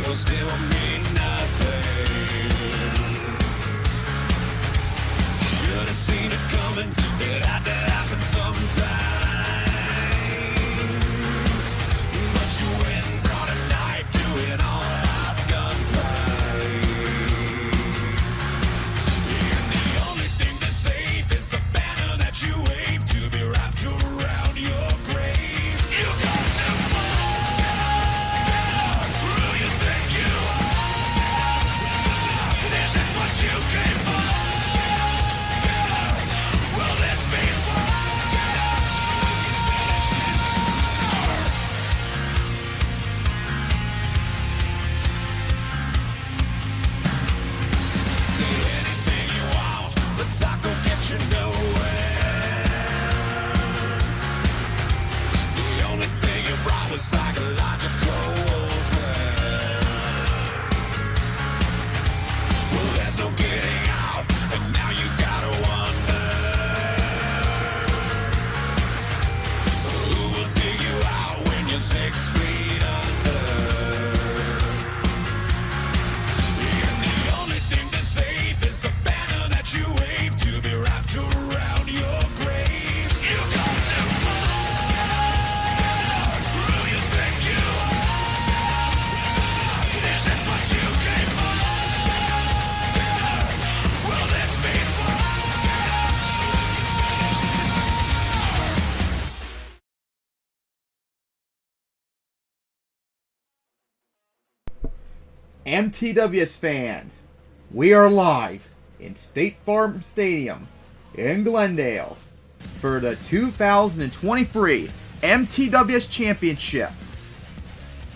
will still mean nothing. Should have seen it coming, it had to happen sometime. But you went and brought a knife to an all-out gunfight. And the only thing to save is the banner that you wave to be wrapped around your grave. You come too far. Who you think you are? This is what you came for. Will this be war? Say anything you want, but talk will get you nowhere. The only thing you brought was psychological warfare. Well, there's no getting out, and now you gotta wonder who will dig you out when you're 6 feet under. And the only thing to save is the banner that you wave to be wrapped around your grave. You come too far. Who you think you are? This is what you came for. Will this be war? MTWS fans, we are live in State Farm Stadium in Glendale for the 2023 MTWS Championship,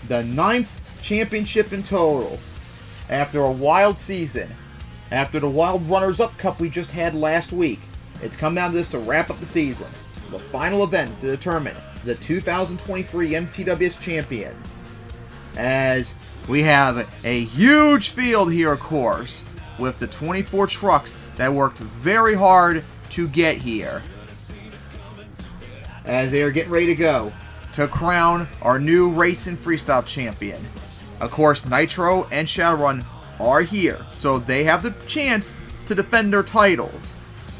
the 9th championship in total after a wild season. After the Wild Runners-Up Cup we just had last week, it's come down to this to wrap up the season, the final event to determine the 2023 MTWS champions. As we have a huge field here, of course, with the 24 trucks that worked very hard to get here, as they are getting ready to go to crown our new race and freestyle champion. Of course, Nitro and Shadowrun are here, so they have the chance to defend their titles.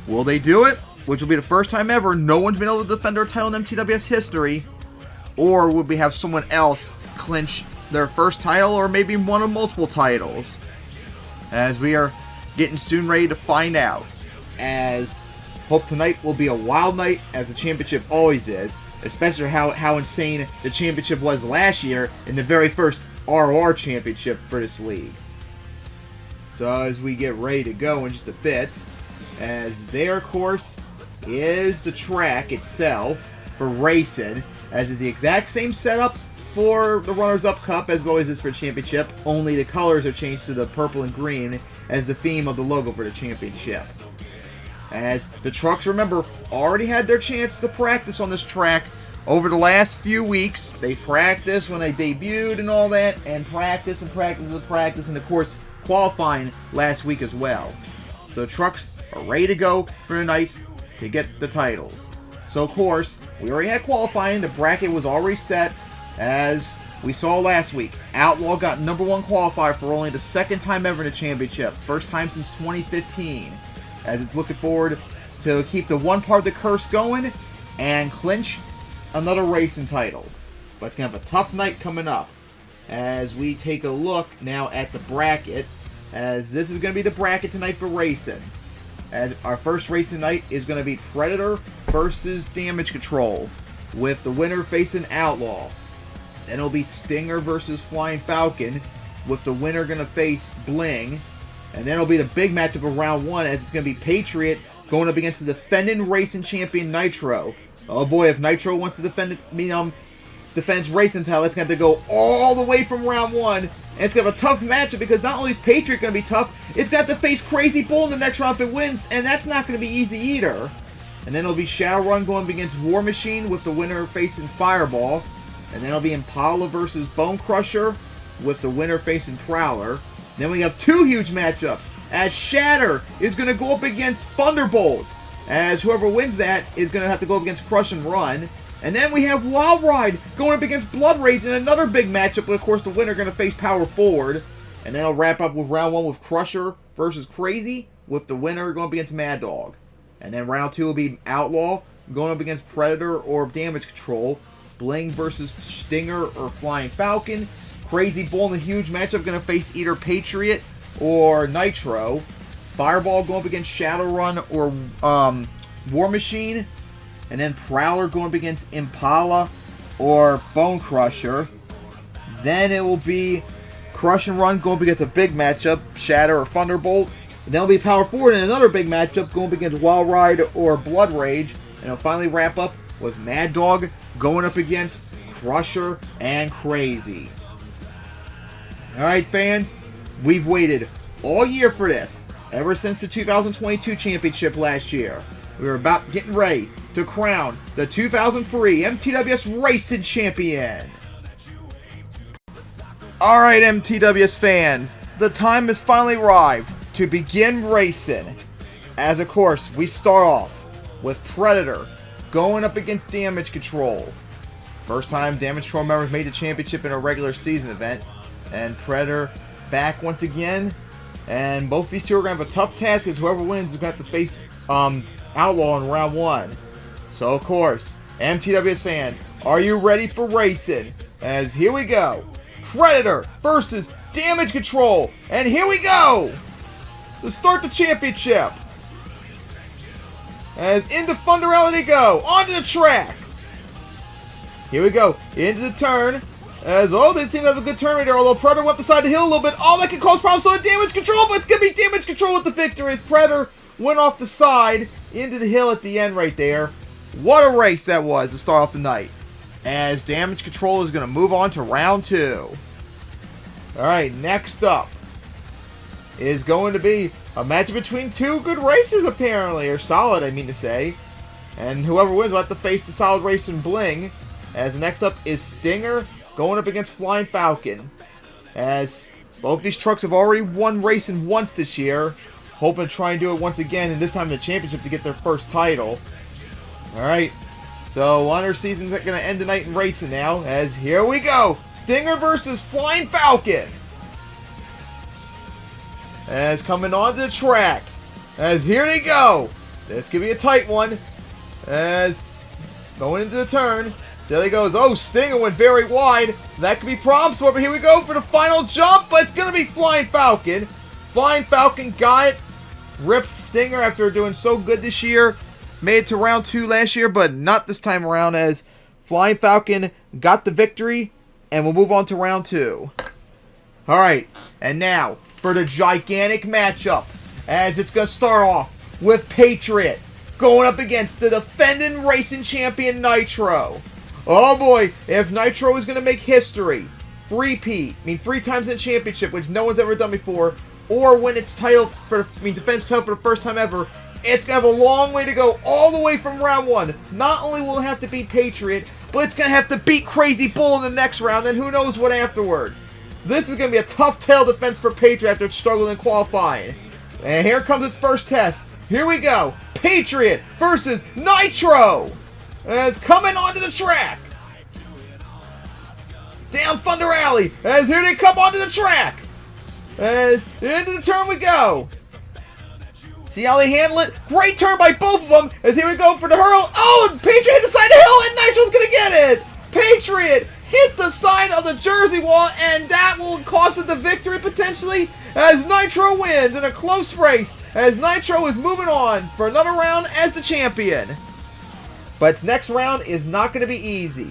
Will they do it? Which will be the first time ever no one's been able to defend their title in MTWS history. Or will we have someone else clinch their first title, or maybe one of multiple titles? As we are getting soon ready to find out. As hope tonight will be a wild night, as the championship always is. Especially how insane the championship was last year in the very first RR championship for this league. So as we get ready to go in just a bit, as there, of course, is the track itself for racing, as it's the exact same setup for the Runners-Up Cup as it always is for the championship, only the colors are changed to the purple and green as the theme of the logo for the championship. As the trucks, remember, already had their chance to practice on this track over the last few weeks. They practiced when they debuted and all that, and practice, and of course, qualifying last week as well. So trucks are ready to go for the night to get the titles. So of course, we already had qualifying, the bracket was already set, as we saw last week. Outlaw got #1 qualifier for only the second time ever in the championship, first time since 2015. As it's looking forward to keep the one part of the curse going and clinch another racing title. But it's going to have a tough night coming up as we take a look now at the bracket, as this is going to be the bracket tonight for racing. As our first race tonight is going to be Predator versus Damage Control, with the winner facing Outlaw. Then it'll be Stinger versus Flying Falcon, with the winner going to face Bling. And then it'll be the big matchup of round 1, as it's going to be Patriot going up against the defending racing champion Nitro. Oh boy, if Nitro wants to defend its racing title, it's going to have to go all the way from round 1. And it's going to have a tough matchup, because not only is Patriot going to be tough, it's got to face Crazy Bull in the next round if it wins, and that's not going to be easy either. And then it'll be Shadowrun going up against War Machine, with the winner facing Fireball. And then it'll be Impala versus Bone Crusher, with the winner facing Prowler. Then we have 2 huge matchups, as Shatter is going to go up against Thunderbolt, as whoever wins that is going to have to go up against Crush and Run. And then we have Wild Ride going up against Blood Rage in another big matchup. But of course, the winner going to face Power Forward. And then it'll wrap up with round 1 with Crusher versus Crazy, with the winner going up against Mad Dog. And then round 2 will be Outlaw going up against Predator or Damage Control. Bling versus Stinger or Flying Falcon. Crazy Bull in the huge matchup going to face either Patriot or Nitro. Fireball going up against Shadowrun or War Machine. And then Prowler going up against Impala or Bone Crusher. Then it will be Crush and Run going up against a big matchup, Shatter or Thunderbolt. And then it'll be Power Forward in another big matchup going up against Wild Ride or Blood Rage. And it'll finally wrap up with Mad Dog going up against Crusher and Crazy. Alright fans, we've waited all year for this. Ever since the 2022 championship last year. We were about getting ready to crown the 2003 MTWS Racing Champion. Alright MTWS fans, the time has finally arrived to begin racing. As of course, we start off with Predator going up against Damage Control. First time Damage Control members made the championship in a regular season event. And Predator back once again. And both these two are going to have a tough task, as whoever wins is going to have to face Outlaw in round 1. So of course, MTWS fans, are you ready for racing? As here we go. Predator versus Damage Control. And here we go. Let's start the championship. As into Thunder Alley they go. Onto the track. Here we go. Into the turn. As, they seem to have a good turn right there. Although Predator went beside the hill a little bit. That can cause problems. So Damage Control. But it's going to be Damage Control with the victory. As Predator went off the side into the hill at the end right there. What a race that was to start off the night. As Damage Control is going to move on to round 2. Alright, next up is going to be a match between two good racers apparently. Or solid, I mean to say. And whoever wins will have to face the Solid Racer and Bling. As the next up is Stinger going up against Flying Falcon. As both these trucks have already won racing once this year. Hoping to try and do it once again, and this time in the championship to get their first title. Alright, so one of their seasons going to end tonight in racing now. As here we go, Stinger versus Flying Falcon. As coming onto the track. As here they go. This could be a tight one. As going into the turn. There he goes. Oh, Stinger went very wide. That could be problems for, but here we go for the final jump. But it's going to be Flying Falcon. Flying Falcon got it. Ripped Stinger after doing so good this year. Made it to round 2 last year, but not this time around, as Flying Falcon got the victory. And we'll move on to round 2. Alright, and now for the gigantic matchup. As it's going to start off with Patriot going up against the defending racing champion Nitro. Oh boy, if Nitro is going to make history, 3 times in the championship, which no one's ever done before, or win its title defense title for the first time ever, it's going to have a long way to go all the way from round 1. Not only will it have to beat Patriot, but it's going to have to beat Crazy Bull in the next round, and who knows what afterwards. This is going to be a tough tail defense for Patriot after it's struggling in qualifying. And here comes its first test. Here we go. Patriot versus Nitro. And it's coming onto the track. Down Thunder Alley. As here they come onto the track. As into the turn we go. See how they handle it? Great turn by both of them. As here we go for the hurl. Oh, and Patriot hit the side of the hill, and Nitro's going to get it. Patriot hit the side of the Jersey wall, and that will cost it the victory potentially, as Nitro wins in a close race, as Nitro is moving on for another round as the champion. But its next round is not going to be easy.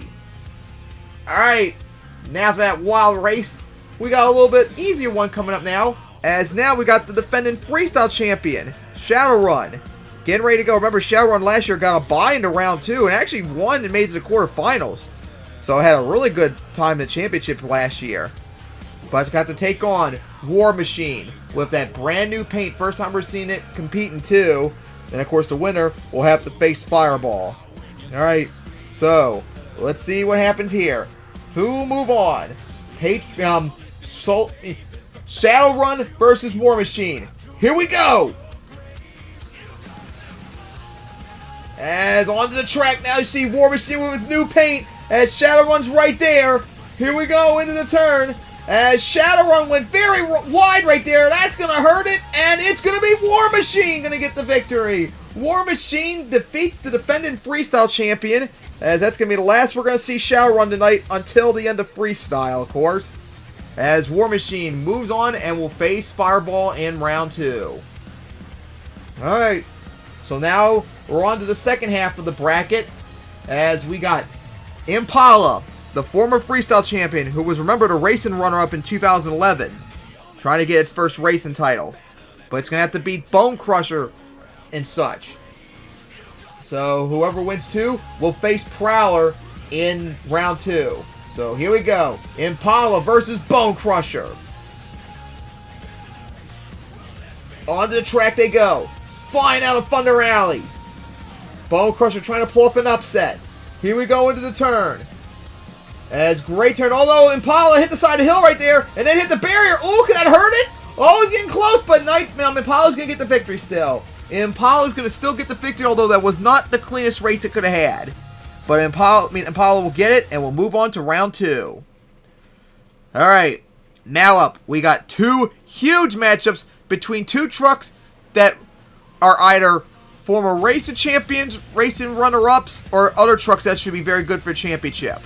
Alright, now for that wild race, we got a little bit easier one coming up now, as now we got the defending freestyle champion, Shadowrun. Getting ready to go. Remember, Shadowrun last year got a bye into round 2 and actually won and made it to the quarterfinals. So I had a really good time in the championship last year. But got to take on War Machine with that brand new paint. First time we're seeing it competing too. And of course the winner will have to face Fireball. Alright, so let's see what happens here. Who will move on? Shadowrun versus War Machine. Here we go! As onto the track now, you see War Machine with his new paint. As Shadowrun's right there. Here we go into the turn. As Shadowrun went very wide right there. That's going to hurt it. And it's going to be War Machine going to get the victory. War Machine defeats the defending Freestyle champion. As that's going to be the last we're going to see Shadowrun tonight until the end of Freestyle, of course. As War Machine moves on and will face Fireball in round 2. Alright. So now we're on to the second half of the bracket. As we got Impala, the former Freestyle champion, who was, remembered, a racing runner-up in 2011, trying to get its first racing title. But it's going to have to beat Bone Crusher and such. So whoever wins 2 will face Prowler in round 2. So here we go. Impala versus Bone Crusher. Onto the track they go. Flying out of Thunder Alley. Bone Crusher trying to pull up an upset. Here we go into the turn. As great turn, although Impala hit the side of the hill right there, and then hit the barrier. Oh, can that hurt it? Oh, he's getting close, but Impala's going to get the victory still. Impala's going to still get the victory, although that was not the cleanest race it could have had. But Impala will get it, and we'll move on to round 2. Alright, now up, we got 2 huge matchups between 2 trucks that are either former racing champions, racing runner-ups, or other trucks that should be very good for a championship.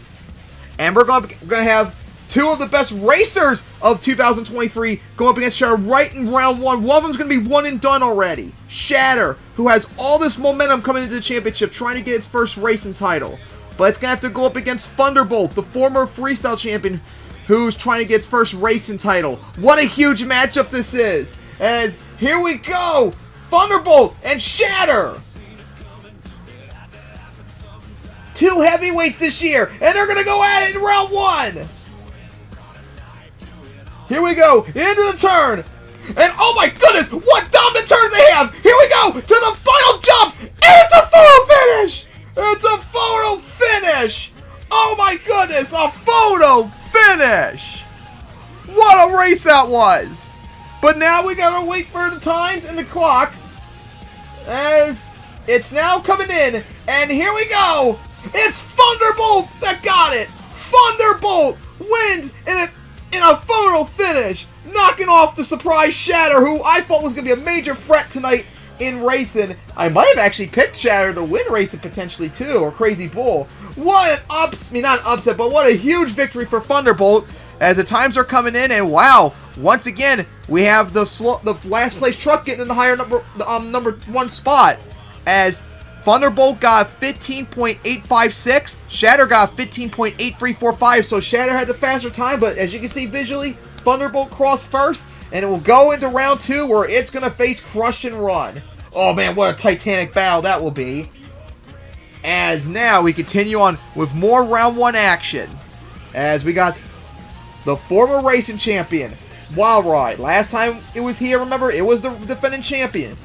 And we're going to have 2 of the best racers of 2023 going up against Shatter right in round 1. One of them is going to be one and done already. Shatter, who has all this momentum coming into the championship, trying to get its first racing title. But it's going to have to go up against Thunderbolt, the former Freestyle champion, who's trying to get its first racing title. What a huge matchup this is. As here we go, Thunderbolt and Shatter. 2 heavyweights this year, and they're going to go at it in round 1. Here we go, into the turn. And oh my goodness, what dominant turns they have. Here we go, to the final jump. And it's a photo finish. It's a photo finish. Oh my goodness, a photo finish. What a race that was. But now we got to wait for the times and the clock. As it's now coming in. And here we go. It's Thunderbolt that got it. Thunderbolt wins in a photo finish, knocking off the surprise Shatter, who I thought was going to be a major threat tonight in racing. I might have actually picked Shatter to win racing potentially too, or Crazy Bull. What an not an upset, but what a huge victory for Thunderbolt as the times are coming in. And wow, once again we have the last place truck getting in the higher number 1 spot, as Thunderbolt got 15.856. Shatter got 15.8345. So Shatter had the faster time, but as you can see visually, Thunderbolt crossed first, and it will go into round 2 where it's going to face Crush and Run. Oh man, what a titanic battle that will be. As now we continue on with more round 1 action. As we got the former racing champion, Wild Ride. Last time it was here, remember, it was the defending champion.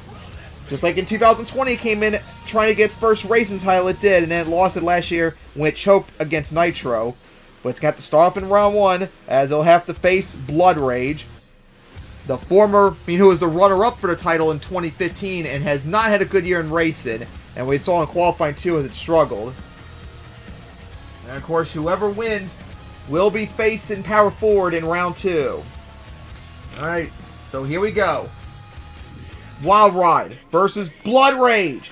Just like in 2020, it came in trying to get its first racing title, it did, and then it lost it last year when it choked against Nitro. But it's got to start off in round 1, as they'll have to face Blood Rage, the former, who was the runner-up for the title in 2015 and has not had a good year in racing, and we saw in qualifying too as it struggled. And of course, whoever wins will be facing Power Forward in round 2. Alright, so here we go. Wild Ride versus Blood Rage.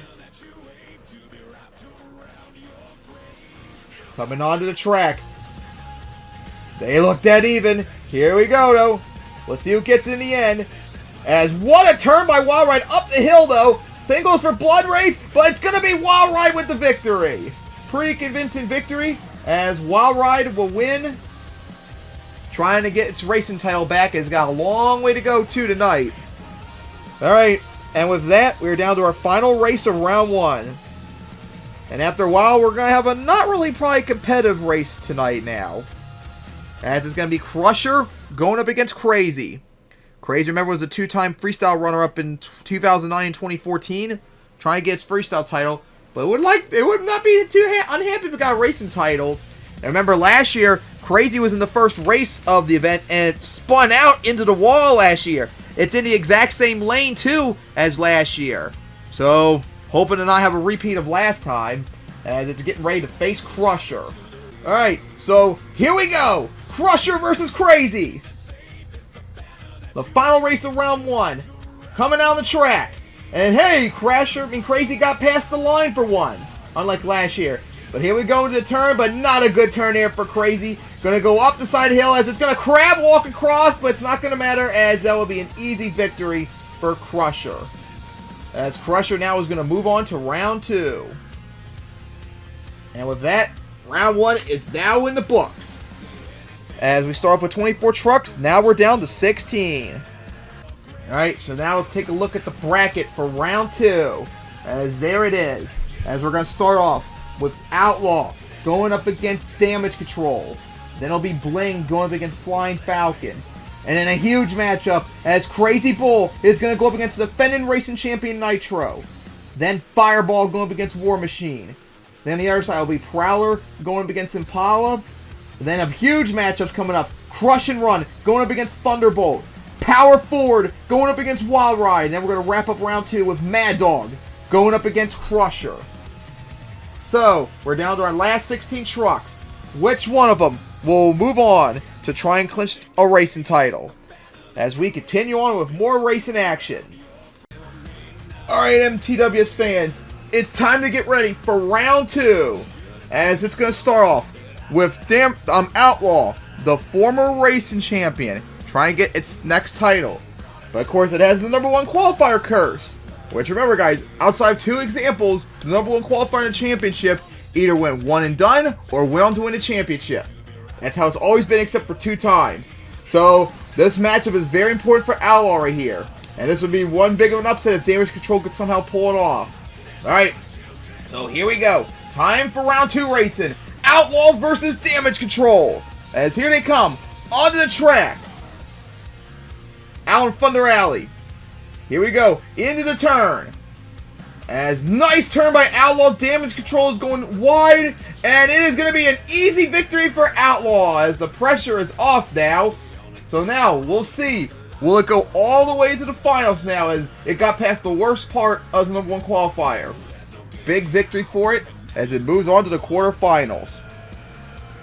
Coming onto the track. They look dead even. Here we go, though. Let's see who gets in the end. As what a turn by Wild Ride up the hill, though. Same goes for Blood Rage, but it's going to be Wild Ride with the victory. Pretty convincing victory, as Wild Ride will win. Trying to get its racing title back. It's got a long way to go, too, tonight. Alright, and with that, we're down to our final race of round 1. And after a while, we're going to have a not really probably competitive race tonight now. As it's going to be Crusher going up against Crazy. Crazy, remember, was a 2-time freestyle runner-up in 2009 and 2014. Trying to get its freestyle title. But it would not be too unhappy if it got a racing title. And remember, last year, Crazy was in the first race of the event, and it spun out into the wall last year. It's in the exact same lane, too, as last year. So, hoping to not have a repeat of last time, as it's getting ready to face Crusher. Alright, so here we go! Crusher versus Crazy! The final race of round 1, coming down the track. And hey, Crazy got past the line for once, unlike last year. But here we go into the turn, but not a good turn here for Crazy. Gonna go up the side hill as it's gonna crab walk across, but it's not gonna matter as that will be an easy victory for Crusher. As Crusher now is gonna move on to round 2. And with that, round 1 is now in the books. As we start off with 24 trucks, now we're down to 16. Alright, so now let's take a look at the bracket for round 2. As there it is. As we're going to start off with Outlaw going up against Damage Control. Then it'll be Bling going up against Flying Falcon. And then a huge matchup as Crazy Bull is going to go up against the defending racing champion Nitro. Then Fireball going up against War Machine. Then on the other side will be Prowler going up against Impala. Then a huge matchup coming up. Crush and Run going up against Thunderbolt. Power Ford going up against Wild Ride. And then we're going to wrap up round 2 with Mad Dog going up against Crusher. So, we're down to our last 16 trucks. Which one of them will move on to try and clinch a racing title? As we continue on with more racing action. Alright, MTWS fans, it's time to get ready for round 2. As it's going to start off with Outlaw, the former racing champion, trying to get its next title. But of course, it has the #1 qualifier curse. Which, remember guys, outside of 2 examples, the #1 qualifier in the championship either went one and done or went on to win the championship. That's how it's always been except for 2 times. So, this matchup is very important for Outlaw right here. And this would be one big of an upset if Damage Control could somehow pull it off. Alright, so here we go. Time for round 2 racing. Outlaw versus Damage Control. As here they come, onto the track. Out in Thunder Alley. Here we go, into the turn. As nice turn by Outlaw, Damage Control is going wide. And it is going to be an easy victory for Outlaw as the pressure is off now. So now, we'll see. Will it go all the way to the finals now as it got past the worst part of the #1 qualifier? Big victory for it as it moves on to the quarterfinals.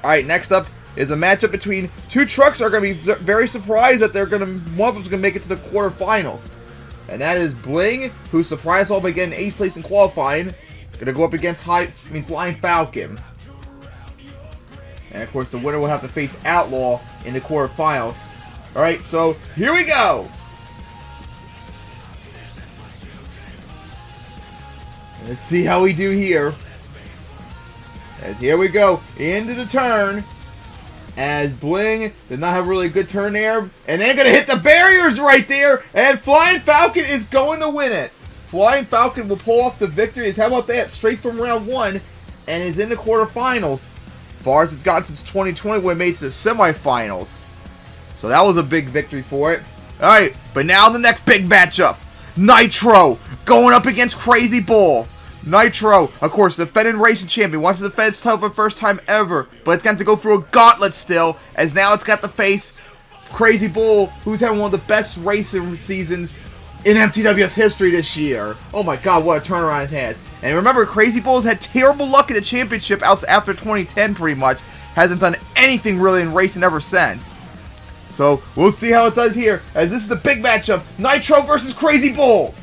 Alright, next up is a matchup between 2 trucks that are going to be very surprised that one of them's going to make it to the quarterfinals. And that is Bling, who surprised all by getting 8th place in qualifying. Going to go up against Flying Falcon. And of course the winner will have to face Outlaw in the quarterfinals. Alright, so here we go! Let's see how we do here. As here we go, into the turn. As Bling did not have a really good turn there. And they're going to hit the barriers right there. And Flying Falcon is going to win it. Flying Falcon will pull off the victory. How about that? Straight from round 1. And is in the quarterfinals. As far as it's gotten since 2020 when it made it to the semifinals. So that was a big victory for it. Alright, but now the next big matchup. Nitro going up against Crazy Bull. Nitro, of course, the defending racing champion, wants to defend its title for the first time ever, but it's got to go through a gauntlet still, as now it's got to face Crazy Bull, who's having one of the best racing seasons in MTWS history this year. Oh my god, what a turnaround it has. And remember, Crazy Bull's had terrible luck in the championship after 2010 pretty much. Hasn't done anything really in racing ever since. So, we'll see how it does here, as this is the big matchup, Nitro versus Crazy Bull.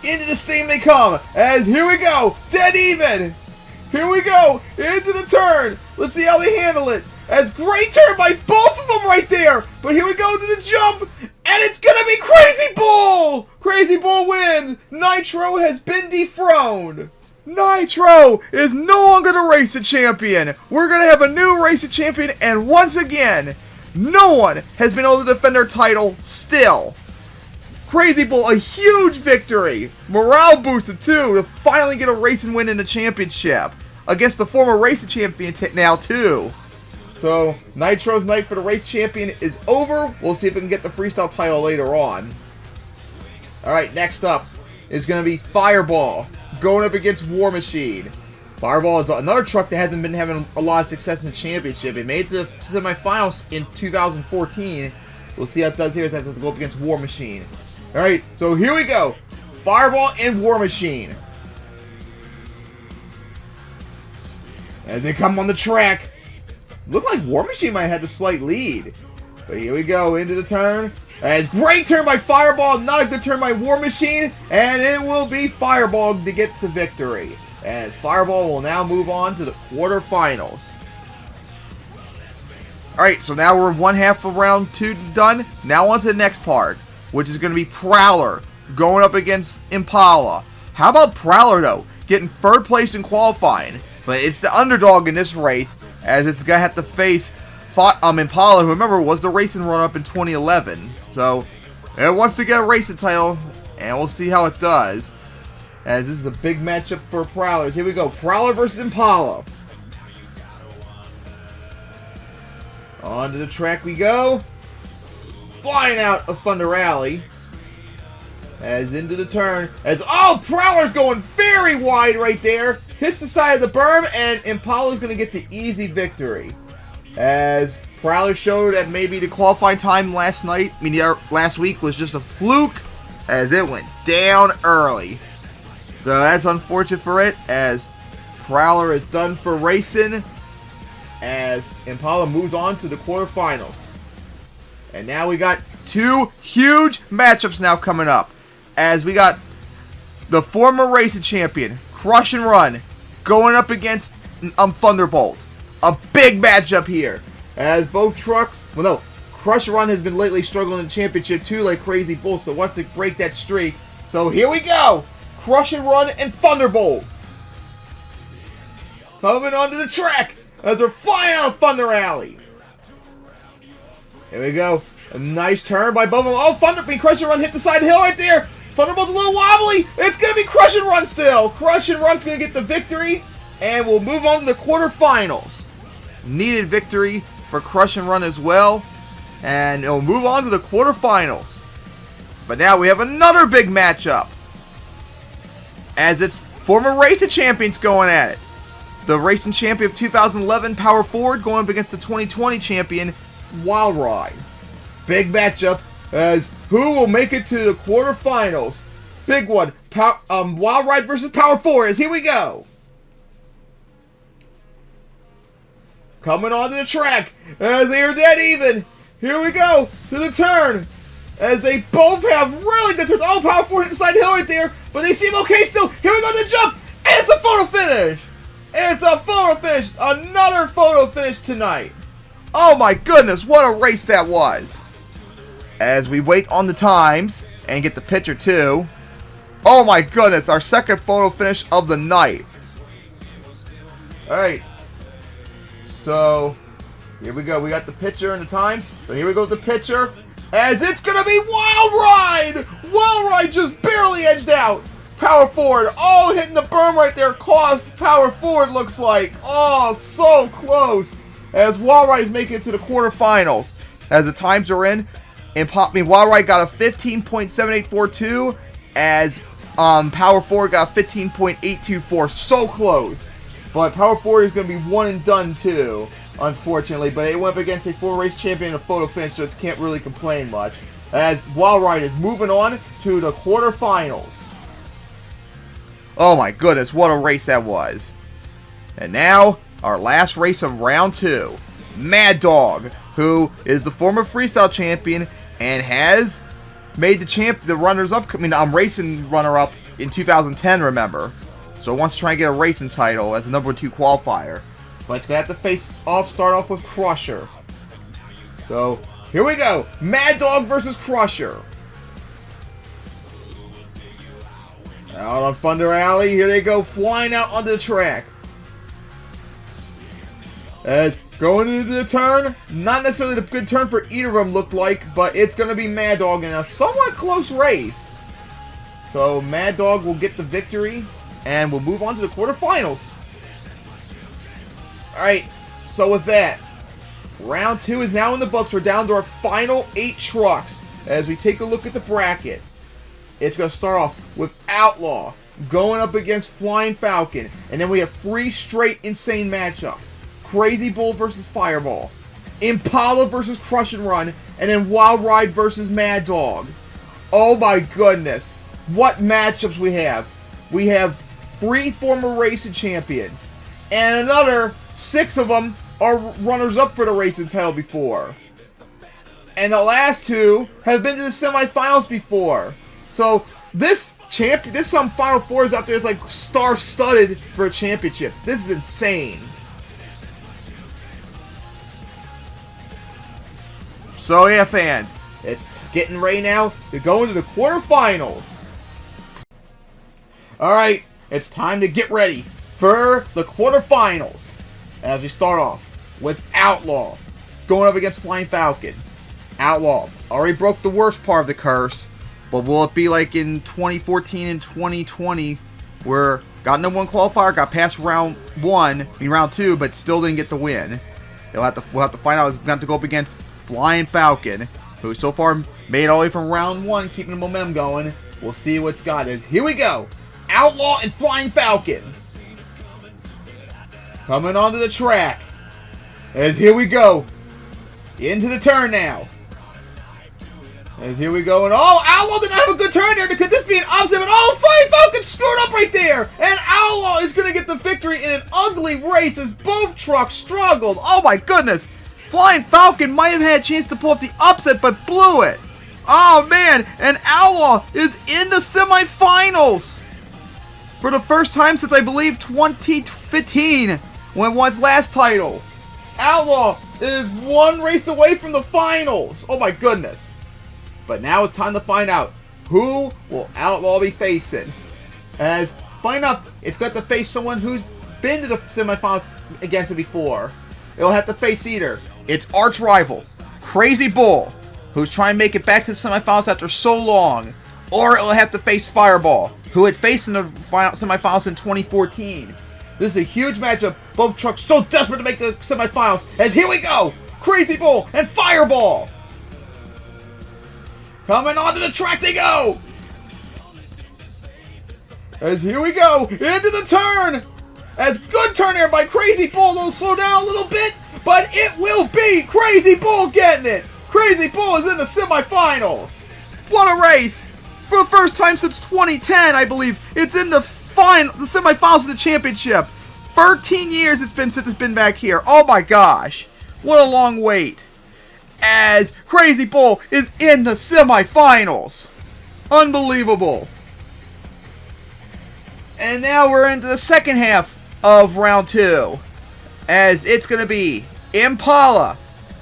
Into the steam they come, and here we go, dead even. Here we go, into the turn. Let's see how they handle it. As great turn by both of them right there. But here we go to the jump, and it's gonna be Crazy Bull. Crazy Bull wins. Nitro has been dethroned. Nitro is no longer the racing champion. We're gonna have a new racing champion, and once again, no one has been able to defend their title still. Crazy Bull, a huge victory. Morale boosted too to finally get a racing win in the championship against the former racing champion now too. So Nitro's night for the race champion is over. We'll see if we can get the freestyle title later on. Alright, next up is going to be Fireball going up against War Machine. Fireball is another truck that hasn't been having a lot of success in the championship. It made it to the semifinals in 2014. We'll see how it does here as it has to go up against War Machine. Alright, so here we go. Fireball and War Machine. As they come on the track, looked like War Machine might have had the slight lead. But here we go, into the turn. As great turn by Fireball, not a good turn by War Machine, and it will be Fireball to get the victory. And Fireball will now move on to the quarterfinals. Alright, so now we're one half of round 2 done. Now on to the next part, which is going to be Prowler going up against Impala. How about Prowler, though? Getting 3rd place in qualifying. But it's the underdog in this race, as it's going to have to face Impala, who, remember, was the racing run-up in 2011. So, it wants to get a racing title, and we'll see how it does. As this is a big matchup for Prowlers. Here we go. Prowler versus Impala. Onto the track we go. Flying out of Thunder Alley. As into the turn. Prowler's going very wide right there. Hits the side of the berm, and Impala's going to get the easy victory. As Prowler showed that maybe the qualifying time last week was just a fluke, as it went down early. So that's unfortunate for it, as Prowler is done for racing, as Impala moves on to the quarterfinals. And now we got 2 huge matchups now coming up, as we got the former racing champion, Crush and Run, going up against Thunderbolt. A big matchup here, as both trucks, Crush and Run has been lately struggling in the championship too, like crazy bull, so wants to break that streak. So here we go, Crush and Run and Thunderbolt coming onto the track as they're flying out of Thunder Alley. Here we go, a nice turn by both of them. Crush and Run hit the side of the hill right there. Thunderbolt's a little wobbly. It's going to be Crush and Run still. Crush and Run's going to get the victory, and we'll move on to the quarterfinals. Needed victory for Crush and Run as well, and it'll move on to the quarterfinals. But now we have another big matchup, as it's former racing champions going at it. The racing champion of 2011, Power Forward, going up against the 2020 champion, Wild Ride. Big matchup, as who will make it to the quarterfinals? Big one, Wild Ride versus Power Forward. Here we go. Coming onto the track, as they are dead even. Here we go, to the turn, as they both have really good turns. Power Forward hit the side hill right there, but they seem okay still. Here we go, the jump, and it's a photo finish. It's a photo finish, another photo finish tonight. Oh my goodness, what a race that was. As we wait on the times, and get the picture too. Oh my goodness, our second photo finish of the night. Alright. So, here we go. We got the picture and the time. So here we go with the picture. As it's going to be Wild Ride! Wild Ride just barely edged out Power Forward. Oh, hitting the berm right there. Cost Power Forward, looks like. Oh, so close. As Wild Ride is making it to the quarterfinals. As the times are in. Wild Ride got a 15.7842. As Power Forward got 15.824. So close. But Power Forward is going to be one and done too, unfortunately. But it went up against a 4-race champion and a photo finish, so it can't really complain much. As Wild Ride is moving on to the quarterfinals. Oh my goodness, what a race that was. And now, our last race of round 2. Mad Dog, who is the former freestyle champion and has made the runners-up, racing runner-up in 2010, remember. So wants to try and get a racing title as the number 2 qualifier. But it's going to have to start off with Crusher. So, here we go. Mad Dog versus Crusher. Out on Thunder Alley. Here they go, flying out onto the track. As going into the turn. Not necessarily the good turn for either of them looked like, but it's going to be Mad Dog in a somewhat close race. So, Mad Dog will get the victory. And we'll move on to the quarterfinals. Alright, so with that, round 2 is now in the books. We're down to our final 8 trucks. As we take a look at the bracket, it's going to start off with Outlaw going up against Flying Falcon. And then we have 3 straight insane matchups. Crazy Bull versus Fireball. Impala versus Crush and Run. And then Wild Ride versus Mad Dog. Oh my goodness. what matchups we have. We have 3 former racing champions, and another 6 of them are runners-up for the racing title before. And the last 2 have been to the semifinals before. So this Final Fours out there is like star-studded for a championship. This is insane. So yeah, fans, it's getting ready now to go into the quarterfinals. Alright, it's time to get ready for the quarterfinals. As we start off with Outlaw going up against Flying Falcon. Outlaw already broke the worst part of the curse, but will it be like in 2014 and 2020 where got number 1 qualifier, got past round 2, but still didn't get the win? We'll have to find out. He's going to go up against Flying Falcon, who so far made it all the way from round 1, keeping the momentum going. We'll see what's got it. Here we go. Outlaw and Flying Falcon. Coming onto the track. As here we go. Into the turn now. As here we go. And oh, Outlaw did not have a good turn there. Could this be an upset? But oh, Flying Falcon screwed up right there. And Outlaw is going to get the victory in an ugly race as both trucks struggled. Oh my goodness. Flying Falcon might have had a chance to pull up the upset, but blew it. Oh man, and Outlaw is in the semifinals for the first time since I believe 2015, when it won its last title. Outlaw is 1 race away from the finals. Oh my goodness. But now it's time to find out who will Outlaw be facing. As find out, it's got to face someone who's been to the semifinals against it before. It'll have to face either its arch rival, Crazy Bull, who's trying to make it back to the semifinals after so long, or it'll have to face Fireball, who had faced in the semifinals in 2014. This is a huge matchup. Both trucks so desperate to make the semifinals. As here we go, Crazy Bull and Fireball. Coming onto the track they go. As here we go, into the turn. As good turn here by Crazy Bull. They'll slow down a little bit, but it will be Crazy Bull getting it. Crazy Bull is in the semifinals. What a race. For the first time since 2010, I believe, it's in the semifinals of the championship. 13 years it's been since it's been back here. Oh my gosh. What a long wait. As Crazy Bull is in the semifinals. Unbelievable. And now we're into the second half of round 2. As it's going to be Impala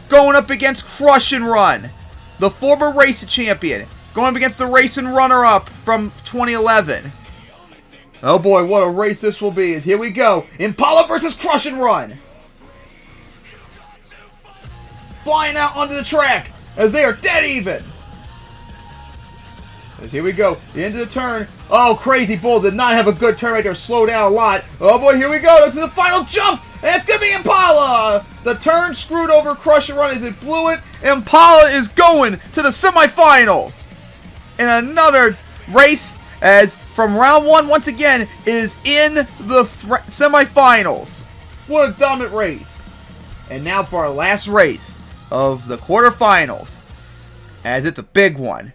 going up against Crush and Run, the former race champion, going up against the racing runner-up from 2011. Oh boy, what a race this will be. As here we go. Impala versus Crush and Run. Flying out onto the track as they are dead even. As here we go. Into the turn. Oh, Crazy Bull did not have a good turn right there. Slow down a lot. Oh boy, here we go. This is the final jump. And it's going to be Impala. The turn screwed over Crush and Run as it blew it. Impala is going to the semifinals. In another race, as from round 1 once again is in the semifinals. What a dominant race. And now for our last race of the quarterfinals, as it's a big one.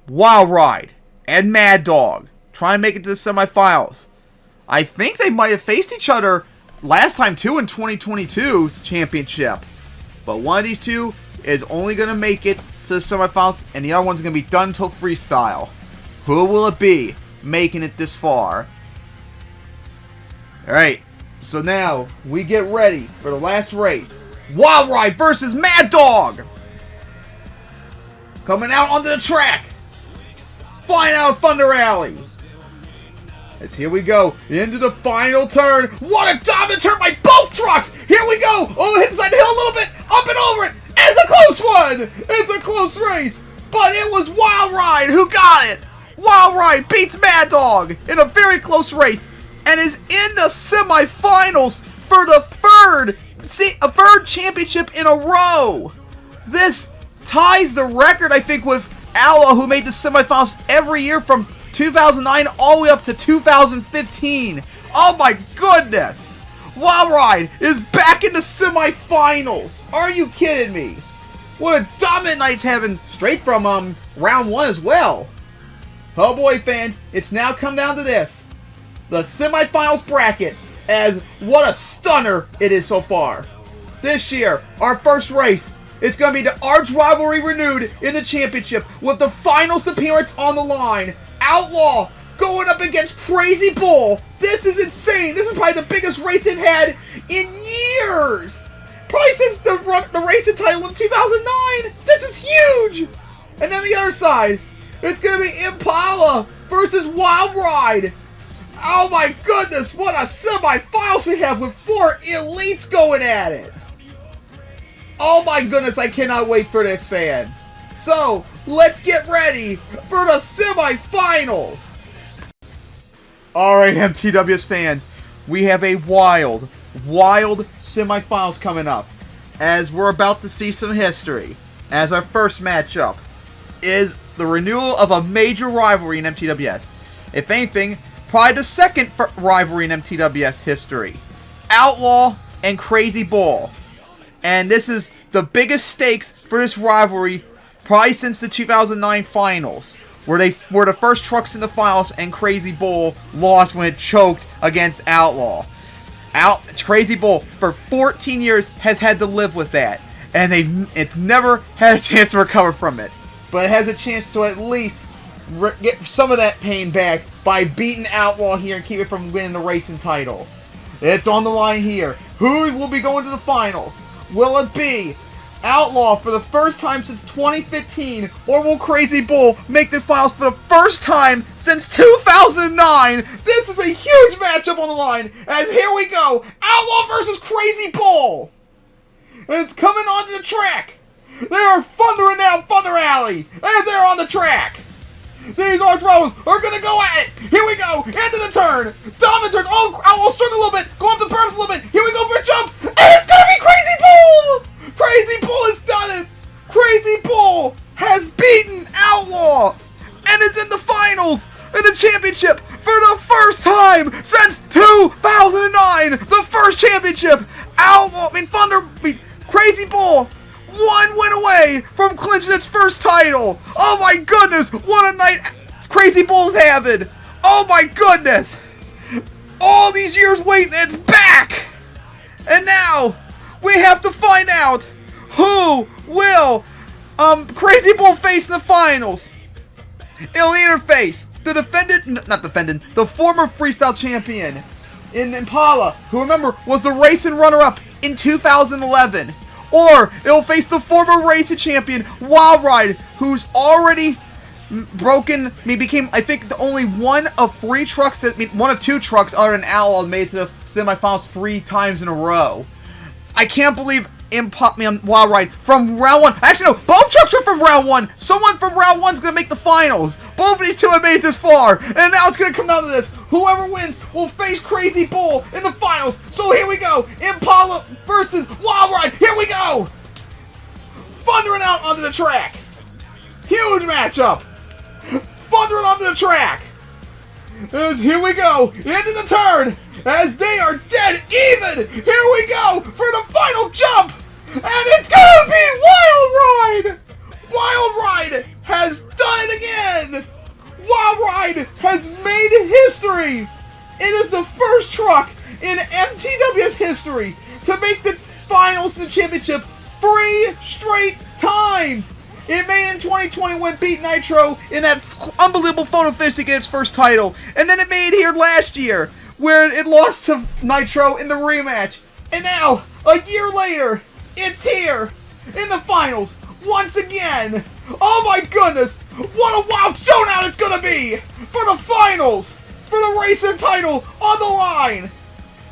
Wild Ride and Mad Dog trying to make it to the semifinals. I think they might have faced each other last time too in 2022's championship, but one of these two is only going to make it to the semifinals, and the other one's going to be done until freestyle. Who will it be making it this far? Alright, so now we get ready for the last race. Wild Ride versus Mad Dog. Coming out onto the track. Flying out of Thunder Alley. As here we go into the final turn. What a dominant turn by both trucks. Here we go. Oh, hit the side of the hill a little bit. Up and over it. It's a close one. It's a close race. But it was Wild Ride who got it. Wild Ride beats Mad Dog in a very close race and is in the semifinals for the third championship in a row. This ties the record, I think, with Outlaw, who made the semifinals every year from 2009 all the way up to 2015. Oh my goodness! Wild Ride is back in the semifinals. Are you kidding me? What a dominant night it's having straight from round 1 as well. Oh boy, fans, it's now come down to this. The semifinals bracket, as what a stunner it is so far. This year, our first race, it's going to be the arch rivalry renewed in the championship with the finals appearance on the line. Outlaw going up against Crazy Bull. This is insane. This is probably the biggest race they've had in years. Probably since the racing title in 2009. This is huge. And then the other side, it's going to be Impala versus Wild Ride. Oh my goodness, what a semifinals we have with 4 elites going at it. Oh my goodness, I cannot wait for this, fans. So, let's get ready for the semifinals. Alright, MTWS fans, we have a wild semifinals coming up, as we're about to see some history. As our first matchup is the renewal of a major rivalry in MTWS. If anything, probably the second rivalry in MTWS history. Outlaw and Crazy Bull. And this is the biggest stakes for this rivalry probably since the 2009 finals, where they were the first trucks in the finals and Crazy Bull lost when it choked against Outlaw. Crazy Bull for 14 years has had to live with that, and it's never had a chance to recover from it. But it has a chance to at least get some of that pain back by beating Outlaw here and keep it from winning the racing title. It's on the line here. Who will be going to the finals? Will it be Outlaw for the first time since 2015, or will Crazy Bull make the finals for the first time since 2009? This is a huge matchup on the line, as here we go, Outlaw versus Crazy Bull. And it's coming onto the track. They are thundering down Thunder Alley as they're on the track. These arch rivals are going to go at it. Here we go, into the turn. Dominant turn. Oh, Outlaw struggling a little bit. Go up the berms a little bit. Here we go for a jump. And it's going to be Crazy Bull. Crazy Bull has done it. Crazy Bull has beaten Outlaw and is in the finals in the championship for the first time since 2009. The first championship. Crazy Bull, 1 win away from clinching its first title. Oh my goodness, what a night Crazy Bull's having. Oh my goodness. All these years waiting, it's back. And now, we have to find out who will Crazy Bull face in the finals. It'll either face the the former freestyle champion in Impala, who remember was the racing runner-up in 2011. Or it'll face the former racing champion, Wild Ride, who's already became, I think, the only one of 3 trucks, one of 2 trucks other than Outlaw made it to the semifinals 3 times in a row. I can't believe Wild Ride from round 1. Actually, no, both trucks are from round 1. Someone from round 1 is going to make the finals. Both of these 2 have made it this far. And now it's going to come down to this. Whoever wins will face Crazy Bull in the finals. So here we go. Impala versus Wild Ride. Here we go. Thundering out onto the track. Huge matchup. Thundering onto the track. Here we go. Into the turn. As they are dead even. Here we go for the final jump. And it's gonna be Wild Ride! Wild Ride has done it again! Wild Ride has made history! It is the first truck in MTWS history to make the finals and the championship 3 straight times! It made in 2020 when it beat Nitro in that unbelievable photo finish to get its first title. And then it made it here last year, where it lost to Nitro in the rematch. And now, a year later, it's here in the finals once again. Oh my goodness, what a wild showdown it's gonna be for the finals, for the racing title on the line.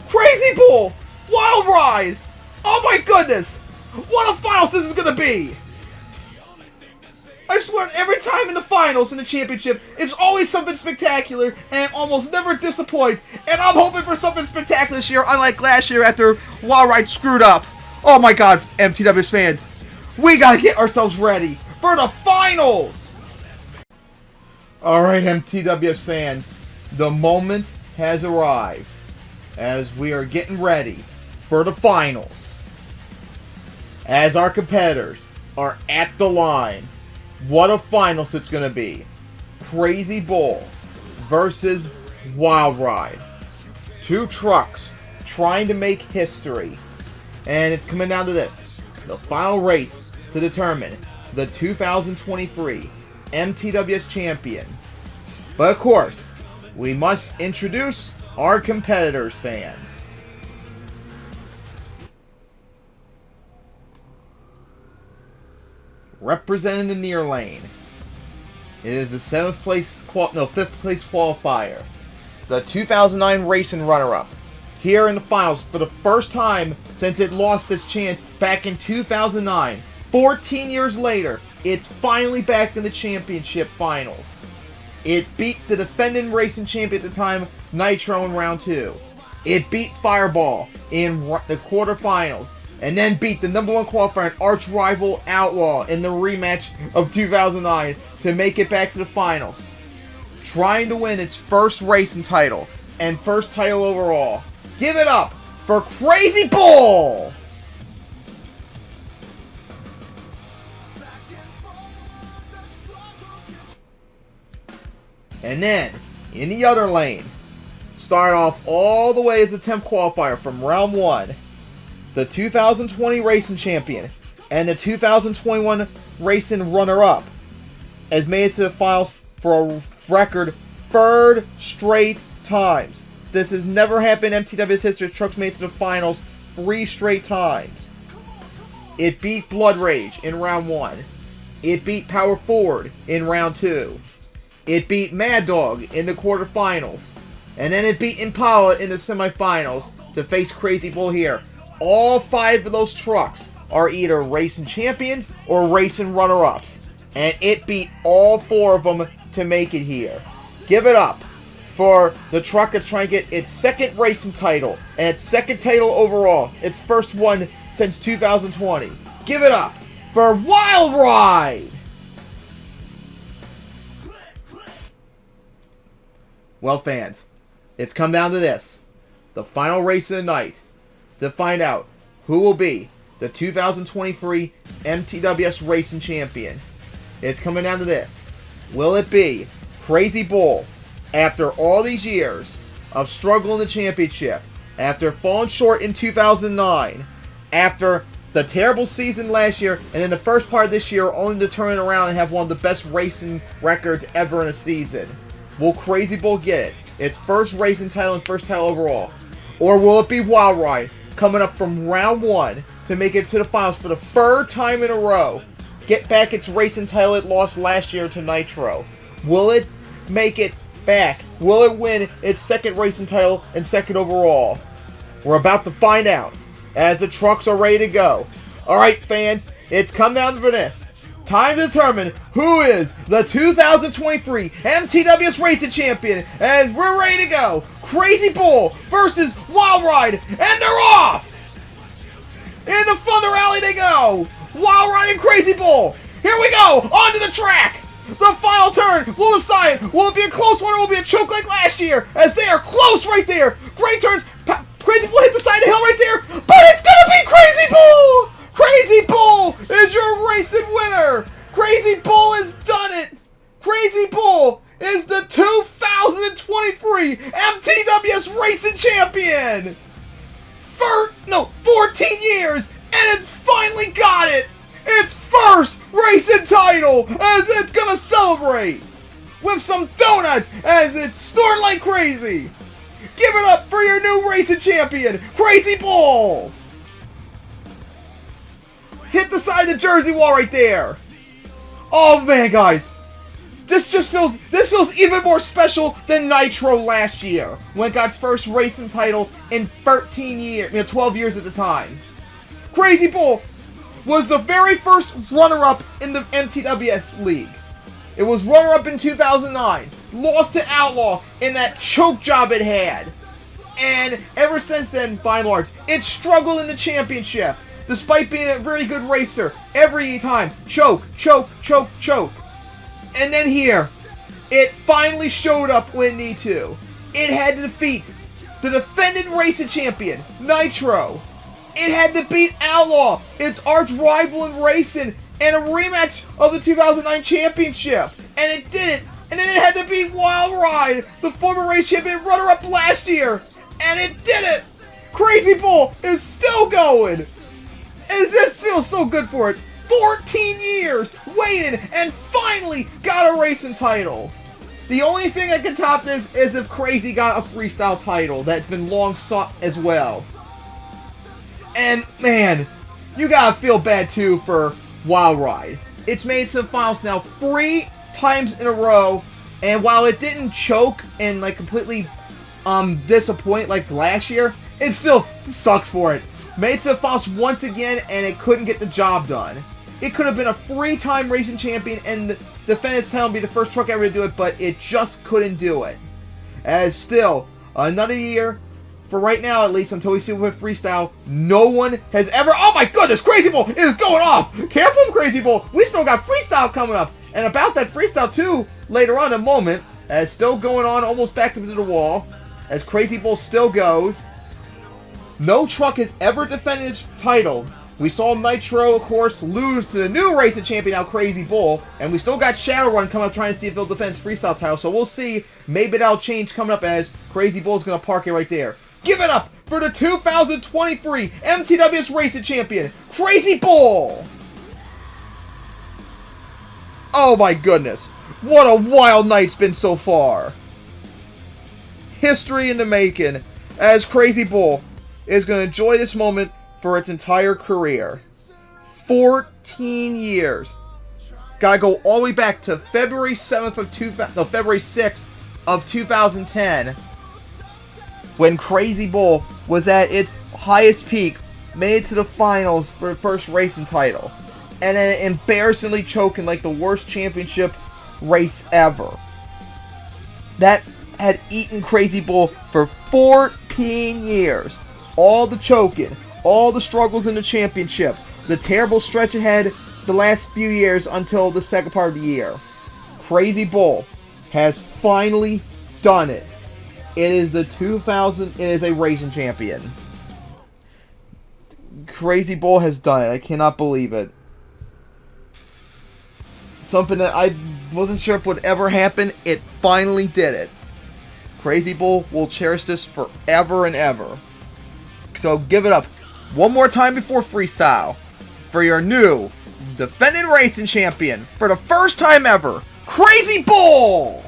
Crazy Bull, Wild Ride. Oh my goodness, what a finals this is gonna be. I swear, every time in the finals in the championship, it's always something spectacular and almost never disappoints. And I'm hoping for something spectacular this year, unlike last year after Wild Ride screwed up. Oh my god, MTWS fans, we gotta get ourselves ready for the finals! Alright, MTWS fans, the moment has arrived as we are getting ready for the finals. As our competitors are at the line, what a finals it's gonna be. Crazy Bull versus Wild Ride. Two trucks trying to make history. And it's coming down to this. The final race to determine the 2023 MTWS Champion. But of course, we must introduce our competitors, fans. Representing the near lane, it is the fifth place qualifier, the 2009 racing runner-up, here in the finals for the first time since it lost its chance back in 2009. 14 years later, it's finally back in the championship finals. It beat the defending racing champion at the time, Nitro, in round 2. It beat Fireball in the quarterfinals, and then beat the number 1 qualifier and arch rival Outlaw in the rematch of 2009 to make it back to the finals. Trying to win its first racing title and first title overall. Give it up for Crazy Bull! And then, in the other lane, start off all the way as a 10th qualifier from round 1. The 2020 racing champion and the 2021 racing runner-up has made it to the finals for a record 3rd straight times. This has never happened in MTWS history. Trucks made it to the finals 3 straight times. It beat Blood Rage in round 1. It beat Power Forward in round 2. It beat Mad Dog in the quarterfinals. And then it beat Impala in the semifinals to face Crazy Bull here. All 5 of those trucks are either racing champions or racing runner-ups. And it beat all 4 of them to make it here. Give it up for the truck that's trying to get its 2nd racing title and its 2nd title overall. Its first one since 2020. Give it up for Wild Ride! Well, fans, it's come down to this. The final race of the night. To find out who will be the 2023 MTWS Racing Champion. It's coming down to this. Will it be Crazy Bull, after all these years of struggling in the championship, after falling short in 2009, after the terrible season last year, and in the first part of this year only to turn it around and have one of the best racing records ever in a season? Will Crazy Bull get it? Its first racing title and first title overall? Or will it be Wild Ride, coming up from round 1 to make it to the finals for the 3rd time in a row? Get back its racing title it lost last year to Nitro. Will it make it back? Will it win its 2nd racing title and 2nd overall? We're about to find out as the trucks are ready to go. Alright, fans, it's come down to this. Time to determine who is the 2023 MTWS Racing Champion, as we're ready to go. Crazy Bull versus Wild Ride, and they're off! In the Thunder Alley they go! Wild Ride and Crazy Bull! Here we go! Onto the track! The final turn will decide, will it be a close one or will it be a choke like last year, as they are close right there! Great turns! Crazy Bull hit the side of the hill right there, but it's gonna be Crazy Bull! Crazy Bull is your racing winner! Crazy Bull has done it! Crazy Bull is the 2023 MTWS Racing Champion! 14 years, and it's finally got it! Its first racing title, as it's gonna celebrate with some donuts as it's snorting like crazy! Give it up for your new racing champion, Crazy Bull! Hit the side of the jersey wall right there. Oh man, guys, this feels even more special than Nitro last year when it got its first racing title in 12 years at the time. Crazy Bull was the very first runner-up in the MTWS League. It was runner-up in 2009, lost to Outlaw in that choke job it had, and ever since then, by and large, it struggled in the championship. Despite being a very good racer, every time, choke, choke, choke, choke. And then here, it finally showed up when it needed to. It had to defeat the defending racing champion, Nitro. It had to beat Outlaw, its arch rival in racing, and a rematch of the 2009 championship. And it did it And then it had to be Wild Ride, the former race champion runner-up last year. And it did it! Crazy Bull is still going. And this feels so good for it. 14 years waiting and finally got a racing title. The only thing that can top this is if Crazy got a freestyle title that's been long sought as well. And man, you gotta feel bad too for Wild Ride. It's made some finals now 3 times in a row, and while it didn't choke and like completely disappoint like last year, it still sucks for it. Made some finals once again and it couldn't get the job done. It could have been a 3-time racing champion and defend its title and be the first truck ever to do it, but it just couldn't do it. As still, another year, for right now at least, until we see with freestyle, no one has ever... Oh my goodness, Crazy Bull is going off! Careful, Crazy Bull! We still got freestyle coming up! And about that freestyle too, later on in a moment, as still going on, almost back into the wall, as Crazy Bull still goes. No truck has ever defended its title. We saw Nitro, of course, lose to the new racing champion, now Crazy Bull. And we still got Shadowrun coming up trying to see if he'll defend his freestyle title. So we'll see. Maybe that'll change coming up as Crazy Bull's going to park it right there. Give it up for the 2023 MTWS Racing Champion, Crazy Bull! Oh my goodness. What a wild night it's been so far. History in the making as Crazy Bull is going to enjoy this moment for its entire career. 14 years. Gotta go all the way back to February 7th of February 6th of 2010 when Crazy Bull was at its highest peak, made it to the finals for the first racing title, and then embarrassingly choking like the worst championship race ever. That had eaten Crazy Bull for 14 years. All the choking, all the struggles in the championship, the terrible stretch ahead the last few years until the second part of the year. Crazy Bull has finally done it. It is it is a racing champion. Crazy Bull has done it. I cannot believe it. Something that I wasn't sure if would ever happen, it finally did it. Crazy Bull will cherish this forever and ever. So give it up one more time before freestyle for your new defending racing champion for the first time ever, Crazy Bull!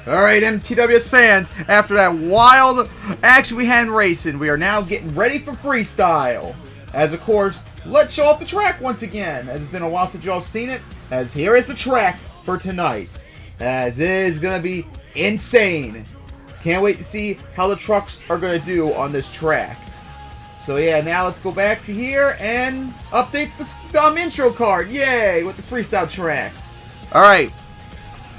Alright, MTWS fans, after that wild action we had in racing, we are now getting ready for freestyle. As of course, let's show off the track once again. As it's been a while since you all seen it, as here is the track for tonight. As it is going to be insane. Can't wait to see how the trucks are going to do on this track. So yeah, now let's go back to here and update the intro card. Yay, with the freestyle track. Alright,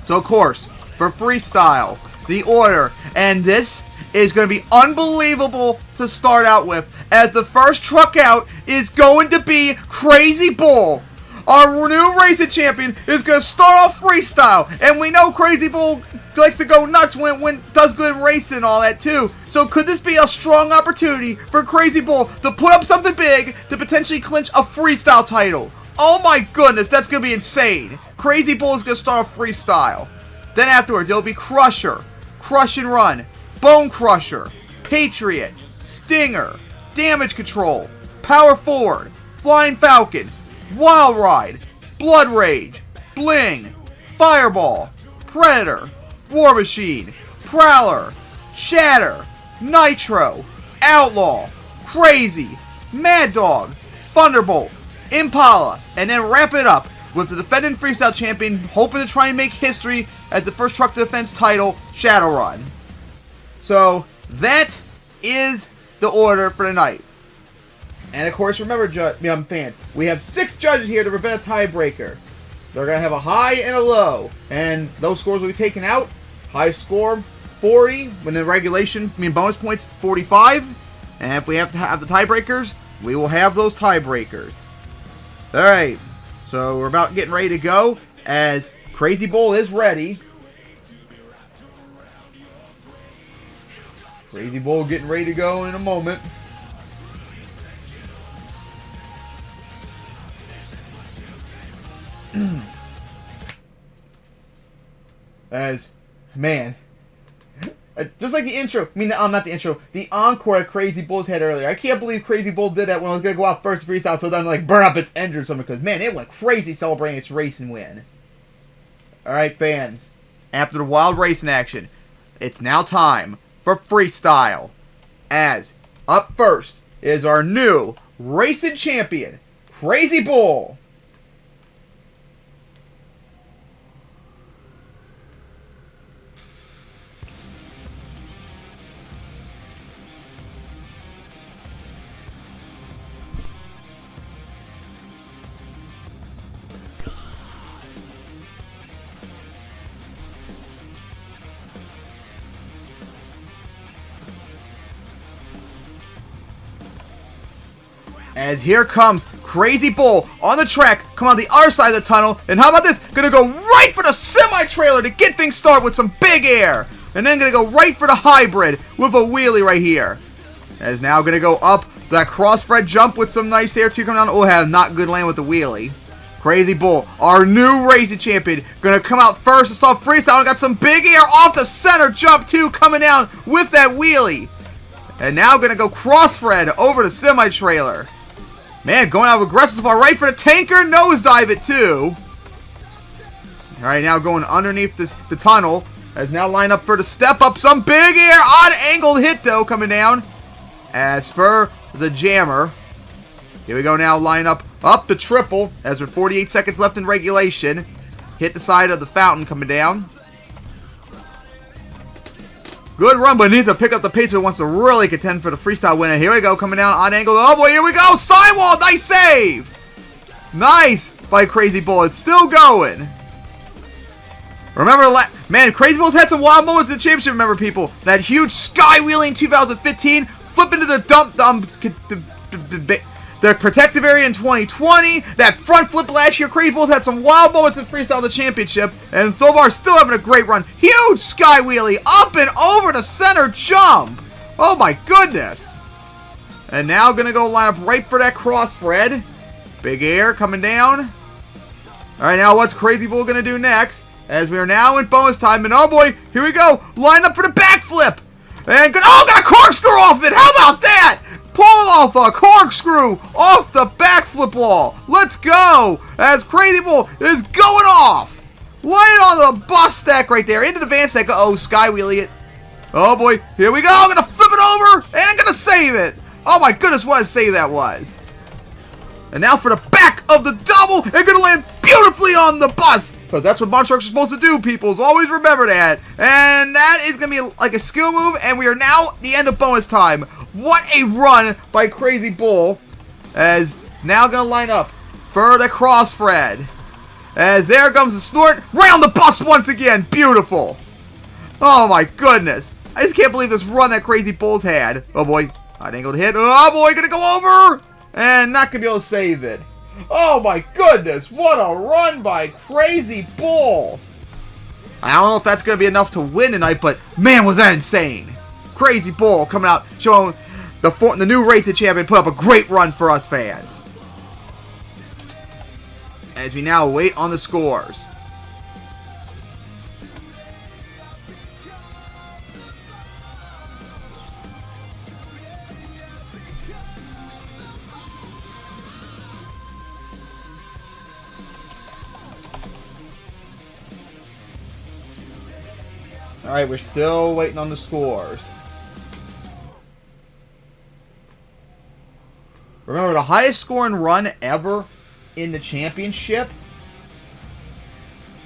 so of course, for freestyle, the order, and this is going to be unbelievable to start out with, as the first truck out is going to be Crazy Bull. Our new racing champion is going to start off freestyle, and we know Crazy Bull likes to go nuts when does good in racing and all that too. So could this be a strong opportunity for Crazy Bull to put up something big to potentially clinch a freestyle title? Oh my goodness, that's going to be insane. Crazy Bull is going to start off freestyle. Then afterwards, it'll be Crusher, Crush and Run, Bone Crusher, Patriot, Stinger, Damage Control, Power Forward, Flying Falcon, Wild Ride, Blood Rage, Bling, Fireball, Predator, War Machine, Prowler, Shatter, Nitro, Outlaw, Crazy, Mad Dog, Thunderbolt, Impala, and then wrap it up with the defending freestyle champion hoping to try and make history as the first truck to defense title, Shadowrun. So that is the order for tonight. And of course, remember, fans, we have 6 judges here to prevent a tiebreaker. They're going to have a high and a low, and those scores will be taken out. High score 40, when in regulation, bonus points 45. And if we have to have the tiebreakers, we will have those tiebreakers. Alright, so we're about getting ready to go, as Crazy Bull is ready. Crazy Bull getting ready to go in a moment. As, man, just like the intro, I mean, not the intro, the encore that Crazy Bulls had earlier. I can't believe Crazy Bull did that when I was going to go out first freestyle, so then like burn up its engine or something, because man, it went crazy celebrating its racing win. Alright, fans, after the wild racing action, it's now time for freestyle. As up first is our new racing champion, Crazy Bull. As here comes Crazy Bull on the track, come on the other side of the tunnel, and how about this? Gonna go right for the semi-trailer to get things started with some big air. And then gonna go right for the hybrid with a wheelie right here. As now gonna go up that cross-fred jump with some nice air to come down. Oh, have not good land with the wheelie. Crazy Bull, our new racing champion, gonna come out first to start freestyle and got some big air off the center jump too, coming down with that wheelie. And now gonna go cross-fred over the semi-trailer. Man, going out aggressive far right for the tanker, nosedive it too. Alright, now going underneath the tunnel. As now line up for the step up, some big air, odd angled hit though coming down. As for the jammer, here we go now, line up the triple, as with 48 seconds left in regulation. Hit the side of the fountain coming down. Good run, but needs to pick up the pace, but wants to really contend for the freestyle winner. Here we go, coming down on angle. Oh boy, here we go. Sidewall, nice save. Nice by Crazy Bull. It's still going. Remember, man, Crazy Bull's had some wild moments in the championship. Remember, people, that huge sky wheeling in 2015, flip into the the protective area in 2020, that front flip last year. Crazy Bull's had some wild moments in freestyle in the championship, and so far still having a great run. Huge sky wheelie up and over the center jump. Oh my goodness. And now gonna go line up right for that cross-fred. Big air coming down. Alright, now what's Crazy Bull gonna do next? As we are now in bonus time, and oh boy, here we go. Line up for the backflip. And got a corkscrew off it. How about that? Pull off a corkscrew off the backflip wall. Let's go. As Crazy Bull is going off. Line on the bus stack right there. Into the van stack. Uh-oh, sky wheelie it. Oh boy, here we go. I'm gonna flip it over and I'm gonna save it. Oh my goodness, what a save that was. And now for the back of the double, and gonna land beautifully on the bus. Because that's what monster trucks are supposed to do, people. Always remember that. And that is gonna be like a skill move, and we are now at the end of bonus time. What a run by Crazy Bull. As now gonna line up for the cross-fred. As there comes the snort. Round the bus once again. Beautiful. Oh my goodness. I just can't believe this run that Crazy Bull's had. Oh boy. Hot angled hit. Oh boy, gonna go over. And not gonna be able to save it. Oh my goodness. What a run by Crazy Bull. I don't know if that's gonna be enough to win tonight, but man, was that insane. Crazy Bull coming out, showing the new racing champion, put up a great run for us fans. As we now wait on the scores. Alright, we're still waiting on the scores. Remember, the highest scoring run ever in the championship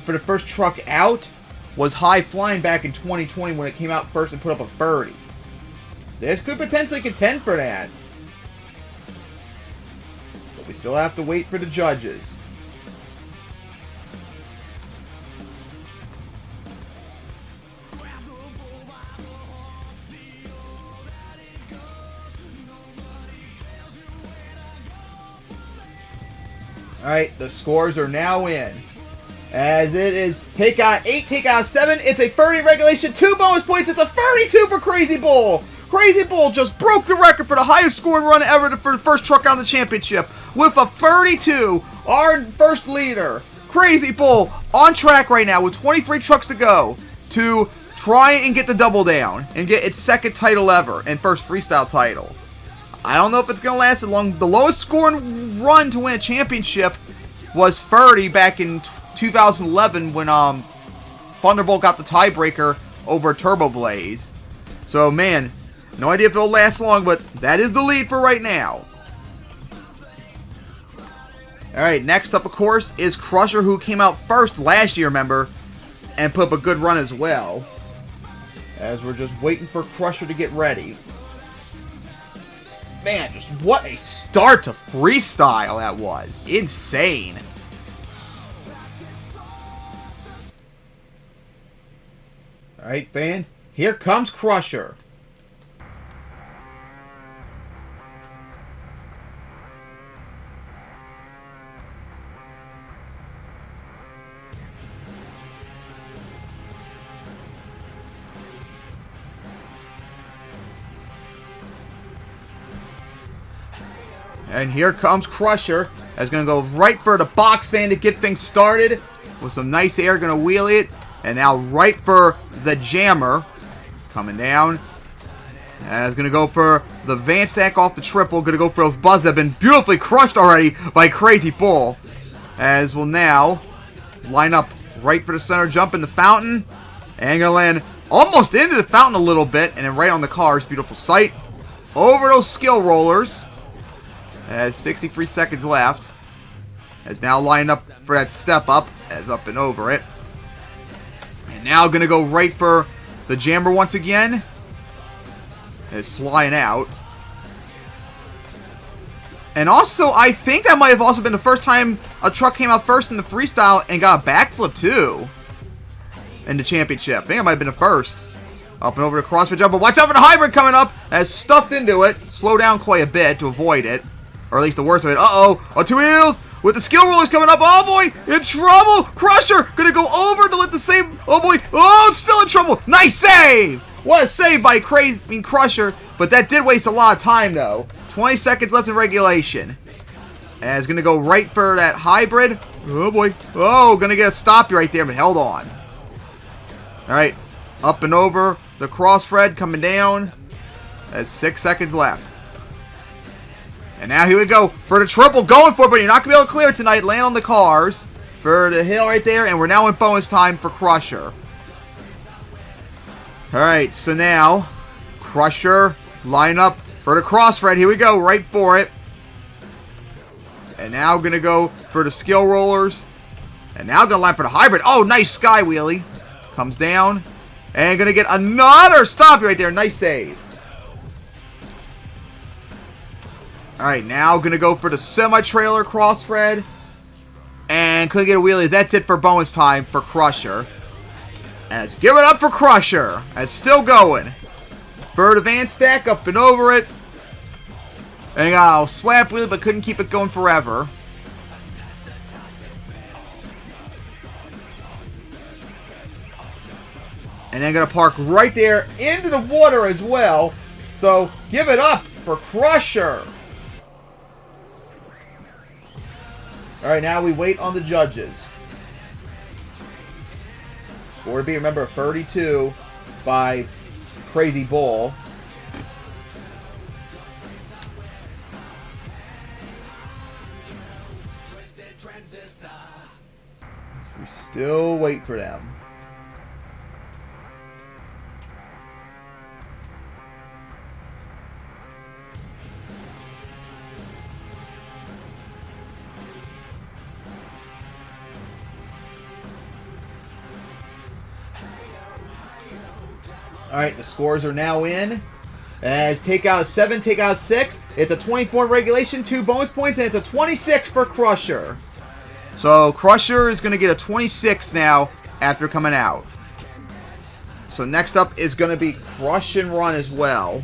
for the first truck out was High Flying back in 2020 when it came out first and put up a 30. This could potentially contend for that. But we still have to wait for the judges. Alright, the scores are now in. As it is take out 8, take out 7. It's a 30 regulation, 2 bonus points. It's a 32 for Crazy Bull. Crazy Bull just broke the record for the highest scoring run ever for the first truck on the championship with a 32. Our first leader, Crazy Bull on track right now with 23 trucks to go to try and get the double down and get its second title ever and first freestyle title. I don't know if it's going to last as long. The lowest scoring run to win a championship was 30 back in 2011 when Thunderbolt got the tiebreaker over Turbo Blaze. So, man, no idea if it'll last long, but that is the lead for right now. Alright, next up, of course, is Crusher, who came out first last year, remember, and put up a good run as well. As we're just waiting for Crusher to get ready. Man, just what a start to freestyle that was. Insane. Alright, fans, here comes Crusher. And here comes Crusher. That's going to go right for the box fan to get things started. With some nice air, going to wheelie it. And now right for the jammer. Coming down. And it's going to go for the van stack off the triple. Going to go for those buzzes that have been beautifully crushed already by Crazy Bull. As will now line up right for the center jump in the fountain. And going to land almost into the fountain a little bit. And then right on the cars. Beautiful sight. Over those skill rollers. As 63 seconds left. As now lined up for that step up. As up and over it. And now going to go right for the jammer once again. As flying out. And also, I think that might have also been the first time a truck came out first in the freestyle and got a backflip too. In the championship. I think it might have been the first. Up and over the CrossFit jump. But watch out for the hybrid coming up. As stuffed into it. Slow down quite a bit to avoid it. Or at least the worst of it. Uh-oh. On two wheels. With the skill rollers coming up. Oh, boy. In trouble. Crusher. Going to go over to let the same. Oh, boy. Oh, it's still in trouble. Nice save. What a save by Crusher. But that did waste a lot of time, though. 20 seconds left in regulation. And it's going to go right for that hybrid. Oh, boy. Oh, going to get a stop right there, but held on. All right. Up and over. The crossfred coming down. That's 6 seconds left. And now here we go for the triple. Going for it, but you're not going to be able to clear it tonight. Land on the cars for the hill right there. And we're now in bonus time for Crusher. Alright, so now Crusher line up for the crossfred. Here we go. Right for it. And now going to go for the skill rollers. And now going to line for the hybrid. Oh, nice sky wheelie. Comes down. And going to get another stop right there. Nice save. Alright, now going to go for the semi-trailer crossfred. And couldn't get a wheelie. That's it for bonus time for Crusher. As give it up for Crusher. As still going. For the van stack, up and over it. And got a slap wheelie, but couldn't keep it going forever. And then going to park right there into the water as well. So, give it up for Crusher. Alright, now we wait on the judges. Score to be, remember, 32 by Crazy Bull. We still wait for them. Alright, the scores are now in. As takeout 7, takeout 6. It's a 20-point regulation, 2 bonus points, and it's a 26 for Crusher. So Crusher is going to get a 26 now after coming out. So next up is going to be Crush and Run as well.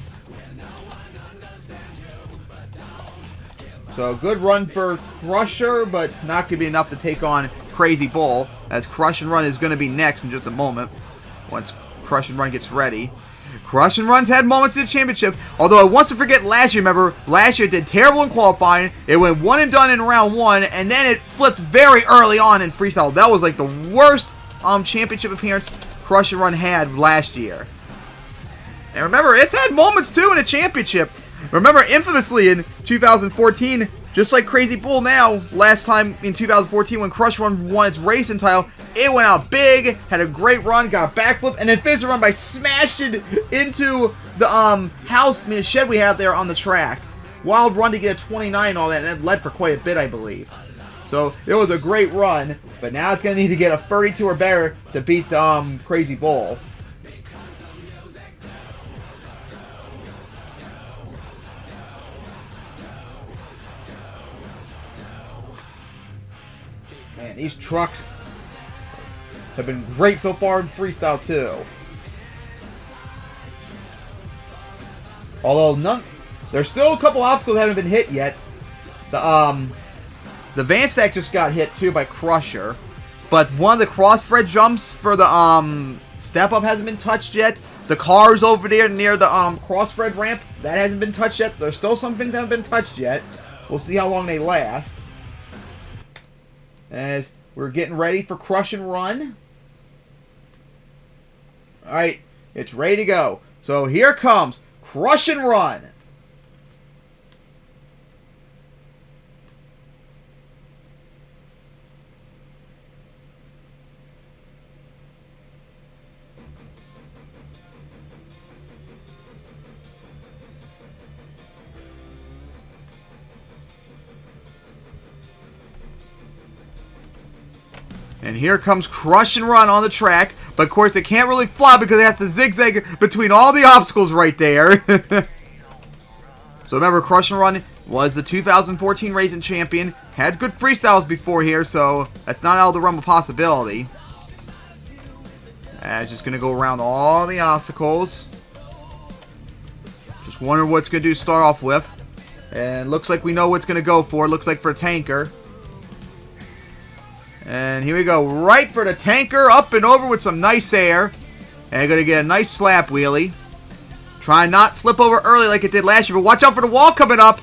So good run for Crusher, but not going to be enough to take on Crazy Bull. As Crush and Run is going to be next in just a moment. Once Crush and Run gets ready. Crush and Run's had moments in the championship, although I want to forget last year. Remember, last year it did terrible in qualifying. It went one and done in round 1, and then it flipped very early on in freestyle. That was like the worst championship appearance Crush and Run had last year. And remember, it's had moments too in a championship. Remember, infamously in 2014, just like Crazy Bull now, last time in 2014 when Crush Run won its racing title, it went out big, had a great run, got a backflip, and then finished the run by smashing into the the shed we have there on the track. Wild run to get a 29 and all that, and it led for quite a bit, I believe. So it was a great run, but now it's going to need to get a 32 or better to beat the Crazy Bull. Man, these trucks have been great so far in freestyle too. Although there's still a couple obstacles that haven't been hit yet. The van stack just got hit too by Crusher, but one of the cross-thread jumps for the step up hasn't been touched yet. The cars over there near the cross-thread ramp, that hasn't been touched yet. There's still some things that haven't been touched yet. We'll see how long they last. As we're getting ready for Crush and Run. Alright, it's ready to go. So here comes Crush and Run. And here comes Crush and Run on the track. But of course it can't really fly because it has to zigzag between all the obstacles right there. So remember, Crush and Run was the 2014 racing champion. Had good freestyles before here, so that's not out of the realm of possibility. It's just going to go around all the obstacles. Just wondering what it's going to do to start off with. And looks like we know what it's going to go for. Looks like for a tanker. And here we go, right for the tanker, up and over with some nice air. And going to get a nice slap wheelie. Try not flip over early like it did last year, but watch out for the wall coming up.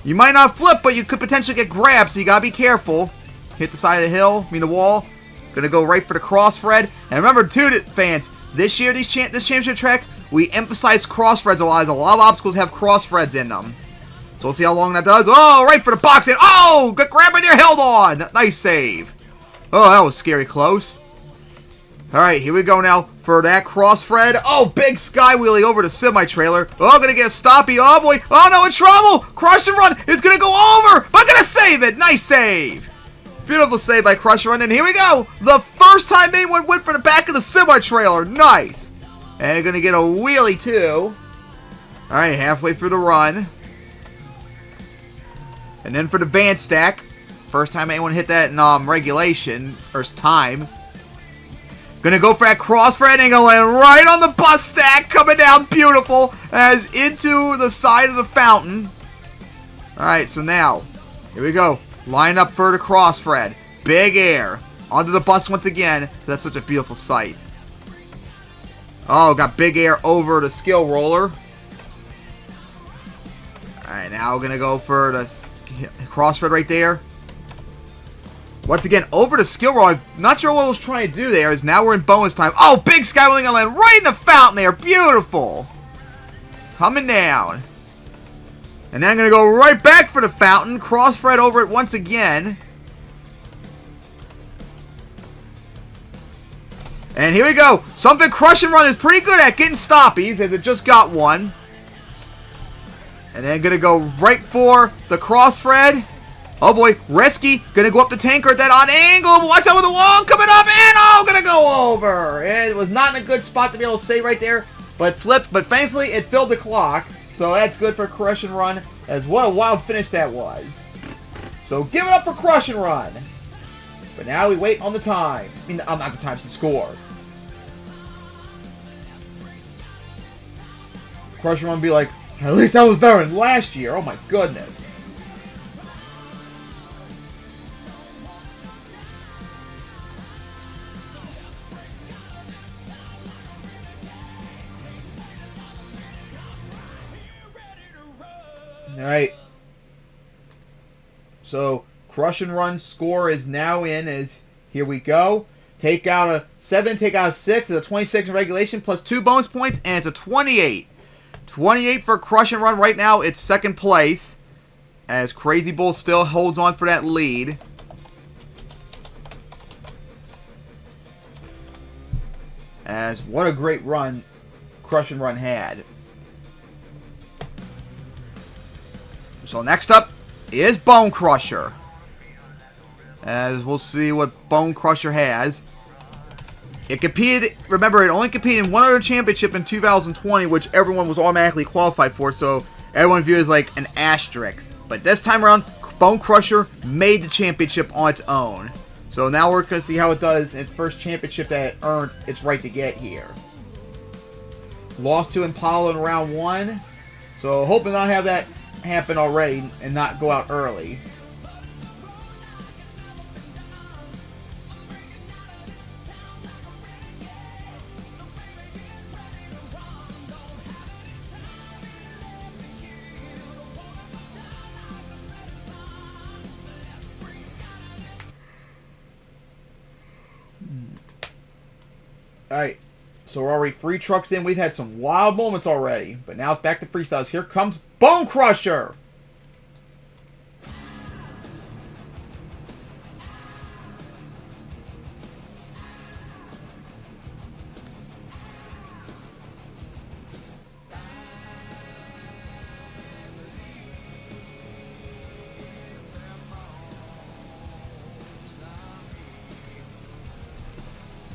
You might not flip, but you could potentially get grabbed, so you got to be careful. Hit the side of the hill, the wall. Going to go right for the cross-thread. And remember, too, fans, this year, this championship track, we emphasize cross-threads a lot. A lot of obstacles have cross-threads in them. So we'll see how long that does. Oh, right for the box in. Oh, got grabbed in there, held on. Nice save. Oh, that was scary close. Alright, here we go now for that cross-thread. Oh, big sky wheelie over the semi-trailer. Oh, gonna get a stoppy. Oh, boy. Oh, no, in trouble. Crush and Run. It's gonna go over, but gonna save it. Nice save. Beautiful save by Crush and Run. And here we go. The first time anyone went for the back of the semi-trailer. Nice. And gonna get a wheelie, too. Alright, halfway through the run. And then for the van stack. First time anyone hit that in regulation, or time. Gonna go for that cross-thread and gonna land right on the bus stack, coming down beautiful as into the side of the fountain. Alright, so now, here we go. Line up for the cross-thread. Big air. Onto the bus once again. That's such a beautiful sight. Oh, got big air over the skill roller. Alright, now we're gonna go for the cross-thread right there. Once again, over the skill roll. I'm not sure what I was trying to do there. Is now we're in bonus time. Oh, big skywheeling gonna land right in the fountain there. Beautiful. Coming down. And then I'm going to go right back for the fountain. Cross-thread over it once again. And here we go. Something Crush and Run is pretty good at getting stoppies, as it just got one. And then going to go right for the cross-thread. Oh boy, Resky gonna go up the tanker at that odd angle. Watch out with the wall coming up, and oh, gonna go over. It was not in a good spot to be able to stay right there, but flipped. But thankfully, it filled the clock, so that's good for Crush and Run. As what a wild finish that was. So give it up for Crush and Run. But now we wait on the time. I mean, not the time, it's the score. Crush and Run be like, at least that was better than last year. Oh my goodness. Alright. So, Crush and Run score is now in. As here we go. Take out a 7, take out a 6. It's a 26 in regulation plus 2 bonus points, and it's a 28. 28 for Crush and Run. Right now, it's second place, as Crazy Bull still holds on for that lead. As what a great run Crush and Run had. So next up is Bone Crusher. As we'll see what Bone Crusher has. It competed, remember, it only competed in one other championship in 2020, which everyone was automatically qualified for, so everyone viewed it as like an asterisk. But this time around, Bone Crusher made the championship on its own. So now we're going to see how it does in its first championship that it earned its right to get here. Lost to Impala in round 1. So hoping not have that happen already and not go out early. Alright, so we're already 3 trucks in. We've had some wild moments already. But now it's back to freestyles. Here comes Bone Crusher!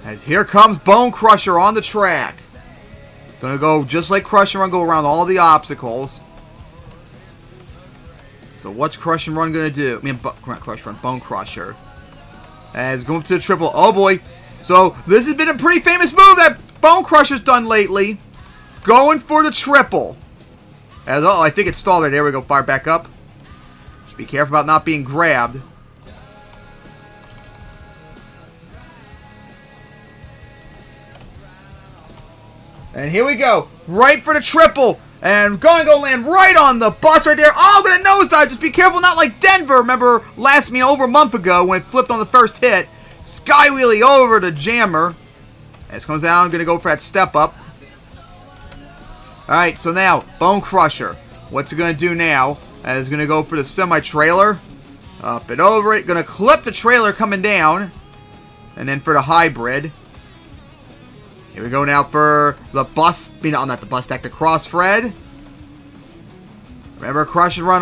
As here comes Bone Crusher on the track. Gonna go just like Crush and Run, go around all the obstacles. So what's Crush and Run gonna do? I mean, not Crush and Run, Bone Crusher. As going to the triple. Oh boy. So this has been a pretty famous move that Bone Crusher's done lately. Going for the triple. As, oh, I think it stalled there. There we go. Fire back up. Just be careful about not being grabbed. And here we go. Right for the triple. And going to go land right on the bus right there. Oh, gonna nosedive. Just be careful, not like Denver. Remember over a month ago when it flipped on the first hit. Sky wheelie over the jammer. As it comes down, gonna go for that step up. Alright, so now, Bone Crusher. What's it gonna do now? It's gonna go for the semi-trailer. Up and over it. Gonna clip the trailer coming down. And then for the hybrid. Here we go now for the bus. Not the bus stack, the cross Fred. Remember Crush and Run.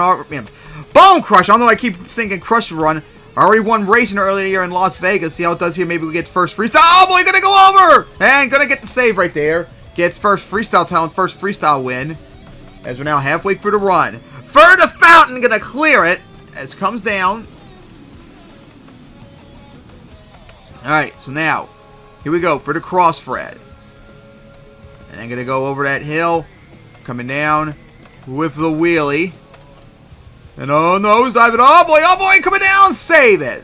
Bone Crusher. I don't know why I keep thinking Crush and Run. I already won racing earlier here in Las Vegas. See how it does here. Maybe we get first freestyle. Oh boy, gonna go over! And gonna get the save right there. Gets first freestyle talent, first freestyle win. As we're now halfway through the run. For the fountain, gonna clear it. As it comes down. Alright, so now, here we go for the cross Fred. And I'm going to go over that hill. Coming down with the wheelie. And oh, nosediving. Oh boy, coming down. Save it.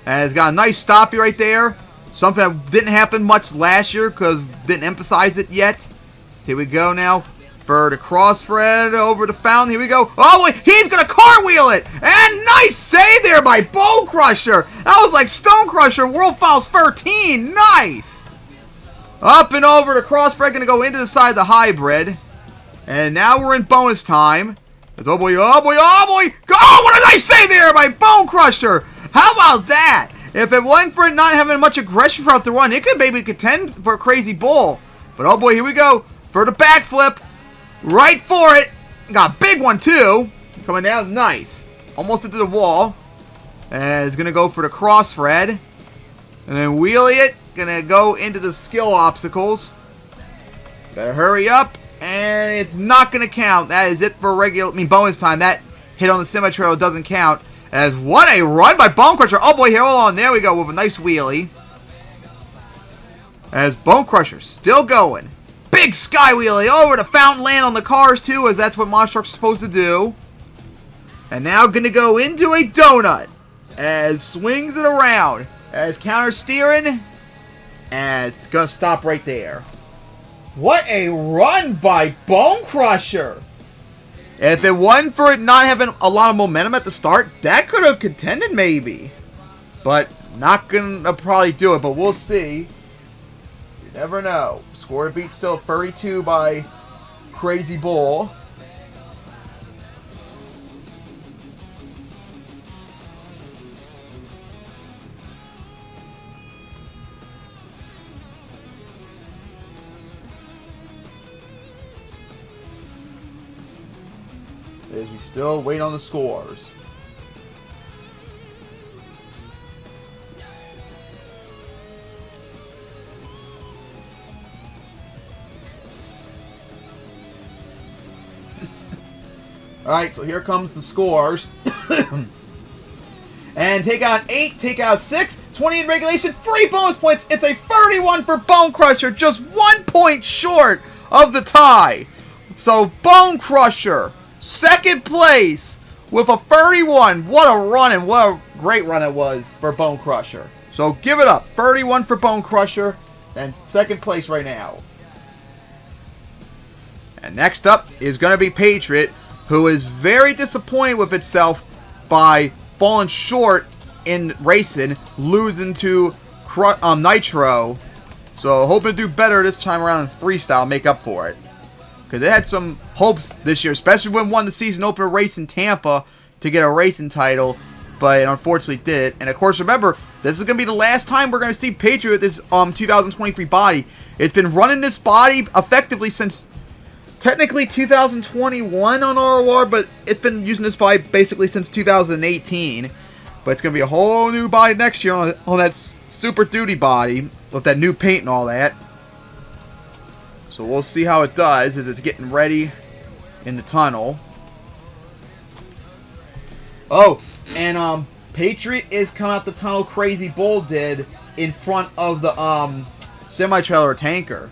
And it's got a nice stoppie right there. Something that didn't happen much last year because didn't emphasize it yet. So here we go now. For the cross Fred over the fountain. Here we go. Oh boy, he's going to cartwheel it. And nice save there by Bone Crusher. That was like Stone Crusher World Finals 13. Nice. Up and over the cross Fred, going to go into the side of the hybrid. And now we're in bonus time. It's oh boy. Oh, what a nice save there by Bone Crusher. How about that? If it wasn't for it not having much aggression throughout the run, it could maybe contend for a Crazy Bull. But oh boy, here we go. For the backflip. Right for it. Got a big one too. Coming down, nice. Almost into the wall. And it's going to go for the cross Fred. And then wheelie it. Gonna go into the skill obstacles. Better hurry up. And it's not gonna count. That is it for bonus time. That hit on the semi-trailer doesn't count. As what a run by Bone Crusher. Oh boy, here, hold on. There we go with a nice wheelie. As Bone Crusher still going. Big sky wheelie over the fountain, land on the cars too, as that's what monster trucks are supposed to do. And now gonna go into a donut. As swings it around. As counter steering. As it's going to stop right there. What a run by Bone Crusher. If it wasn't for it not having a lot of momentum at the start, that could have contended maybe. But not going to probably do it, but we'll see. You never know. Score to beat still 32 by Crazy Bull. As we still wait on the scores. Alright, so here comes the scores. And take out 8, take out 6, 20 in regulation, 3 bonus points. It's a 31 for Bone Crusher, just 1 point short of the tie. So Bone Crusher, second place with a 31. What a run, and what a great run it was for Bone Crusher. So give it up. 31 for Bone Crusher, and second place right now. And next up is going to be Patriot, who is very disappointed with itself by falling short in racing, losing to Nitro. So hoping to do better this time around in freestyle, make up for it. Because they had some hopes this year, especially when won the season opener race in Tampa to get a racing title, but it unfortunately did. And of course, remember, this is going to be the last time we're going to see Patriot with this 2023 body. It's been running this body effectively since technically 2021 on ROR, but it's been using this body basically since 2018. But it's going to be a whole new body next year on that Super Duty body with that new paint and all that. So we'll see how it does as it's getting ready in the tunnel. Oh, and Patriot is coming out the tunnel. Crazy Bull did in front of the semi-trailer tanker.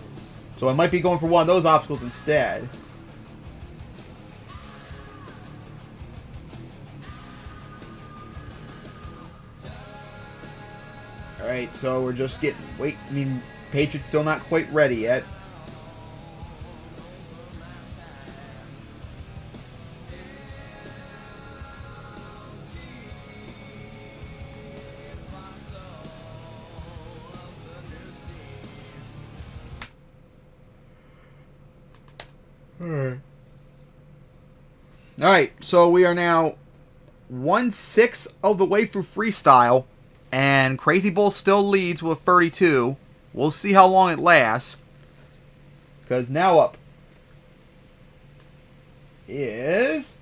So I might be going for one of those obstacles instead. Alright, so we're just getting... Patriot's still not quite ready yet. Alright, so we are now 1/6 of the way through freestyle, and Crazy Bull still leads with 32. We'll see how long it lasts, because now up is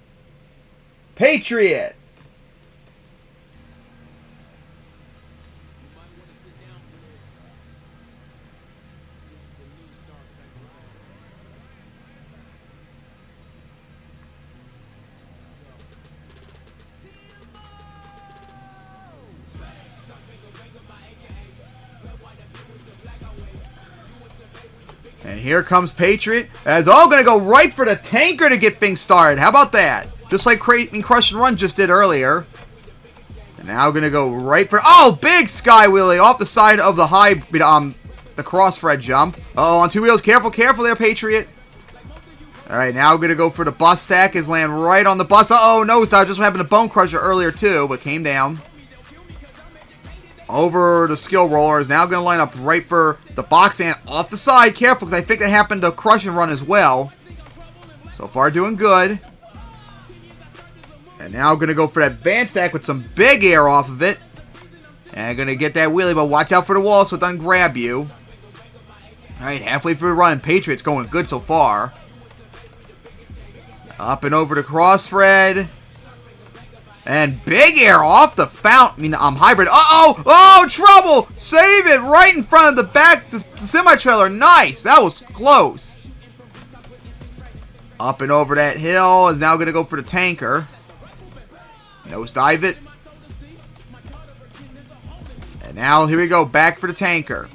Patriot. And here comes Patriot, as all going to go right for the tanker to get things started. How about that? Just like Crush and Run just did earlier. And now going to go right for... Oh, big sky wheelie off the side of the the cross-thread jump. Uh-oh, on two wheels. Careful, careful there, Patriot. Alright, now going to go for the bus stack. Is land right on the bus. Uh-oh, nose dive. Just happened to Bone Crusher earlier, too, but came down. Over the skill roller, is now going to line up right for the box fan off the side. Careful, because I think that happened to Crush and Run as well. So far, doing good. And now going to go for that van stack with some big air off of it. And going to get that wheelie, but watch out for the wall so it doesn't grab you. Alright, halfway through the run. Patriot's going good so far. Up and over to cross-thread. And big air off the fountain. Hybrid. Uh-oh! Oh, trouble! Save it right in front of the back. The semi-trailer. Nice. That was close. Up and over that hill. Is now going to go for the tanker. Nose dive it. And now, here we go. Back for the tanker.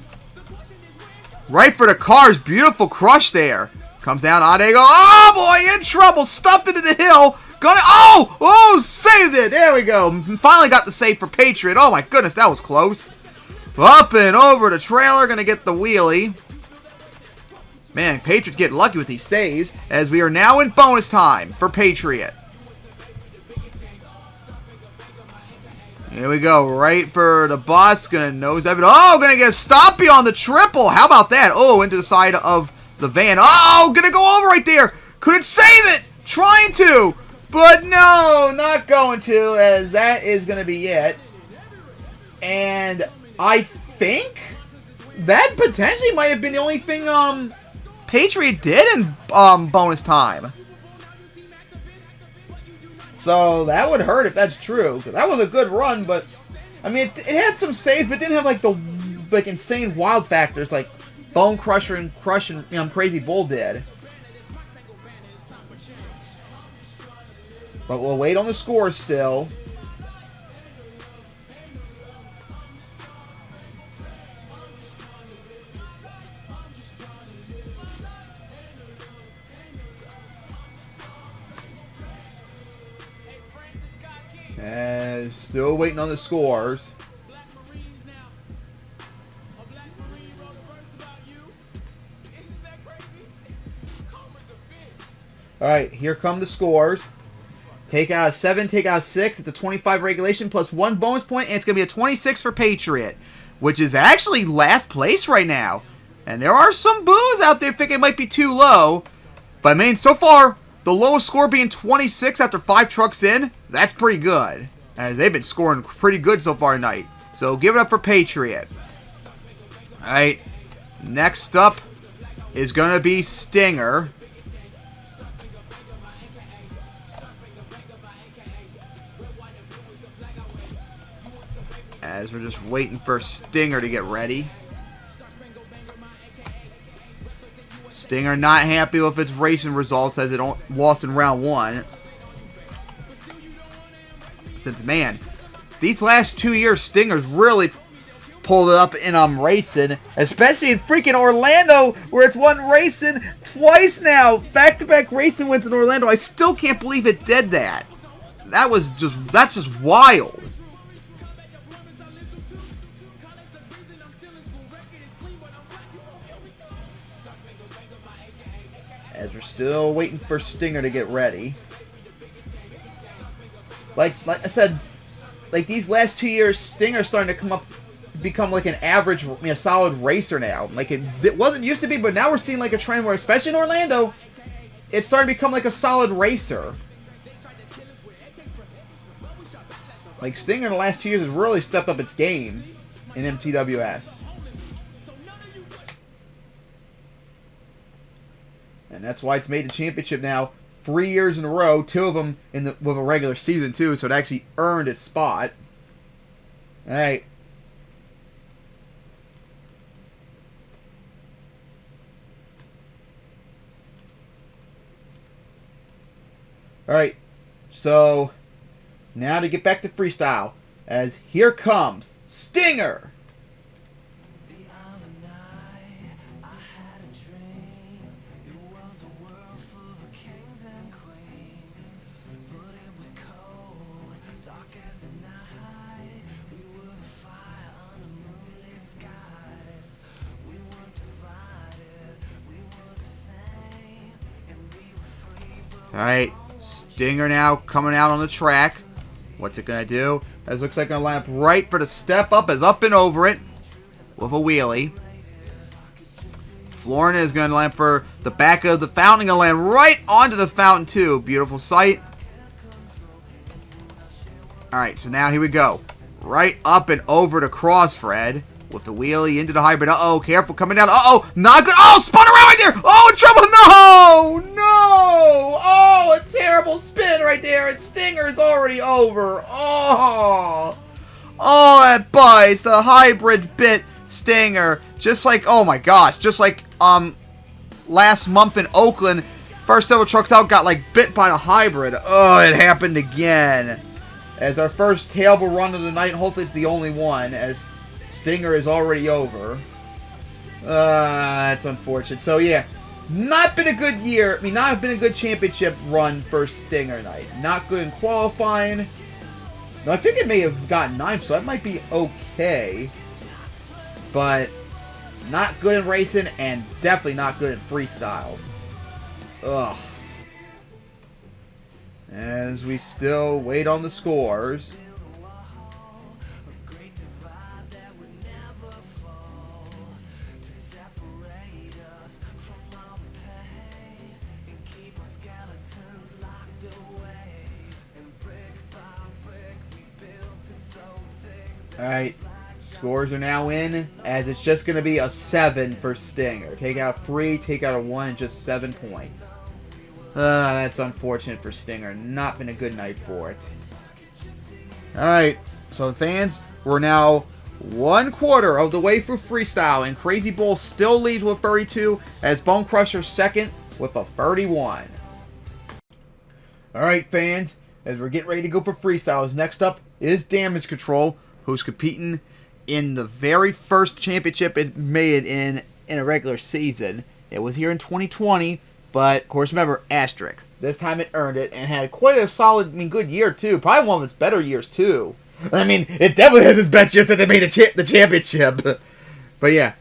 Right for the cars. Beautiful crush there. Comes down. Ah, there you go. Oh, boy. In trouble. Stuffed into the hill. Oh, saved it. There we go. Finally got the save for Patriot. Oh, my goodness. That was close. Up and over the trailer. Going to get the wheelie. Man, Patriot getting lucky with these saves, as we are now in bonus time for Patriot. Here we go, right for the boss, gonna nose Evan. Oh, gonna get Stompy on the triple. How about that? Oh, into the side of the van. Oh, gonna go over right there. Couldn't save it. Trying to, but no, not going to, as that is gonna be it. And I think that potentially might have been the only thing Patriot did in bonus time. So that would hurt if that's true. 'Cause that was a good run, but I mean, it had some saves, but didn't have like the insane wild factors like Bone Crusher and Crazy Bull did. But we'll wait on the scores still. And still waiting on the scores. Alright, here come the scores. Take out a 7, take out a 6. It's a 25 regulation plus 1 bonus point, and it's going to be a 26 for Patriot, which is actually last place right now. And there are some boos out there thinking it might be too low. But I mean, so far, the lowest score being 26 after 5 trucks in, that's pretty good. As they've been scoring pretty good so far tonight. So give it up for Patriot. Alright. Next up is going to be Stinger. As we're just waiting for Stinger to get ready. Stinger not happy with its racing results as it lost in round 1. Since, man, these last 2 years, Stinger's really pulled it up in racing, especially in freaking Orlando, where it's won racing twice now. Back-to-back racing wins in Orlando. I still can't believe it did that. That's just wild. As we're still waiting for Stinger to get ready. Like I said, like these last 2 years, Stinger's starting to become like an average, solid racer now. Like it wasn't used to be, but now we're seeing like a trend where, especially in Orlando, it's starting to become like a solid racer. Like Stinger in the last 2 years has really stepped up its game in MTWS. And that's why it's made the championship now 3 years in a row, 2 of them with a regular season too, so it actually earned its spot. Alright. Alright, so now to get back to freestyle, as here comes Stinger! Alright, Stinger now coming out on the track. What's it going to do? As looks like going to line up right for the step up, as up and over it with a wheelie. Florida is going to land for the back of the fountain, going to land right onto the fountain too. Beautiful sight. Alright, so now here we go. Right up and over to Crossfred with the wheelie into the hybrid. Uh-oh, careful, coming down. Uh-oh, not good. Oh, spun around right there. Oh, in trouble. No, no. Oh, a terrible spin right there. And Stinger is already over. Oh, that bites. The hybrid bit Stinger. Just like, oh my gosh, just like last month in Oakland, first several trucks out got like bit by the hybrid. Oh, it happened again. As our first tailable run of the night, and hopefully it's the only one, as Stinger is already over. That's unfortunate. So yeah, not been a good year. I mean, not been a good championship run for Stinger night. Not good in qualifying. No, I think it may have gotten 9th, so that might be okay. But not good in racing and definitely not good in freestyle. Ugh. As we still wait on the scores. Alright, scores are now in, as it's just going to be a 7 for Stinger. Take out 3, take out a 1, and just 7 points. That's unfortunate for Stinger. Not been a good night for it. Alright, so fans, we're now 1/4 of the way through freestyle, and Crazy Bull still leads with 32, as Bone Crusher's second with a 31. Alright, fans, as we're getting ready to go for freestyles, next up is Damage Control, who's competing in the very first championship it made in a regular season. It was here in 2020, but of course remember, asterisk. This time it earned it and had quite a solid, good year too. Probably one of its better years too. It definitely has its best year since they made the championship. But yeah,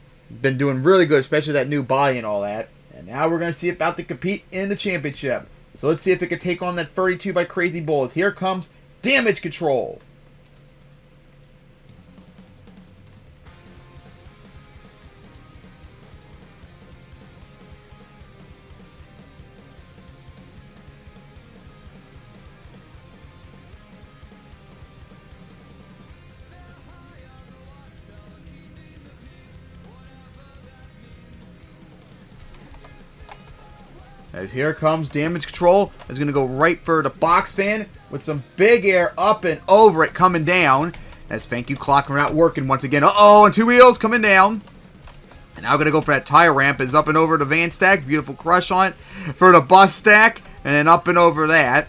been doing really good, especially that new body and all that. And now we're going to see it about to compete in the championship. So let's see if it can take on that 32 by Crazy Bulls. Here comes Damage Control. As here comes Damage Control. Is going to go right for the box fan with some big air up and over it coming down. As Thank You Clock are not working once again. Uh-oh, and 2 wheels coming down. And now going to go for that tire ramp. Is up and over the van stack. Beautiful crush on it for the bus stack. And then up and over that.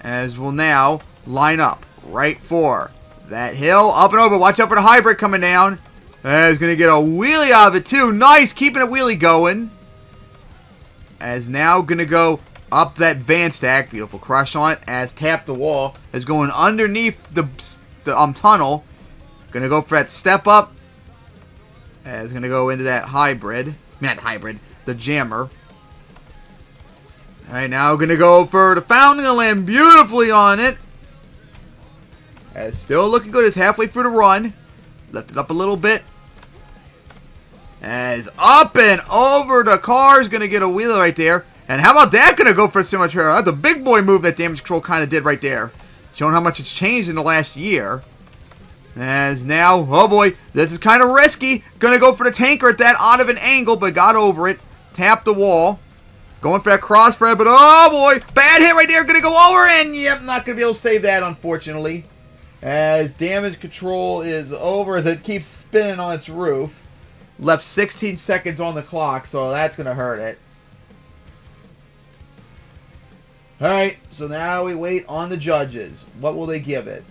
As we'll now line up right for that hill. Up and over. Watch out for the hybrid coming down. As going to get a wheelie out of it too. Nice, keeping a wheelie going. As now going to go up that van stack. Beautiful crush on it. As Tap the Wall is going underneath the tunnel. Going to go for that step up. As going to go into that hybrid. Not hybrid. The jammer. Alright, now going to go for the fountain and land beautifully on it. As still looking good. It's halfway through the run. Lift it up a little bit. As up and over the car is going to get a wheeler right there. And how about that going to go for so much power? That's a big boy move that Damage Control kind of did right there. Showing how much it's changed in the last year. As now, oh boy, this is kind of risky. Going to go for the tanker at that odd of an angle, but got over it. Tap the wall. Going for that crossfire, but oh boy, bad hit right there. Going to go over and yep, not going to be able to save that, unfortunately. As Damage Control is over as it keeps spinning on its roof. Left 16 seconds on the clock, so that's going to hurt it. Alright, so now we wait on the judges. What will they give it?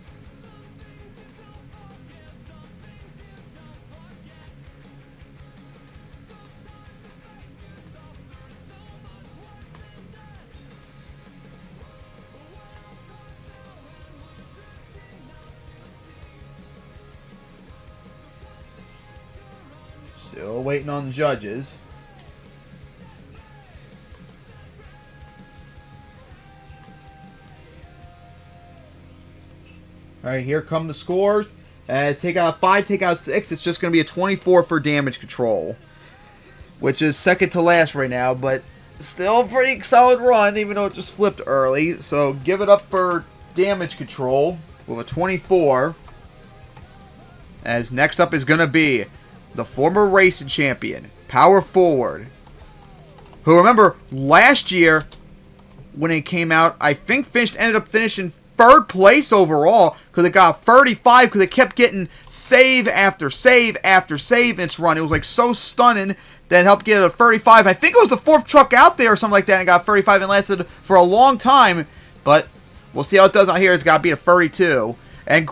Still waiting on the judges. Alright, here come the scores. As take out 5, take out 6, it's just going to be a 24 for Damage Control. Which is second to last right now, but still a pretty solid run, even though it just flipped early. So give it up for Damage Control with a 24. As next up is going to be the former racing champion, Power Forward, who, remember, last year when it came out, I think ended up finishing 3rd place overall because it got 35 because it kept getting save after save after save in its run. It was like so stunning that it helped get it a 35. I think it was the 4th truck out there or something like that and got 35 and lasted for a long time, but we'll see how it does out here. It's got to be a 32. And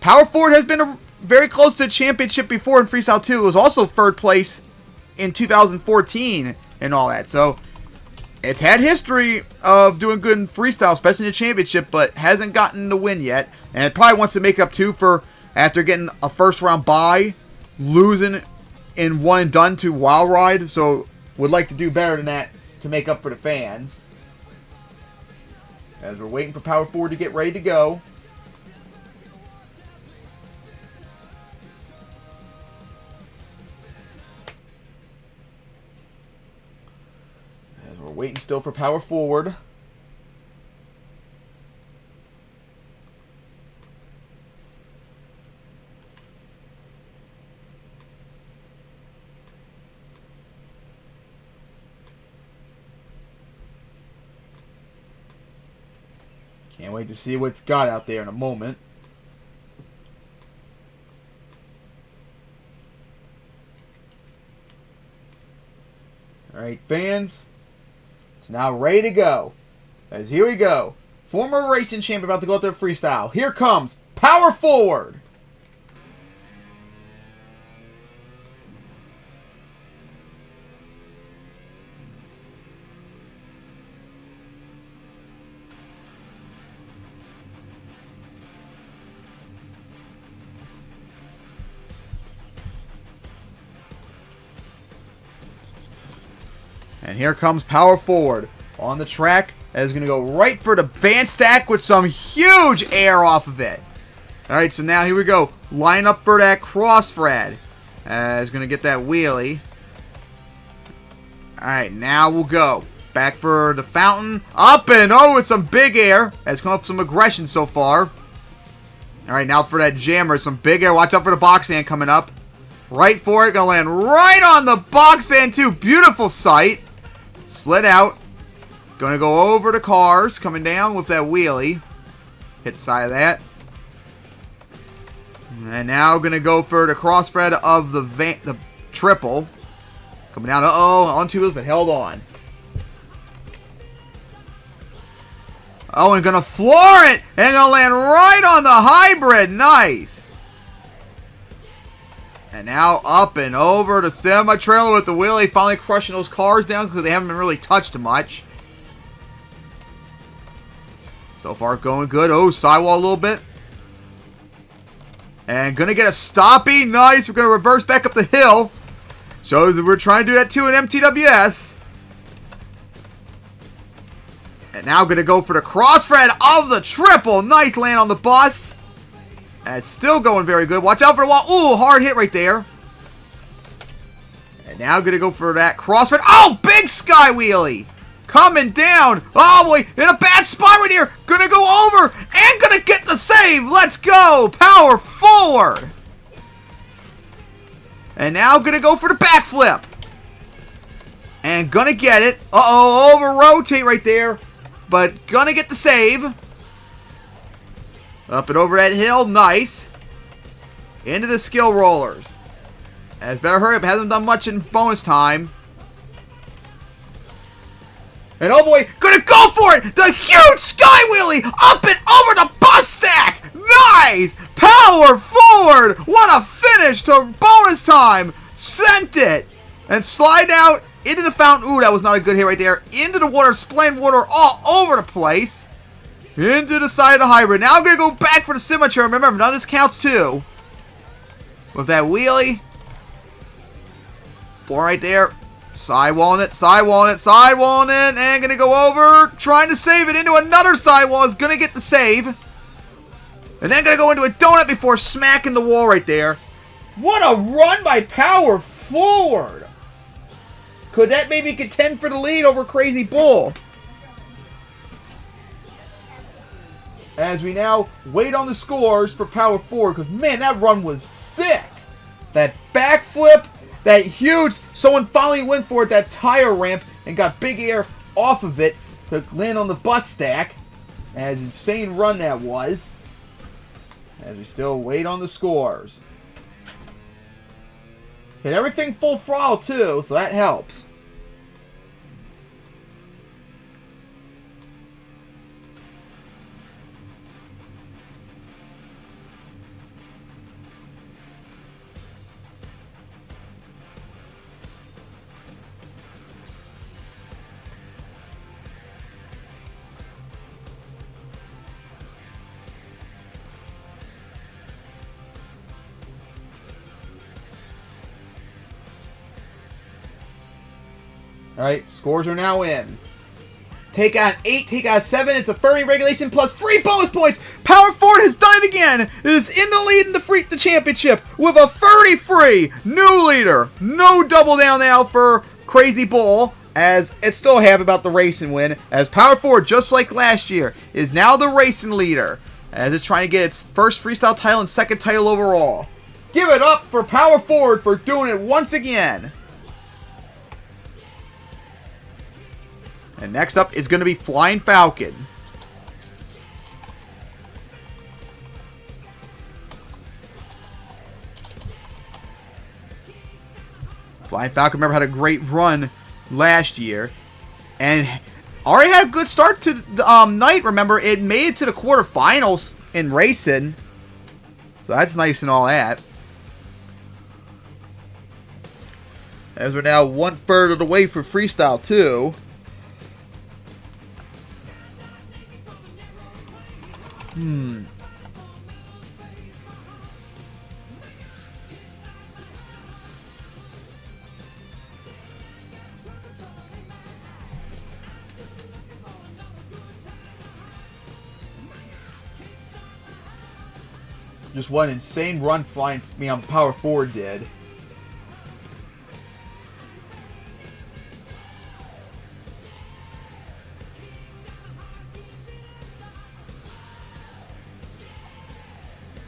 Power Forward has been very close to the championship before in Freestyle 2. It was also 3rd place in 2014 and all that. So it's had history of doing good in Freestyle, especially in the championship, but hasn't gotten the win yet. And it probably wants to make up too for after getting a 1st round bye losing in one and done to Wild Ride, so would like to do better than that to make up for the fans. As we're waiting for Power Forward to get ready to go. As we're waiting still for Power Forward. Can't wait to see what's got out there in a moment. Alright, fans. It's now ready to go. As here we go. Former racing champ about to go out there freestyle. Here comes Power Forward. And here comes Power Forward on the track. That is going to go right for the band stack with some huge air off of it. Alright, so now here we go. Line up for that cross thread. Is going to get that wheelie. Alright, now we'll go. Back for the fountain. Up and with some big air. Has come up with some aggression so far. Alright, now for that jammer. Some big air. Watch out for the box fan coming up. Right for it. Going to land right on the box fan too. Beautiful sight. Slid out. Going to go over the cars. Coming down with that wheelie. Hit the side of that. And now going to go for the cross thread of the triple. Coming down. On two wheels, but held on. Oh, and going to floor it. And going to land right on the hybrid. Nice. And now up and over the semi-trailer with the wheelie. Finally crushing those cars down because they haven't been really touched much. So far going good. Oh, sidewall a little bit. And going to get a stoppie. Nice. We're going to reverse back up the hill. Shows that we're trying to do that too in MTWS. And now going to go for the cross thread of the triple. Nice land on the bus. And it's still going very good. Watch out for the wall. Ooh, hard hit right there. And now going to go for that cross thread. Oh, big sky wheelie. Coming down. Oh, boy. In a bad spot right here. Going to go over. And going to get the save. Let's go. Power Forward. And now going to go for the backflip. And going to get it. Over rotate right there. But going to get the save. Up and over that hill. Nice. Into the skill rollers. As better hurry up. Hasn't done much in bonus time. And oh boy, gonna go for it! The huge sky wheelie up and over the bus stack! Nice! Power Forward! What a finish to bonus time! Sent it! And slide out into the fountain. Ooh, that was not a good hit right there. Into the water, splaying water all over the place. Into the side of the hybrid. Now I'm gonna go back for the symmetry. Remember, none of this counts too. With that wheelie. Four right there. Sidewalling it, sidewalling it, sidewalling it, and gonna go over, trying to save it into another sidewall, is gonna get the save. And then gonna go into a donut before smacking the wall right there. What a run by Power Forward! Could that maybe contend for the lead over Crazy Bull? As we now wait on the scores for Power Forward, because man, that run was sick. That backflip. That huge, someone finally went for it, that tire ramp, and got big air off of it to land on the bus stack. As insane run that was. As we still wait on the scores. Hit everything full throttle too, so that helps. Alright, scores are now in. Take on 8, take on 7. It's a 30 regulation plus free bonus points. Power Forward has done it again. It is in the lead in the championship with a 30 free new leader. No double down now for Crazy Bull, as it's still happy about the racing win, as Power Forward, just like last year, is now the racing leader, as it's trying to get its first freestyle title and second title overall. Give it up for Power Forward for doing it once again. And next up is going to be Flying Falcon. Flying Falcon, remember, had a great run last year. And already had a good start to the night. Remember, it made it to the quarterfinals in racing. So that's nice and all that. As we're now 1/3 of the way for freestyle 2. Just what an insane run Power Forward did.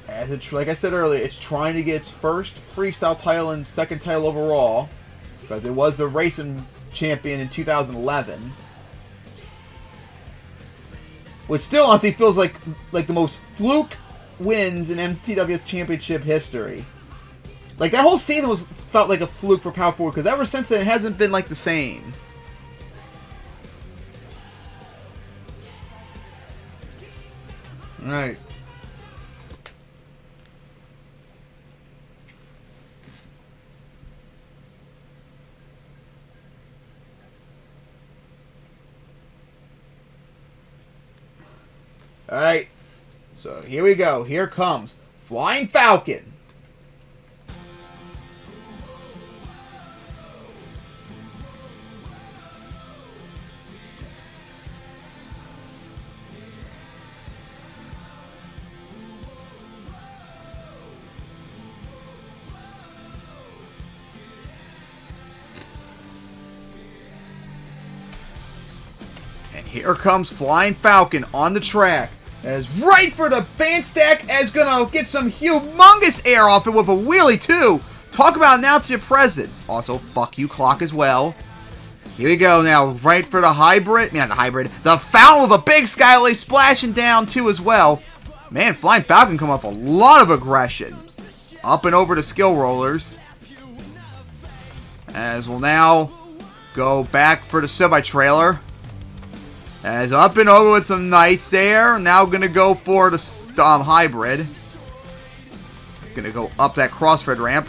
As it's, like I said earlier, it's trying to get its first freestyle title and second title overall, because it was the racing champion in 2011. Which still honestly feels like the most fluke wins in MTWS Championship history. Like, that whole season felt like a fluke for Power Forward, because ever since then it hasn't been like the same. Alright. Alright, so here we go. Here comes Flying Falcon. And here comes Flying Falcon on the track. As right for the band stack, as gonna get some humongous air off it with a wheelie too. Talk about announcing your presence. Also, fuck you clock as well. Here we go now, right for the hybrid. Not the hybrid. The fountain with a big skyway splashing down too as well. Man, Flying Falcon come off a lot of aggression. Up and over the skill rollers. As we'll now go back for the semi-trailer. As up and over with some nice air. Now gonna go for the hybrid. Gonna go up that crossfed ramp.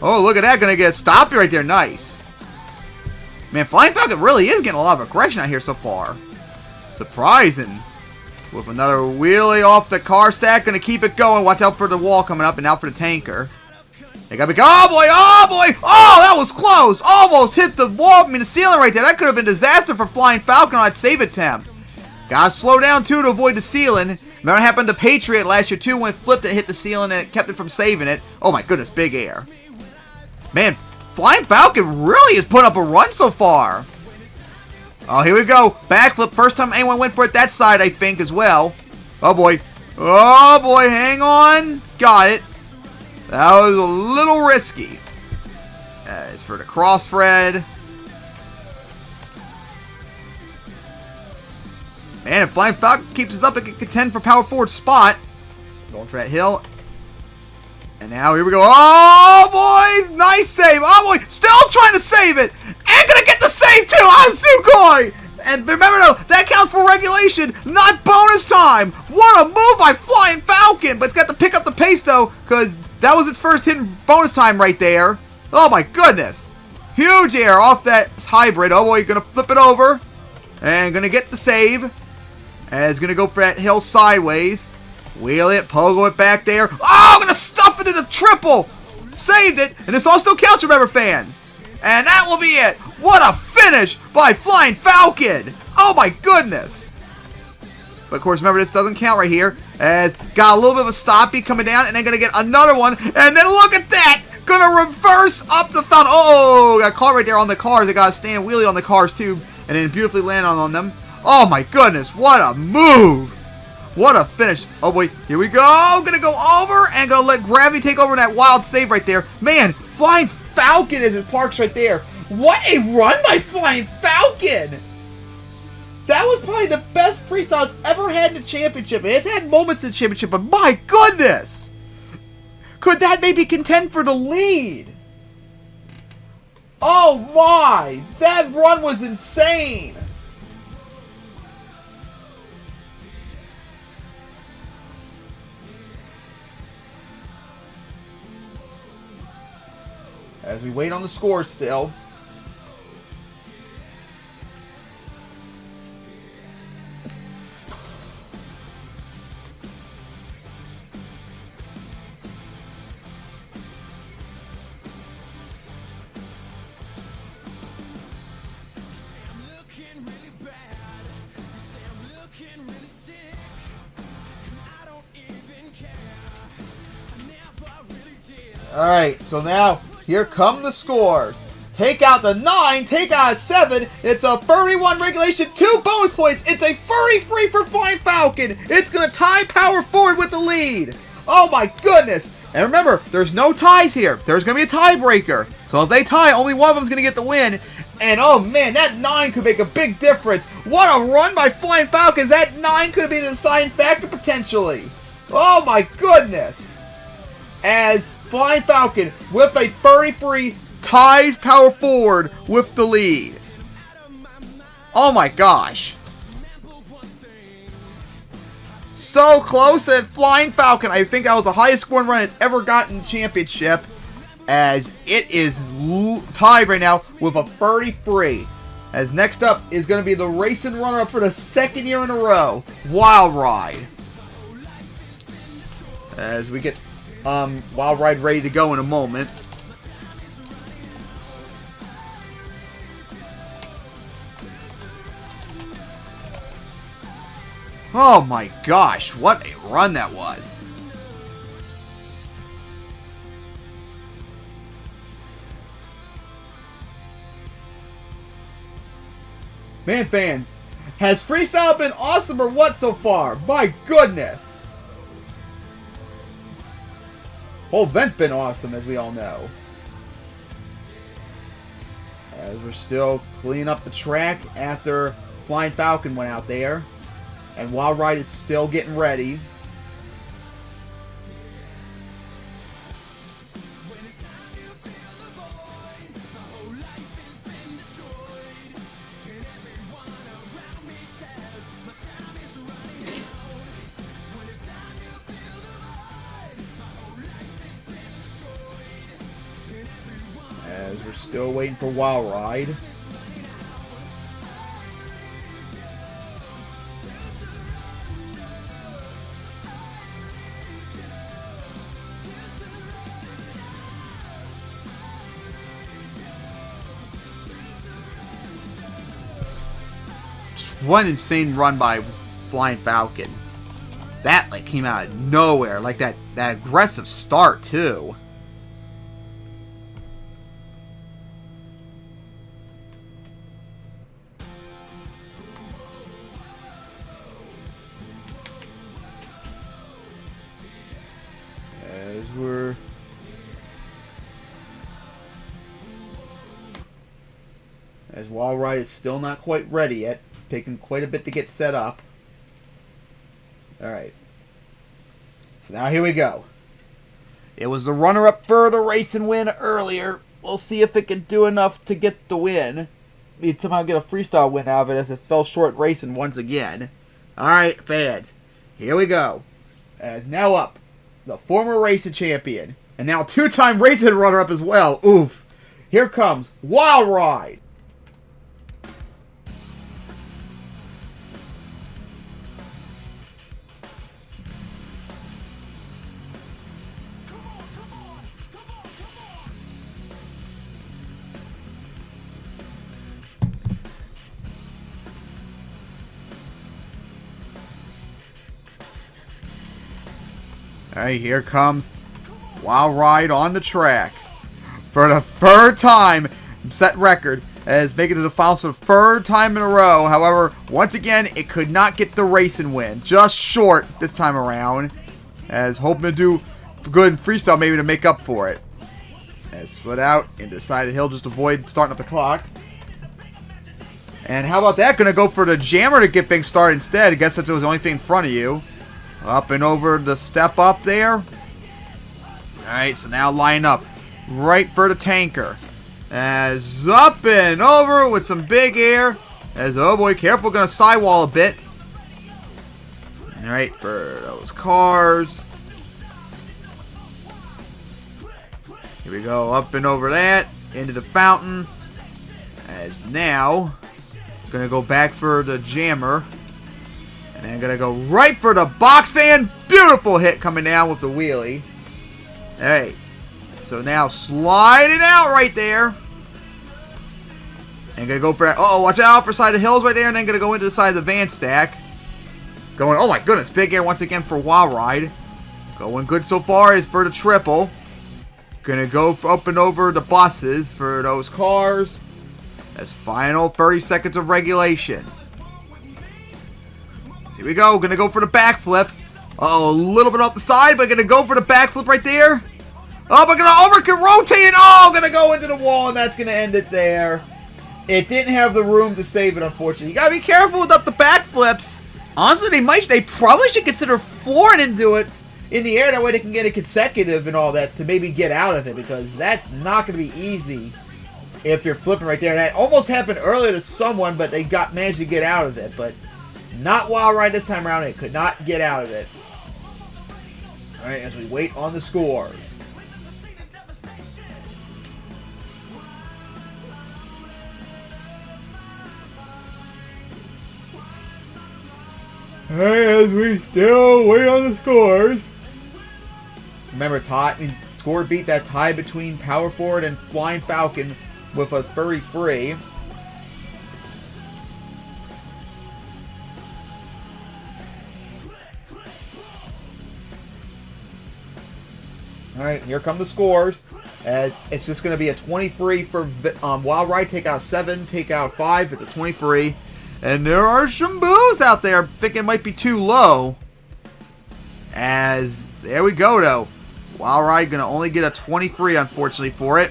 Oh, look at that. Gonna get stopped right there. Nice. Man, Flying Falcon really is getting a lot of aggression out here so far. Surprising. With another wheelie off the car stack. Gonna keep it going. Watch out for the wall coming up and out for the tanker. They gotta be. Oh boy! Oh boy! Oh, that was close! Almost hit the wall. I mean, the ceiling right there. That could have been disaster for Flying Falcon on that save attempt. Gotta slow down too to avoid the ceiling. Remember what happened to Patriot last year too, when it flipped it, hit the ceiling, and it kept it from saving it. Oh my goodness, big air. Man, Flying Falcon really has put up a run so far. Oh, here we go. Backflip. First time anyone went for it that side, I think, as well. Oh boy. Oh boy, hang on. Got it. That was a little risky. As for the crossfred. Man, if Flying Falcon keeps us up, it can contend for Power Forward spot. Going for that hill. And now here we go. Oh boy! Nice save. Oh boy! Still trying to save it! And gonna get the save too! On Sukhoi! And remember though, that counts for regulation, not bonus time! What a move by Flying Falcon! But it's got to pick up the pace though, because that was its first hit in bonus time right there. Oh my goodness! Huge air off that hybrid. Oh boy, gonna flip it over. And gonna get the save. And it's gonna go for that hill sideways. Wheel it, pogo it back there. Oh, gonna stuff it in the triple! Saved it, and this all still counts, remember, fans. And that will be it. What a finish by Flying Falcon! Oh my goodness! But of course, remember, this doesn't count right here, as got a little bit of a stoppie coming down, and then gonna get another one, and then look at that! Gonna reverse up the fountain. Oh, got caught right there on the cars. They got a stand wheelie on the cars too, and then beautifully land on them. Oh my goodness, what a move! What a finish. Oh boy, here we go. Gonna go over and gonna let gravity take over that wild save right there. Man, Flying Falcon is his parks right there. What a run by Flying Falcon! That was probably the best freestyle it's ever had in the championship. It's had moments in the championship, but my goodness! Could that maybe contend for the lead? Oh my! That run was insane! As we wait on the score still. Alright, so now here come the scores. Take out the 9, take out a 7. It's a 31 regulation, 2 bonus points. It's a 33 for Flying Falcon. It's going to tie power forward with the lead. Oh my goodness. And remember, there's no ties here. There's going to be a tiebreaker. So if they tie, only one of them is going to get the win. And oh man, that 9 could make a big difference. What a run by Flying Falcons. That 9 could be the deciding factor potentially. Oh my goodness. As Flying Falcon with a 33 ties power forward with the lead. Oh my gosh. So close, and Flying Falcon, I think that was the highest scoring run it's ever gotten in the championship, as it is tied right now with a 33. As next up is going to be the racing runner-up for the second year in a row, Wild Ride. As we get Wild Ride ready to go in a moment. Oh my gosh, what a run that was. Man, fans, has freestyle been awesome or what so far? My goodness. Whole event's been awesome, as we all know. As we're still cleaning up the track after Flying Falcon went out there. And Wild Ride is still getting ready. As we're still waiting for Wild Ride. One insane run by Flying Falcon. That like came out of nowhere. Like that aggressive start too. As Wild Ride is still not quite ready yet. Taking quite a bit to get set up. Alright. So now here we go. It was the runner-up for the racing win earlier. We'll see if it can do enough to get the win. Maybe somehow get a freestyle win out of it, as it fell short racing once again. Alright, fans. Here we go. As now up, the former racing champion. And now two-time racing runner-up as well. Oof. Here comes Wild Ride. Alright, here comes Wild Ride on the track. For the third time, set record as making it to the finals for the third time in a row. However, once again, it could not get the race and win. Just short this time around. As hoping to do good in freestyle maybe to make up for it. As slid out and decided he'll just avoid starting up the clock. And how about that? Going to go for the jammer to get things started instead. I guess since it was the only thing in front of you. Up and over the step up there. Alright, so now line up. Right for the tanker. As up and over with some big air. As, oh boy, careful, going to sidewall a bit. Alright, for those cars. Here we go, up and over that. Into the fountain. As now, going to go back for the jammer. And then going to go right for the box stand. Beautiful hit coming down with the wheelie. Alright. So now sliding out right there. And going to go for that. Uh oh, watch out for side of hills right there. And then going to go into the side of the van stack. Going, oh my goodness, big air once again for Wild Ride. Going good so far is for the triple. Going to go up and over the buses for those cars. As final 30 seconds of regulation. So here we go. Going to go for the backflip. Uh oh, a little bit off the side, but going to go for the backflip right there. Oh, but going to rotate it. Oh, going to go into the wall, and that's going to end it there. It didn't have the room to save it, unfortunately. You got to be careful without the backflips. Honestly, they probably should consider flooring into it in the air. That way they can get it consecutive and all that to maybe get out of it, because that's not going to be easy if you're flipping right there. That almost happened earlier to someone, but they managed to get out of it. But not Wild Ride this time around. It could not get out of it. All right, as we wait on the scores. As we still wait on the scores. Remember, score beat that tie between Power Forward and Flying Falcon with a 33. Alright, here come the scores. As it's just going to be a 23 for Wild Ride. Take out 7, take out 5. It's a 23. And there are some boos out there thinking it might be too low. As, there we go though. Wild Ride going to only get a 23 unfortunately for it.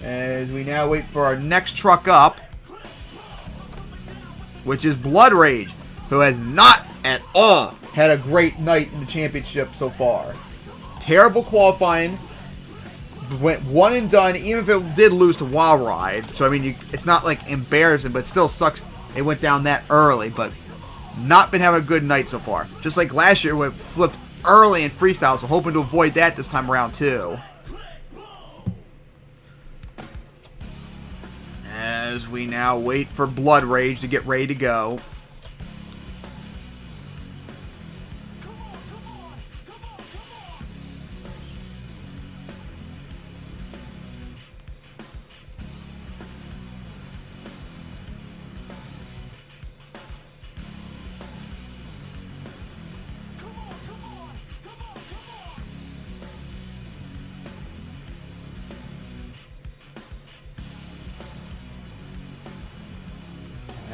As we now wait for our next truck up. Which is Blood Rage. Who has not at all had a great night in the championship so far. Terrible qualifying. Went one and done even if it did lose to Wild Ride. So I mean, it's not like embarrassing, but it still sucks. It went down that early, but not been having a good night so far. Just like last year when it flipped early in freestyle, so hoping to avoid that this time around too. As we now wait for Blood Rage to get ready to go.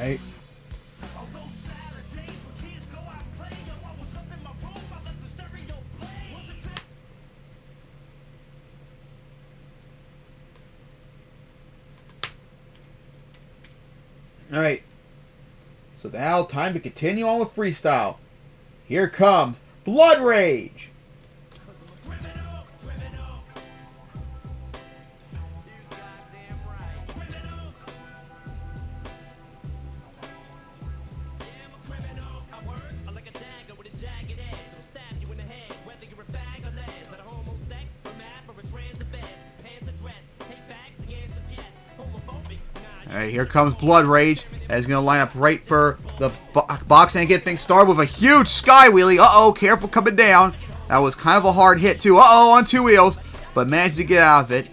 Right. Alright. So now time to continue on with freestyle. Here comes Blood Rage. Alright, here comes Blood Rage. As going to line up right for the box and get things started with a huge sky wheelie. Uh-oh, careful coming down. That was kind of a hard hit too. Uh-oh, on 2 wheels. But managed to get out of it.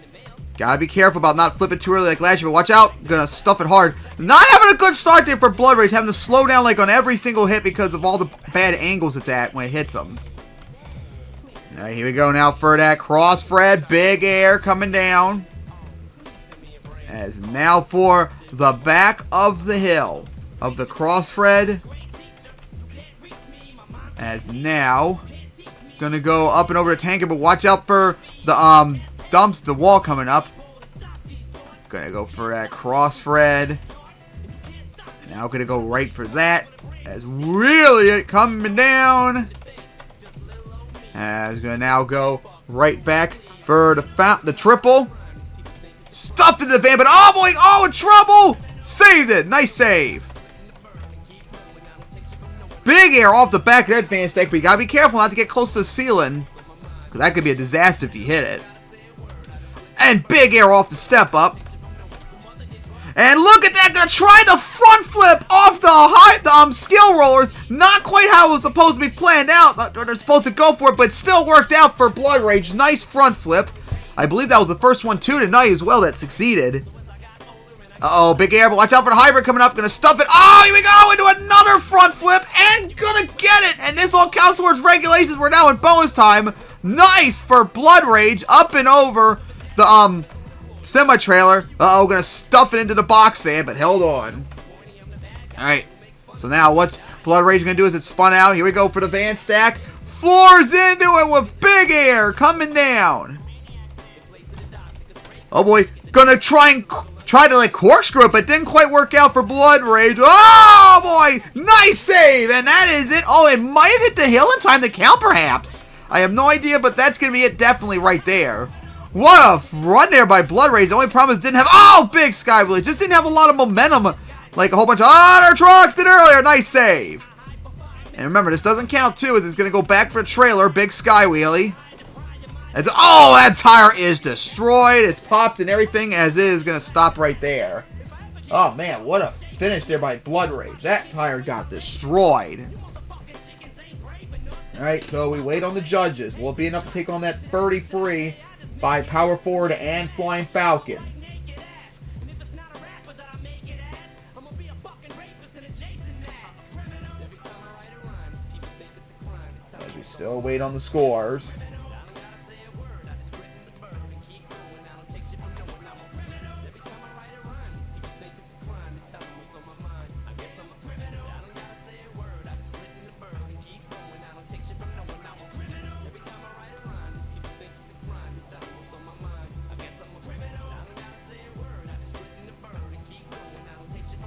Gotta be careful about not flipping too early like last year. But watch out. Gonna stuff it hard. Not having a good start there for Blood Rage. Having to slow down like on every single hit because of all the bad angles it's at when it hits them. Alright, here we go now for that cross Fred. Big air coming down. As now for the back of the hill of the cross Fred. As now gonna go up and over the tanker, but watch out for the dumps, the wall coming up. Gonna go for that cross Fred. Now gonna go right for that. As really it coming down. As gonna now go right back for the triple. Stuffed into the van, but oh boy, oh, in trouble! Saved it, nice save. Big air off the back of that van stack, but you gotta be careful not to get close to the ceiling, because that could be a disaster if you hit it. And big air off the step up. And look at that, gonna try the front flip off the skill rollers. Not quite how it was supposed to be planned out, or they're supposed to go for it, but still worked out for Blood Rage. Nice front flip. I believe that was the first one too tonight as well that succeeded. Uh-oh, big air, but watch out for the hybrid coming up. Gonna stuff it. Oh, here we go into another front flip and gonna get it. And this all counts towards regulations. We're now in bonus time. Nice for Blood Rage up and over the semi-trailer. Uh-oh, gonna stuff it into the box fan, but held on. Alright, so now what's Blood Rage gonna do as it spun out? Here we go for the van stack. Floors into it with big air coming down. Oh boy, gonna try to like corkscrew it, but didn't quite work out for Blood Rage. Oh boy, nice save, and that is it. Oh, it might have hit the hill in time to count perhaps. I have no idea, but that's gonna be it definitely right there. What a run there by Blood Rage. The only problem is didn't have, oh, big sky wheel. Just didn't have a lot of momentum like a whole bunch of other trucks did earlier. Nice save. And remember, this doesn't count too, as it's gonna go back for a trailer, big sky wheelie. Oh, that tire is destroyed. It's popped and everything, as it is going to stop right there. Oh, man, what a finish there by Blood Rage. That tire got destroyed. All right, so we wait on the judges. Will it be enough to take on that 33 by Power Forward and Flying Falcon? As we still wait on the scores.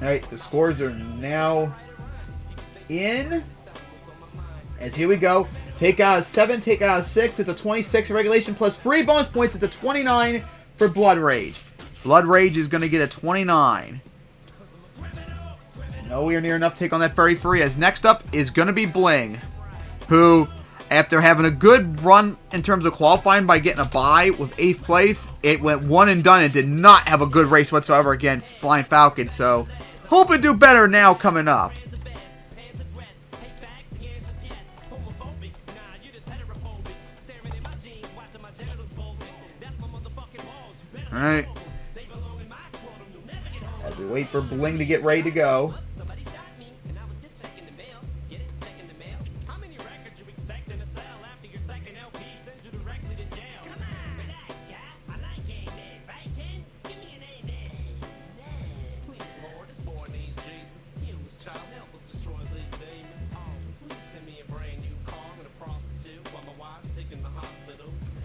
Alright, the scores are now in. As here we go. Take out a 7, take out a 6. It's a 26 regulation plus 3 bonus points. It's a 29 for Blood Rage. Blood Rage is going to get a 29. Nowhere near enough to take on that 33. As next up is going to be Bling, who, after having a good run in terms of qualifying by getting a bye with 8th place, it went one and done and did not have a good race whatsoever against Flying Falcon. So, hope to do better now coming up. Alright. As we wait for Bling to get ready to go.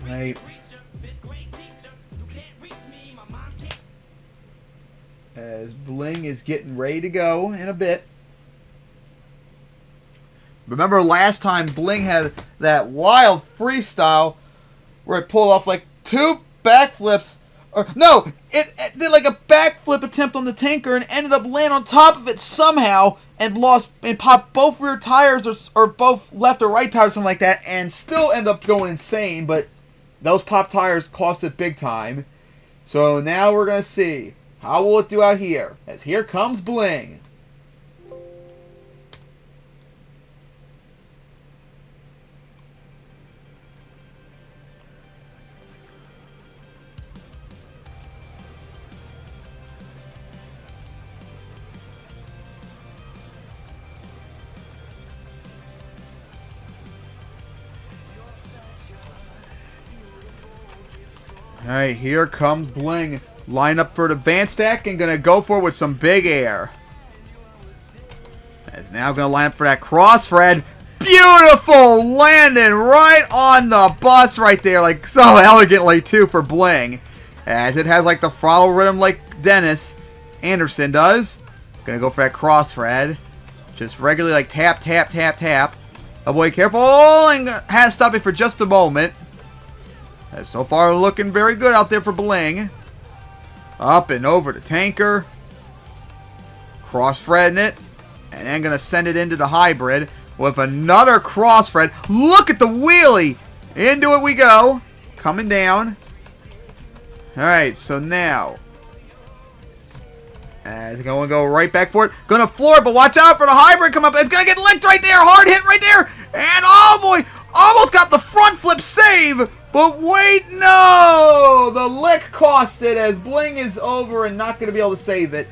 Right. As Bling is getting ready to go in a bit. Remember last time Bling had that wild freestyle where it pulled off like 2 backflips. Or no, it did like a backflip attempt on the tanker and ended up landing on top of it somehow and lost and popped both rear tires or both left or right tires, something like that, and still end up going insane, but those pop tires cost it big time. So now we're going to see. How will it do out here? As here comes Bling. Alright, here comes Bling. Line up for the van stack and gonna go for it with some big air. Is now gonna line up for that cross, Fred. Beautiful landing right on the bus right there, like so elegantly too for Bling. As it has like the throttle rhythm like Dennis Anderson does. Gonna go for that cross, Fred. Just regularly like tap, tap, tap, tap. Oh boy, careful, and has to stop it for just a moment. So far looking very good out there for Bling. Up and over to Tanker. Cross Freding it. And then gonna send it into the hybrid with another cross Fred. Look at the wheelie! Into it we go. Coming down. Alright, so now. It's gonna go right back for it. Gonna floor it, but watch out for the hybrid come up. It's gonna get licked right there. Hard hit right there. And oh boy, almost got the front flip save. But wait, no! The lick cost it as Bling is over and not going to be able to save it.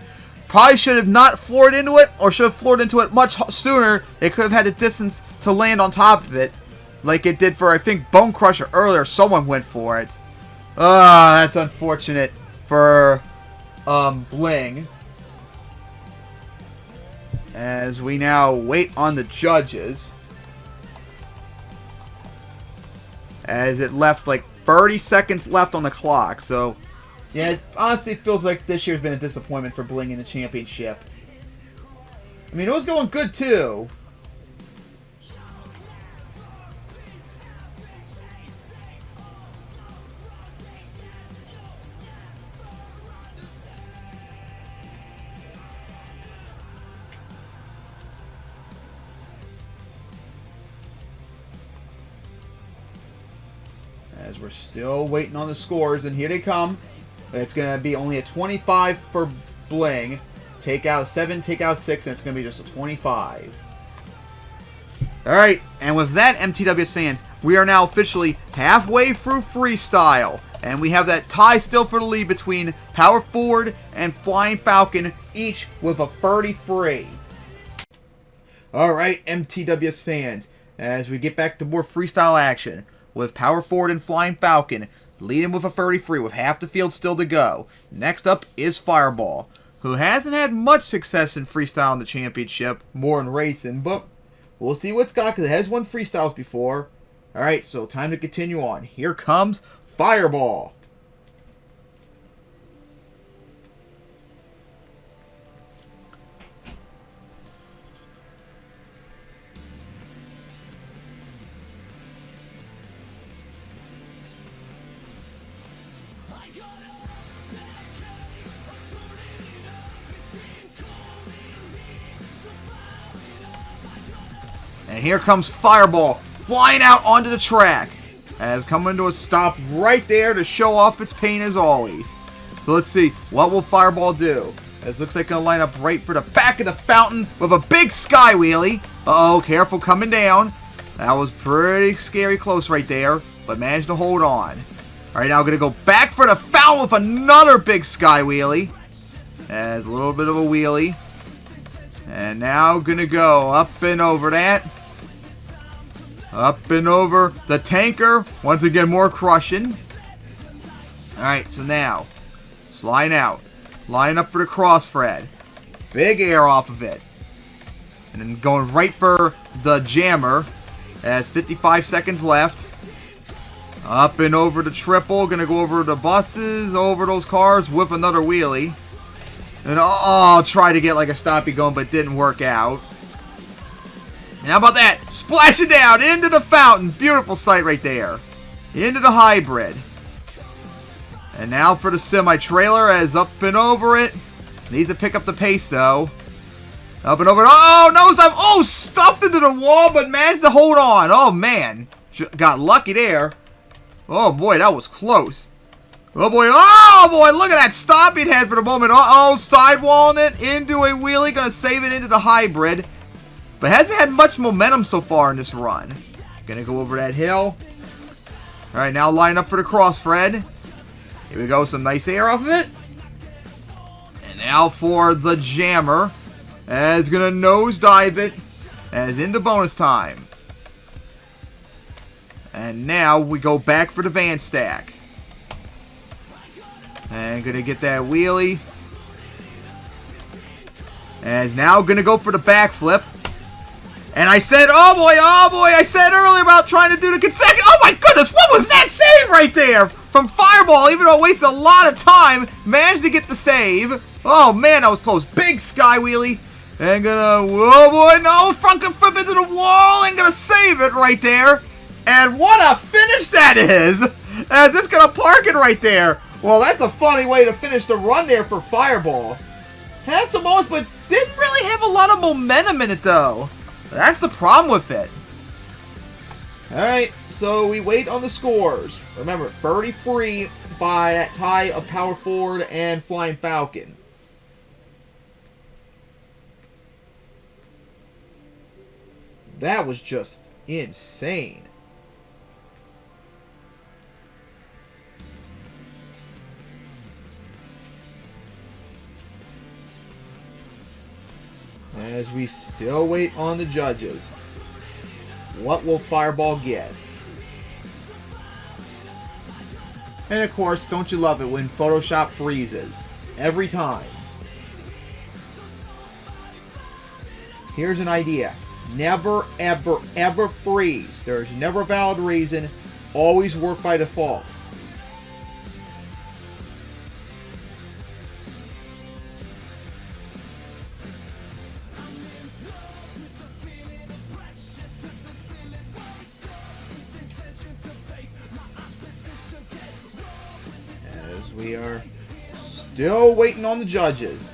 Probably should have not floored into it, or should have floored into it much sooner. It could have had the distance to land on top of it, like it did for, I think, Bone Crusher earlier. Someone went for it. Ah, that's unfortunate for Bling. As we now wait on the judges. As it left like 30 seconds left on the clock. So, yeah, it honestly feels like this year's been a disappointment for Bling in the championship. I mean, it was going good too. As we're still waiting on the scores, and here they come. It's going to be only a 25 for Bling. Take out 7, take out 6, and it's going to be just a 25. Alright, and with that, MTWS fans, we are now officially halfway through Freestyle. And we have that tie still for the lead between Power Forward and Flying Falcon, each with a 33. Alright, MTWS fans, as we get back to more Freestyle action, with Power Forward and Flying Falcon leading with a 33 with half the field still to go. Next up is Fireball, who hasn't had much success in Freestyle in the championship, more in racing, but we'll see what's got because it has won Freestyles before. Alright, so time to continue on. Here comes Fireball. And here comes Fireball, flying out onto the track. As coming to a stop right there to show off its paint as always. So let's see, what will Fireball do? It looks like going to line up right for the back of the fountain with a big sky wheelie. Uh-oh, careful coming down. That was pretty scary close right there, but managed to hold on. Alright, now going to go back for the fountain with another big sky wheelie. As a little bit of a wheelie. And now going to go up and over that. Up and over the tanker. Once again, more crushing. Alright, so now, slide out. Line up for the cross Fred. Big air off of it. And then going right for the jammer. As 55 seconds left. Up and over the triple. Gonna go over the buses, over those cars with another wheelie. And oh, try to get like a stoppie going, but didn't work out. And how about that? Splashing down into the fountain. Beautiful sight right there. Into the hybrid. And now for the semi-trailer as up and over it. Needs to pick up the pace though. Up and over it. Oh, nosedive. Oh, stuffed into the wall, but managed to hold on. Oh, man. Got lucky there. Oh, boy, that was close. Oh, boy. Oh, boy. Look at that stop it had for the moment. Uh-oh, sidewalling it into a wheelie. Going to save it into the hybrid. But hasn't had much momentum so far in this run. Going to go over that hill. All right, now line up for the cross, Fred. Here we go. Some nice air off of it. And now for the jammer. As going to nosedive it. As into bonus time. And now we go back for the van stack. And gonna get that wheelie. And is now gonna go for the backflip. And I said, oh boy, I said earlier about trying to do the consecutive. Oh my goodness, what was that save right there? From Fireball, even though it wasted a lot of time, managed to get the save. Oh man, that was close. Big sky wheelie. And gonna, oh boy, no, front flip into the wall and gonna save it right there. And what a finish that is. As it's gonna park it right there. Well, that's a funny way to finish the run there for Fireball. Had some moments, but didn't really have a lot of momentum in it though. That's the problem with it. Alright, so we wait on the scores. Remember, 33 by that tie of Power Forward and Flying Falcon. That was just insane. As we still wait on the judges. What will Fireball get? And of course, don't you love it when Photoshop freezes? Every time. Here's an idea. Never, ever, ever freeze. There's never a valid reason. Always work by default. As we are still waiting on the judges.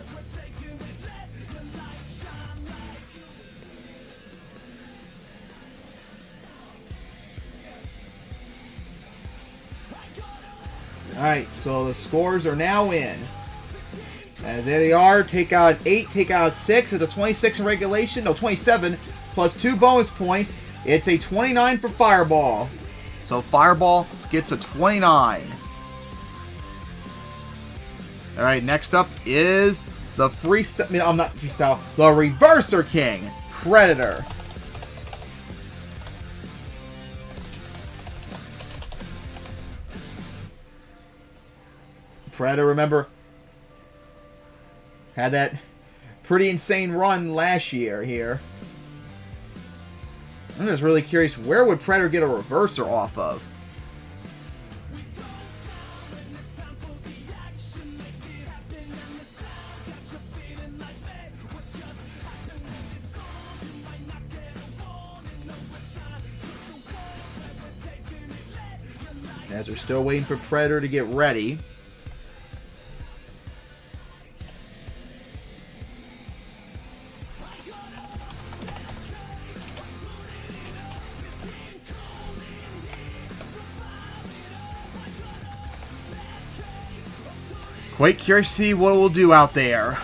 Alright, so the scores are now in. And there they are. Take out 8, take out 6. It's a 26 in regulation. No, 27 plus 2 bonus points. It's a 29 for Fireball. So Fireball gets a 29. Alright, next up is the freestyle. I'm not freestyle. The Reverser King, Predator. Predator, remember, had that pretty insane run last year here. I'm just really curious, where would Predator get a reverser off of? As we're still waiting for Predator to get ready. Quite curious to see what we'll do out there.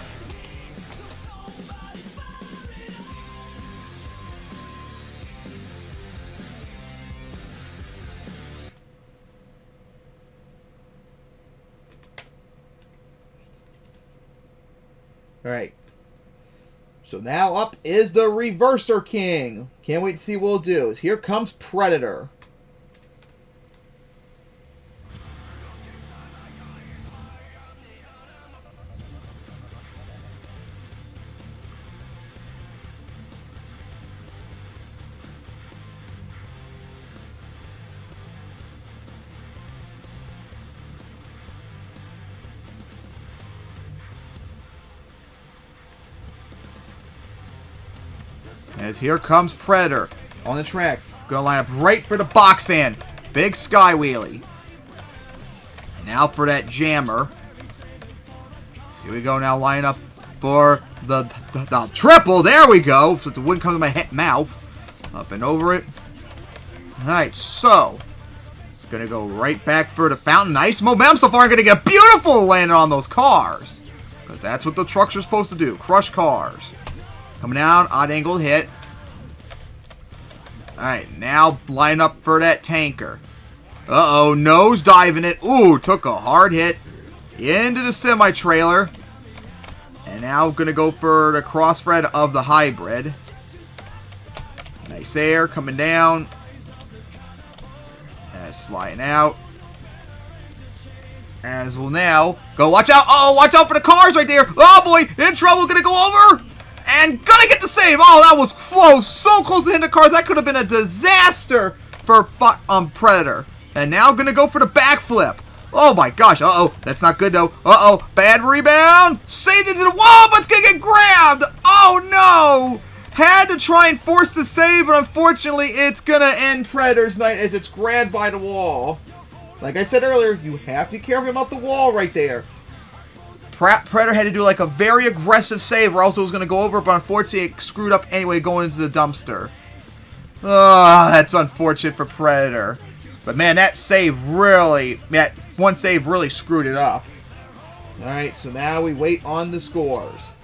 Alright. So now up is the Reverser King. Can't wait to see what we'll do. Here comes Predator. As here comes Predator on the track. Gonna line up right for the box fan. Big sky wheelie. And now for that jammer. Here we go now, line up for the triple. There we go. So it wouldn't come to my mouth. Up and over it. Alright, so gonna go right back for the fountain. Nice momentum so far. Gonna get a beautiful landing on those cars. Because that's what the trucks are supposed to do. Crush cars. Coming down, odd angle hit. Alright, now line up for that tanker. Uh-oh, nose diving it. Ooh, took a hard hit into the semi-trailer. And now going to go for the crossfred of the hybrid. Nice air, coming down. And sliding out. As we'll now go, watch out. Oh, watch out for the cars right there. Oh boy, in trouble, gonna go over. And gonna get the save. Oh, that was close. So close to hitting the cars. That could have been a disaster for Predator. And now gonna go for the backflip. Oh my gosh. Uh-oh. That's not good though. Uh-oh. Bad rebound. Saved into the wall, but it's gonna get grabbed. Oh no. Had to try and force the save, but unfortunately it's gonna end Predator's night as it's grabbed by the wall. Like I said earlier, you have to be careful about the wall right there. Predator had to do like a very aggressive save or else it was going to go over, but unfortunately it screwed up anyway going into the dumpster. Oh, that's unfortunate for Predator. But man, that one save really screwed it up. Alright, so now we wait on the scores.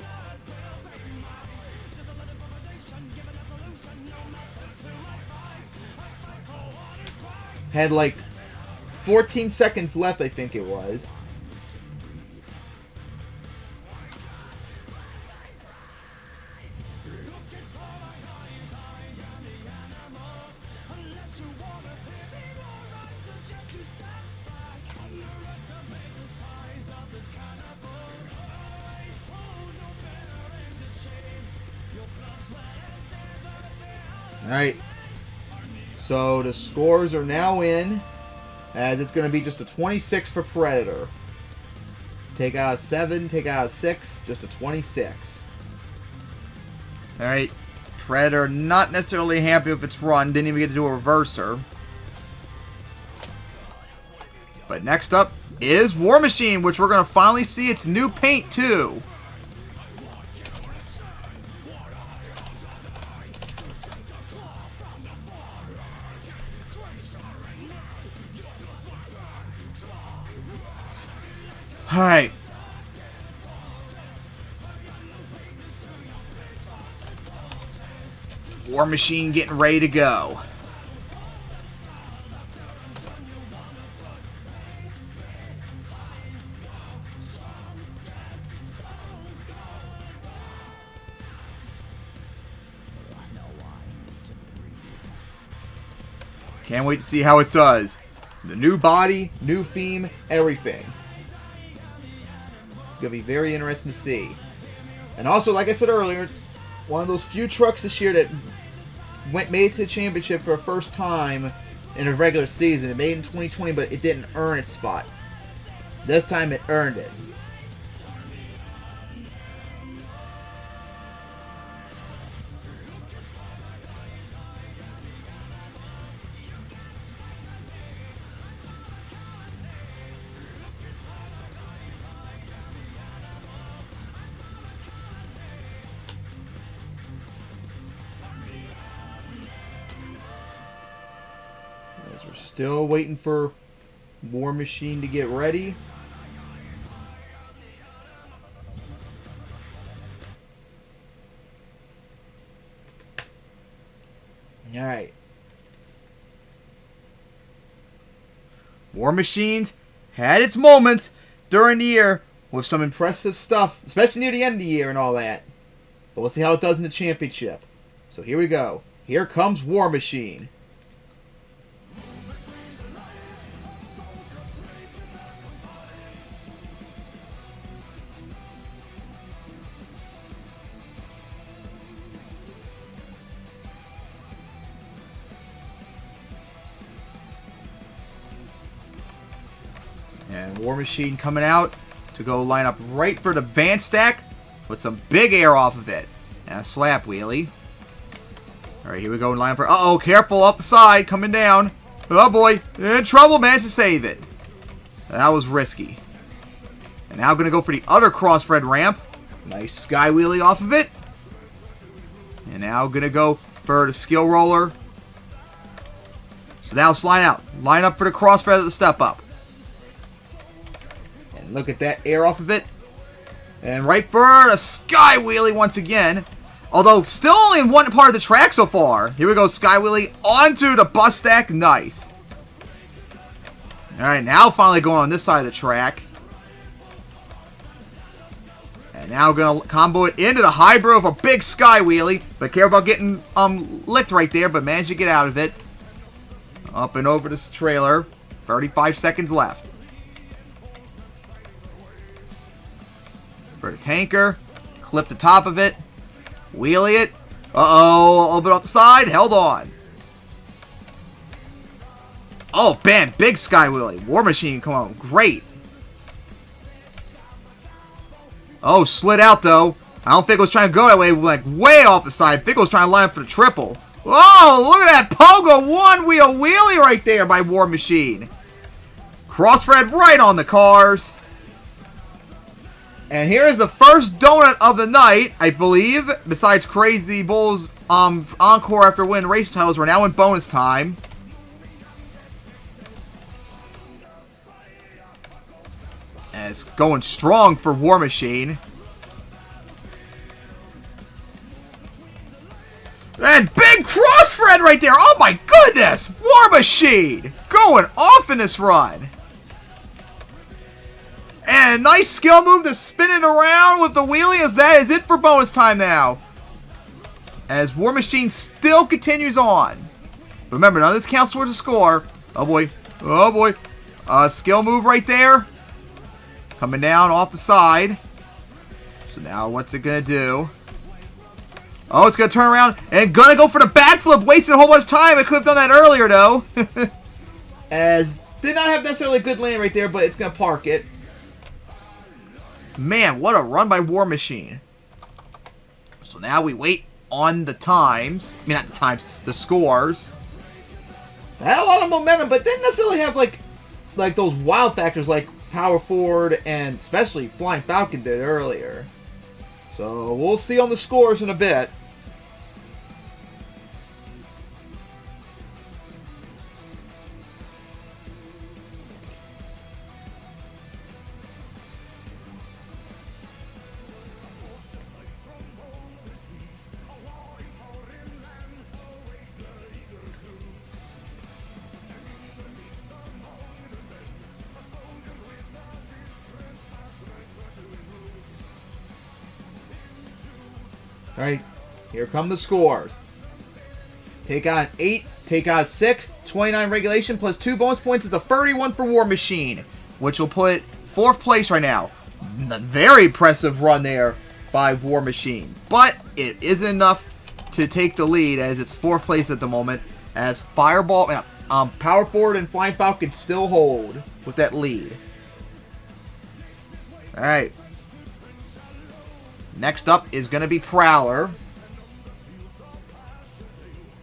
Had like 14 seconds left, I think it was. Alright, so the scores are now in, as it's going to be just a 26 for Predator. Take out a 7, take out a 6, just a 26. Alright, Predator not necessarily happy with its run, didn't even get to do a reverser. But next up is War Machine, which we're going to finally see its new paint too. Alright. War Machine getting ready to go. Can't wait to see how it does. The new body, new theme, everything. Gonna be very interesting to see. And also, like I said earlier, one of those few trucks this year that made it to the championship for the first time in a regular season. It made it in 2020, but it didn't earn its spot. This time it earned it. We're still waiting for War Machine to get ready. Alright. War Machines had its moments during the year with some impressive stuff, especially near the end of the year and all that. But let's see how it does in the championship. So here we go. Here comes War Machine. And War Machine coming out to go line up right for the van stack with some big air off of it. And a slap wheelie. Alright, here we go. Line up for... Uh-oh, careful up the side. Coming down. Oh boy. In trouble. Managed to save it. That was risky. And now going to go for the other cross-red ramp. Nice sky wheelie off of it. And now going to go for the skill roller. So now slide out. Line up for the cross-red at the step up. Look at that air off of it. And right for the sky wheelie once again. Although still only in one part of the track so far. Here we go, sky wheelie onto the bus stack. Nice. Alright, now finally going on this side of the track. And now going to combo it into the hybrid of a big sky wheelie. But careful about getting licked right there. But managed to get out of it. Up and over this trailer. 35 seconds left. for the tanker. Clip the top of it. Wheelie it. Uh-oh, a little bit off the side. Held on. Oh, bam. Big sky wheelie. War Machine, come on. Great. Oh, slid out, though. I don't think it was trying to go that way. Like, way off the side. I think it was trying to line up for the triple. Oh, look at that pogo one-wheel wheelie right there by War Machine. Crossthread right on the cars. And here is the first donut of the night, I believe. Besides Crazy Bull's encore after winning race titles, we're now in bonus time. And it's going strong for War Machine. And big crossthread right there. Oh my goodness. War Machine going off in this run. And a nice skill move to spin it around with the wheelie, as that is it for bonus time now. As War Machine still continues on. Remember, none of this counts towards a score. Oh boy. Oh boy. Skill move right there. Coming down off the side. So now what's it going to do? Oh, it's going to turn around and going to go for the backflip. Wasted a whole bunch of time. It could have done that earlier, though. As did not have necessarily a good land right there, but it's going to park it. Man, what a run by War Machine. So now we wait on the times. I mean, not the times, the scores. They had a lot of momentum, but didn't necessarily have, like those wild factors like Power Forward and especially Flying Falcon did earlier. So we'll see on the scores in a bit. Alright, here come the scores. Take on 8, take on 6, 29 regulation plus 2 bonus points is a 31 for War Machine, which will put 4th place right now. A very impressive run there by War Machine, but it isn't enough to take the lead as it's 4th place at the moment, as Fireball, Power Forward and Flying Falcon still hold with that lead. Alright. Next up is going to be Prowler.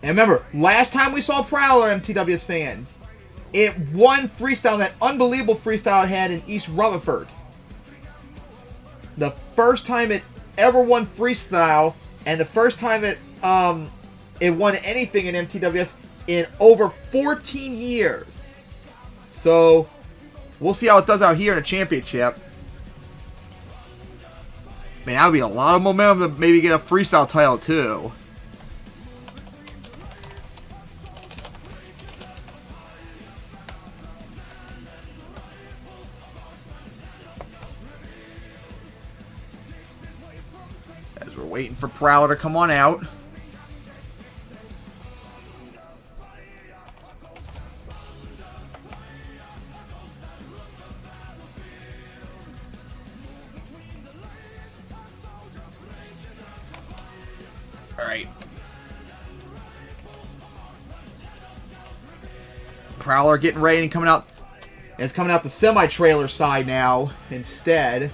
And remember, last time we saw Prowler, MTWS fans, it won freestyle, that unbelievable freestyle it had in East Rutherford. The first time it ever won freestyle, and the first time it won anything in MTWS in over 14 years. So, we'll see how it does out here in the championship. Man, that would be a lot of momentum to maybe get a freestyle title, too. As we're waiting for Prowler to come on out. Alright. Prowler getting ready and coming out. And it's coming out the semi-trailer side now instead.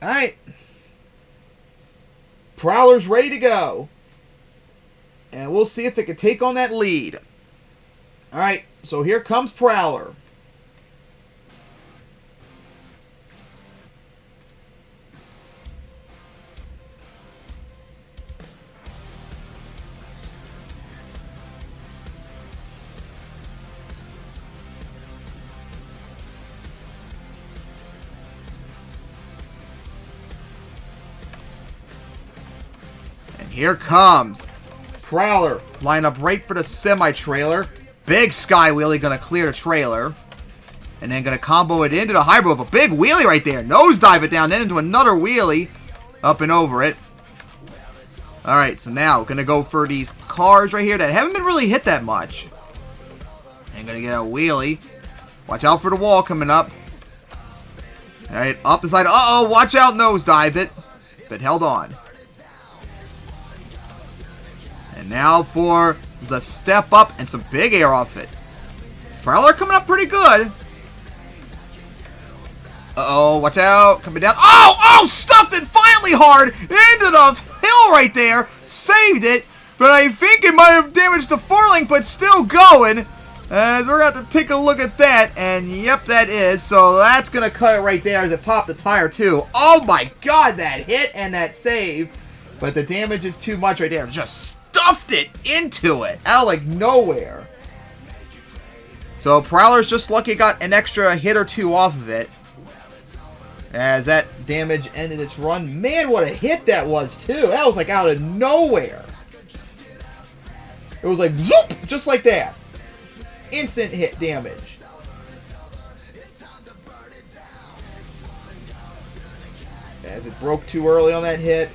Alright. Prowler's ready to go. And we'll see if they can take on that lead. Alright, so here comes Prowler. And here comes Prowler. Line up right for the semi-trailer. Big sky wheelie going to clear the trailer. And then going to combo it into the hybrid with a big wheelie right there. Nosedive it down, then into another wheelie. Up and over it. Alright, so now we're going to go for these cars right here that haven't been really hit that much. And going to get a wheelie. Watch out for the wall coming up. Alright, up the side. Uh-oh, watch out, nosedive it. But held on. And now for the step up and some big air off it. Prowler coming up pretty good. Uh-oh, watch out. Coming down. Oh, stuffed it finally hard into the hill right there. Saved it. But I think it might have damaged the four-link, but still going. We're going to have to take a look at that. And yep, that is. So that's going to cut it right there as it popped the tire too. Oh my god, that hit and that save. But the damage is too much right there. Just stuffed it into it out of like nowhere. So Prowler's just lucky it got an extra hit or two off of it. As that damage ended its run. Man, what a hit that was too. That was like out of nowhere. It was like zoop, just like that. Instant hit damage. As it broke too early on that hit.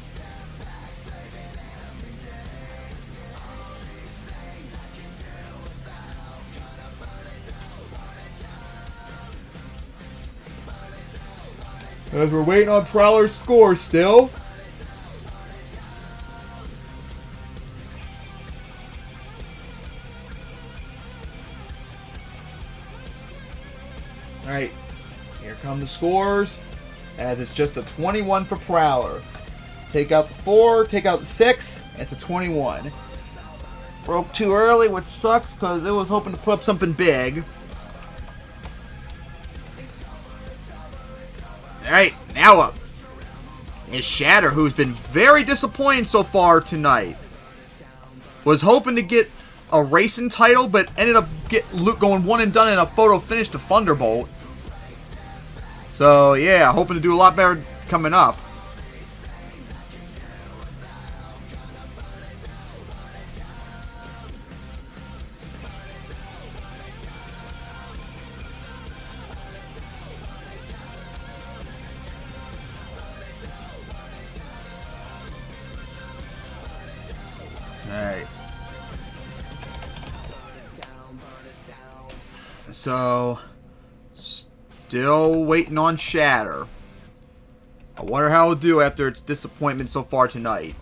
As we're waiting on Prowler's score still. Alright, here come the scores. As it's just a 21 for Prowler. Take out the 4, take out the 6, it's a 21. Broke too early, which sucks because it was hoping to put up something big. Alright, now up is Shatter, who's been very disappointing so far tonight. Was hoping to get a racing title, but ended up going one and done in a photo finish to Thunderbolt. So, yeah, hoping to do a lot better coming up. Alright. So, still waiting on Shatter. I wonder how it'll do after its disappointment so far tonight.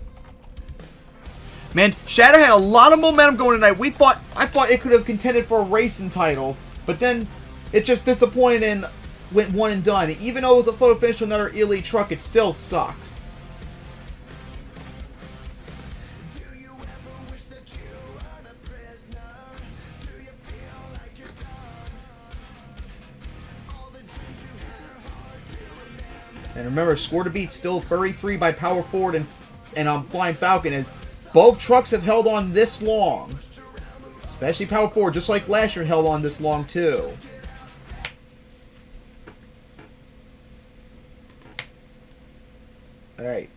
Man, Shatter had a lot of momentum going tonight. I thought it could have contended for a racing title, but then it just disappointed and went one and done. Even though it was a photo finish to another elite truck, it still sucks. And remember, Score to Beat still very free by Power Forward and Flying Falcon, as both trucks have held on this long. Especially Power Forward, just like last year, held on this long too. Alright.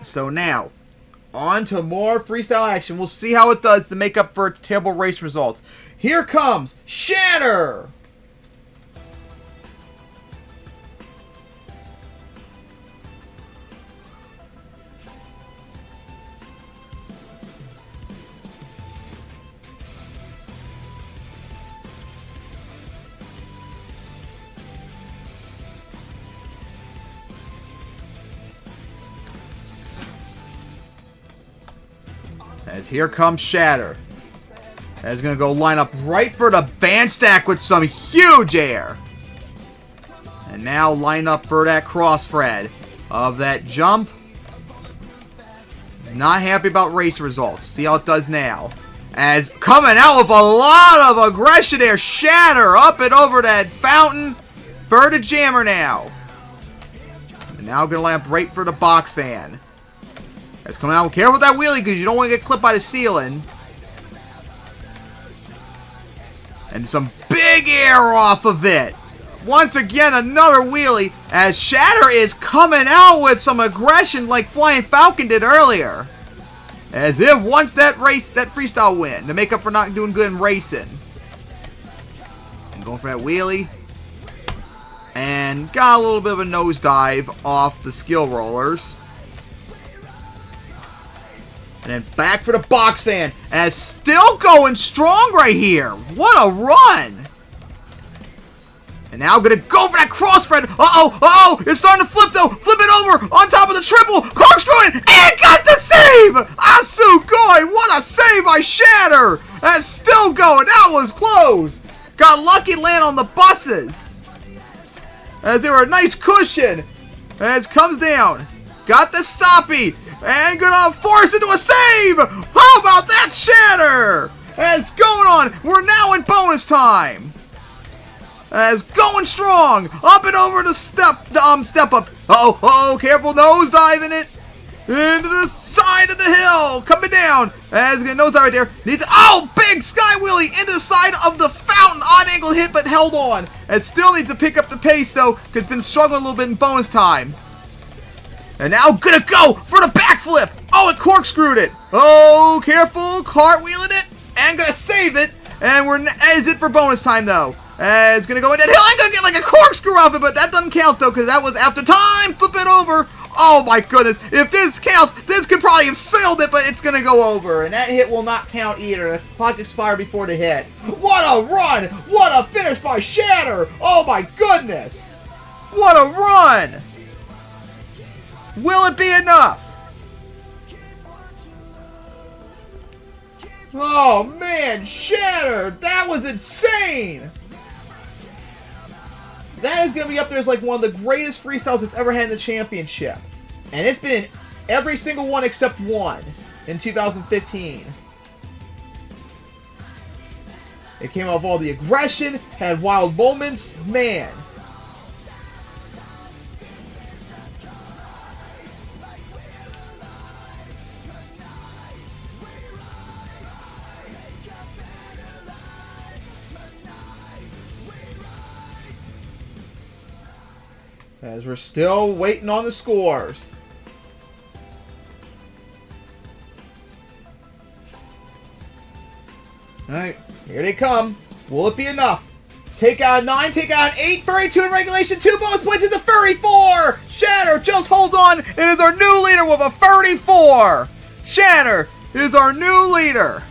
So now, on to more freestyle action. We'll see how it does to make up for its terrible race results. Here comes Shatter! As here comes Shatter. That's going to go line up right for the band stack with some huge air. And now line up for that cross thread of that jump. Not happy about race results. See how it does now. As coming out with a lot of aggression there. Shatter up and over that fountain for the jammer now. And now going to line up right for the box fan. That's coming out. Careful with that wheelie because you don't want to get clipped by the ceiling. And some big air off of it. Once again, another wheelie as Shatter is coming out with some aggression like Flying Falcon did earlier. As if wants that freestyle win to make up for not doing good in racing. And going for that wheelie. And got a little bit of a nosedive off the skill rollers. And then back for the box fan. And still going strong right here. What a run. And now going to go for that crossfred. Uh-oh. It's starting to flip, though. Flip it over on top of the triple. Corkscrewing. And got the save. Asu going. What a save by Shatter. That's still going. That was close. Got lucky land on the buses. As they were a nice cushion. As comes down. Got the stoppy. And gonna force into a save. How about that, Shatter? As going on. We're now in bonus time. As going strong. Up and over the step up. Uh-oh. Careful nose diving it. Into the side of the hill. Coming down. As gonna nose dive right there. Needs big sky wheelie into the side of the fountain. Odd angle hit, but held on. As still needs to pick up the pace though, because it's been struggling a little bit in bonus time. And now gonna go for the backflip. It corkscrewed it. Careful. Cartwheeling it. And gonna save it. And is it for bonus time though. It's gonna go in that hill. I'm gonna get like a corkscrew off it, but that doesn't count though, because that was after time. Flip it over. Oh my goodness. If this counts, this could probably have sailed it, but it's gonna go over. And that hit will not count either. The clock expired before the hit. What a run! What a finish by Shatter! Oh my goodness! What a run! Will it be enough? Oh man, Shatter! That was insane! That is going to be up there as like one of the greatest freestyles it's ever had in the championship. And it's been in every single one except one in 2015. It came out of all the aggression, had wild moments, man. As we're still waiting on the scores. Alright, here they come. Will it be enough? Take out 9, take out 8, Furry 2 in regulation, 2 bonus points into Furry 4! Shatter just holds on and is our new leader with a 34! Shatter is our new leader.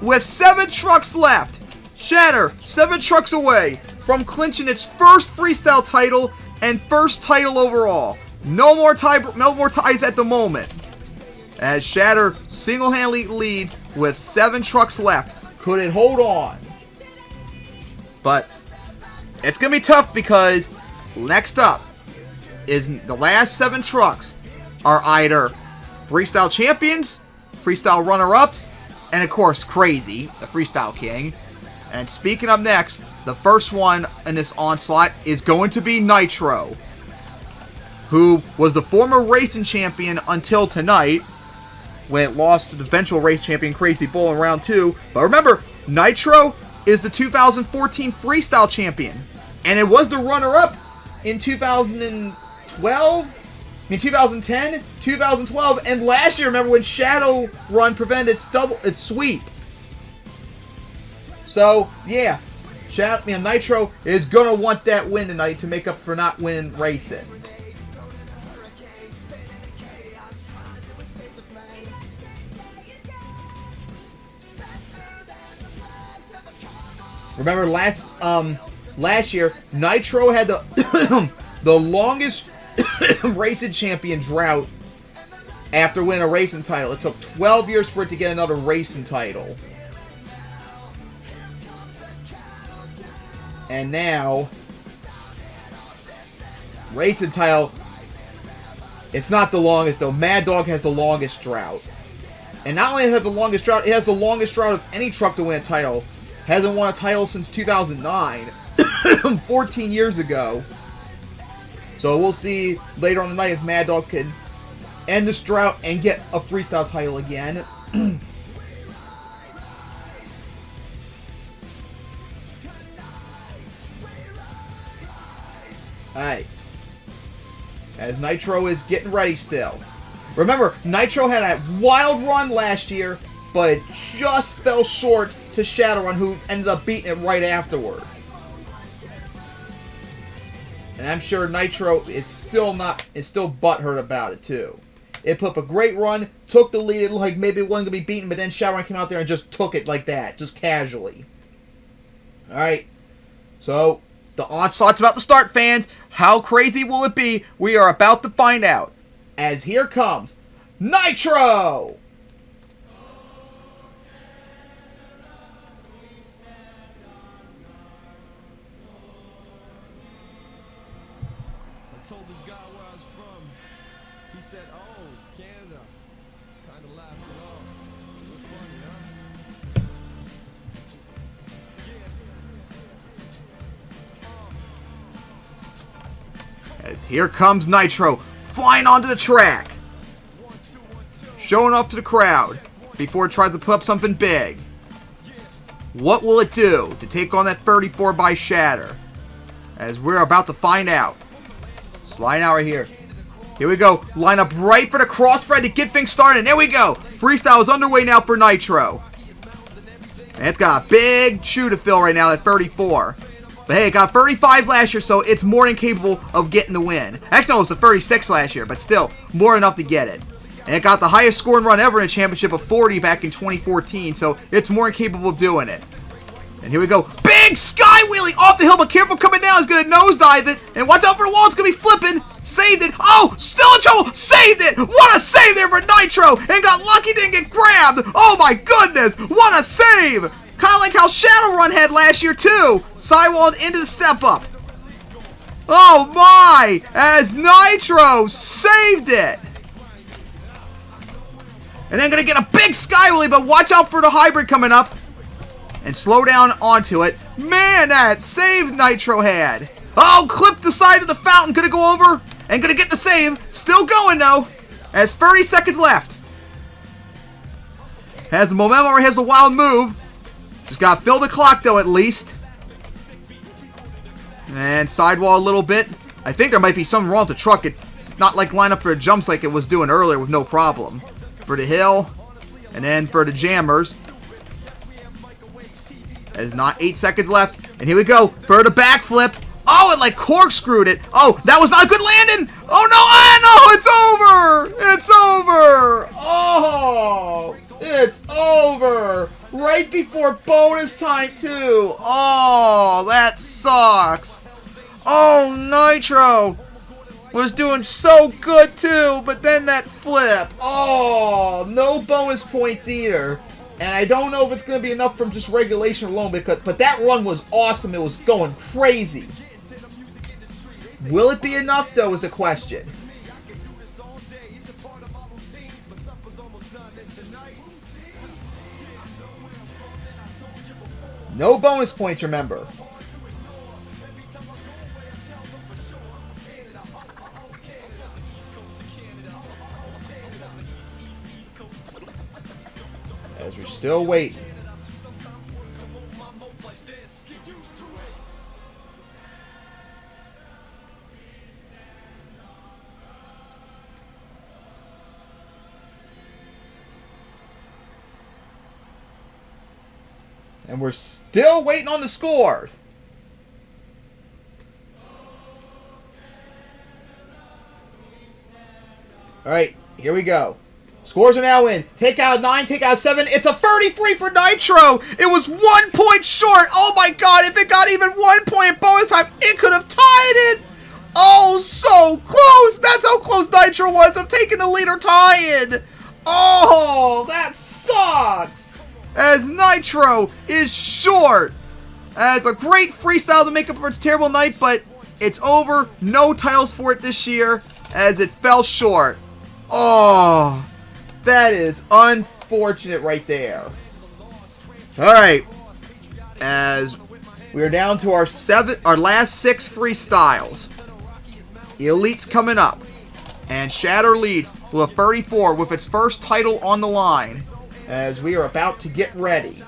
With 7 trucks left. Shatter, 7 trucks away from clinching its first freestyle title and first title overall. No more ties at the moment. As Shatter single-handedly leads with 7 trucks left. Could it hold on? But it's going to be tough because next up is the last 7 trucks are either freestyle champions, freestyle runner-ups, and of course Crazy, the freestyle king. And speaking up next, the first one in this onslaught is going to be Nitro, who was the former racing champion until tonight, when it lost to the eventual race champion Crazy Bull in round 2. But remember, Nitro is the 2014 freestyle champion, and it was the runner-up in 2012, 2010, 2012, and last year, remember when Shadowrun prevented its sweep. So, yeah, Nitro is going to want that win tonight to make up for not winning racing. Remember last year, Nitro had the the longest racing champion drought after winning a racing title. It took 12 years for it to get another racing title. And now, racing title, it's not the longest though. Mad Dog has the longest drought. And not only has it the longest drought, it has the longest drought of any truck to win a title. Hasn't won a title since 2009, 14 years ago. So we'll see later on tonight if Mad Dog can end this drought and get a freestyle title again. Alright. As Nitro is getting ready still. Remember, Nitro had a wild run last year, but just fell short to Shadowrun, who ended up beating it right afterwards. And I'm sure Nitro is still butthurt about it too. It put up a great run, took the lead. It looked like maybe it wasn't going to be beaten, but then Shadowrun came out there and just took it like that, just casually. Alright, so the onslaught's about to start, fans. How crazy will it be? We are about to find out. As here comes Nitro! I told this guy where I was from. He said, "Oh, Canada." Kind of laughed it off. It was funny, huh? As here comes Nitro, flying onto the track. Showing off to the crowd before it tries to put up something big. What will it do to take on that 34 by Shatter? As we're about to find out. Sliding out right here. Here we go. Line up right for the crossfire to get things started. And there we go. Freestyle is underway now for Nitro. And it's got a big shoe to fill right now at 34. But hey, it got 35 last year, so it's more than capable of getting the win. Actually, no, it was a 36 last year, but still, more than enough to get it. And it got the highest scoring run ever in a championship of 40 back in 2014, so it's more than capable of doing it. And here we go. Big sky wheelie off the hill, but careful coming down. It's going to nosedive it. And watch out for the wall. It's going to be flipping. Saved it. Oh, still in trouble. Saved it. What a save there for Nitro. And got lucky, didn't get grabbed. Oh, my goodness. What a save. Kind of like how Shadowrun had last year, too. Sidewalled into the step up. Oh, my. As Nitro saved it. And then going to get a big sky wheelie, but watch out for the hybrid coming up. And slow down onto it. Man, that save Nitro had. Oh, clipped the side of the fountain. Gonna go over and gonna get the save. Still going, though. Has 30 seconds left. Has the momentum or has the wild move. Just gotta fill the clock, though, at least. And sidewall a little bit. I think there might be something wrong with the truck. It's not like line up for the jumps like it was doing earlier with no problem. For the hill. And then for the jammers. There's not 8 seconds left. And here we go. For the backflip. Oh, it like corkscrewed it. Oh, that was not a good landing. Oh, no. Oh, no. It's over. It's over. Oh, it's over. Right before bonus time, too. Oh, that sucks. Oh, Nitro was doing so good, too. But then that flip. Oh, no bonus points either. And I don't know if it's going to be enough from just regulation alone, but that run was awesome. It was going crazy. Will it be enough, though, is the question. No bonus points, remember. As we're still waiting. And we're still waiting on the scores. Alright, here we go. Scores are now in. Take out 9, take out 7. It's a 33 for Nitro. It was 1 point short. Oh my god, if it got even 1 point in bonus time, it could have tied it. Oh, so close. That's how close Nitro was of taking the lead or tying. Oh, that sucks. As Nitro is short. As a great freestyle to make up for its terrible night, but it's over. No titles for it this year as it fell short. Oh, that is unfortunate right there. Alright. As we are down to our last 6 freestyles. Elite's coming up. And Shatter leads with a 34 with its first title on the line. As we are about to get ready.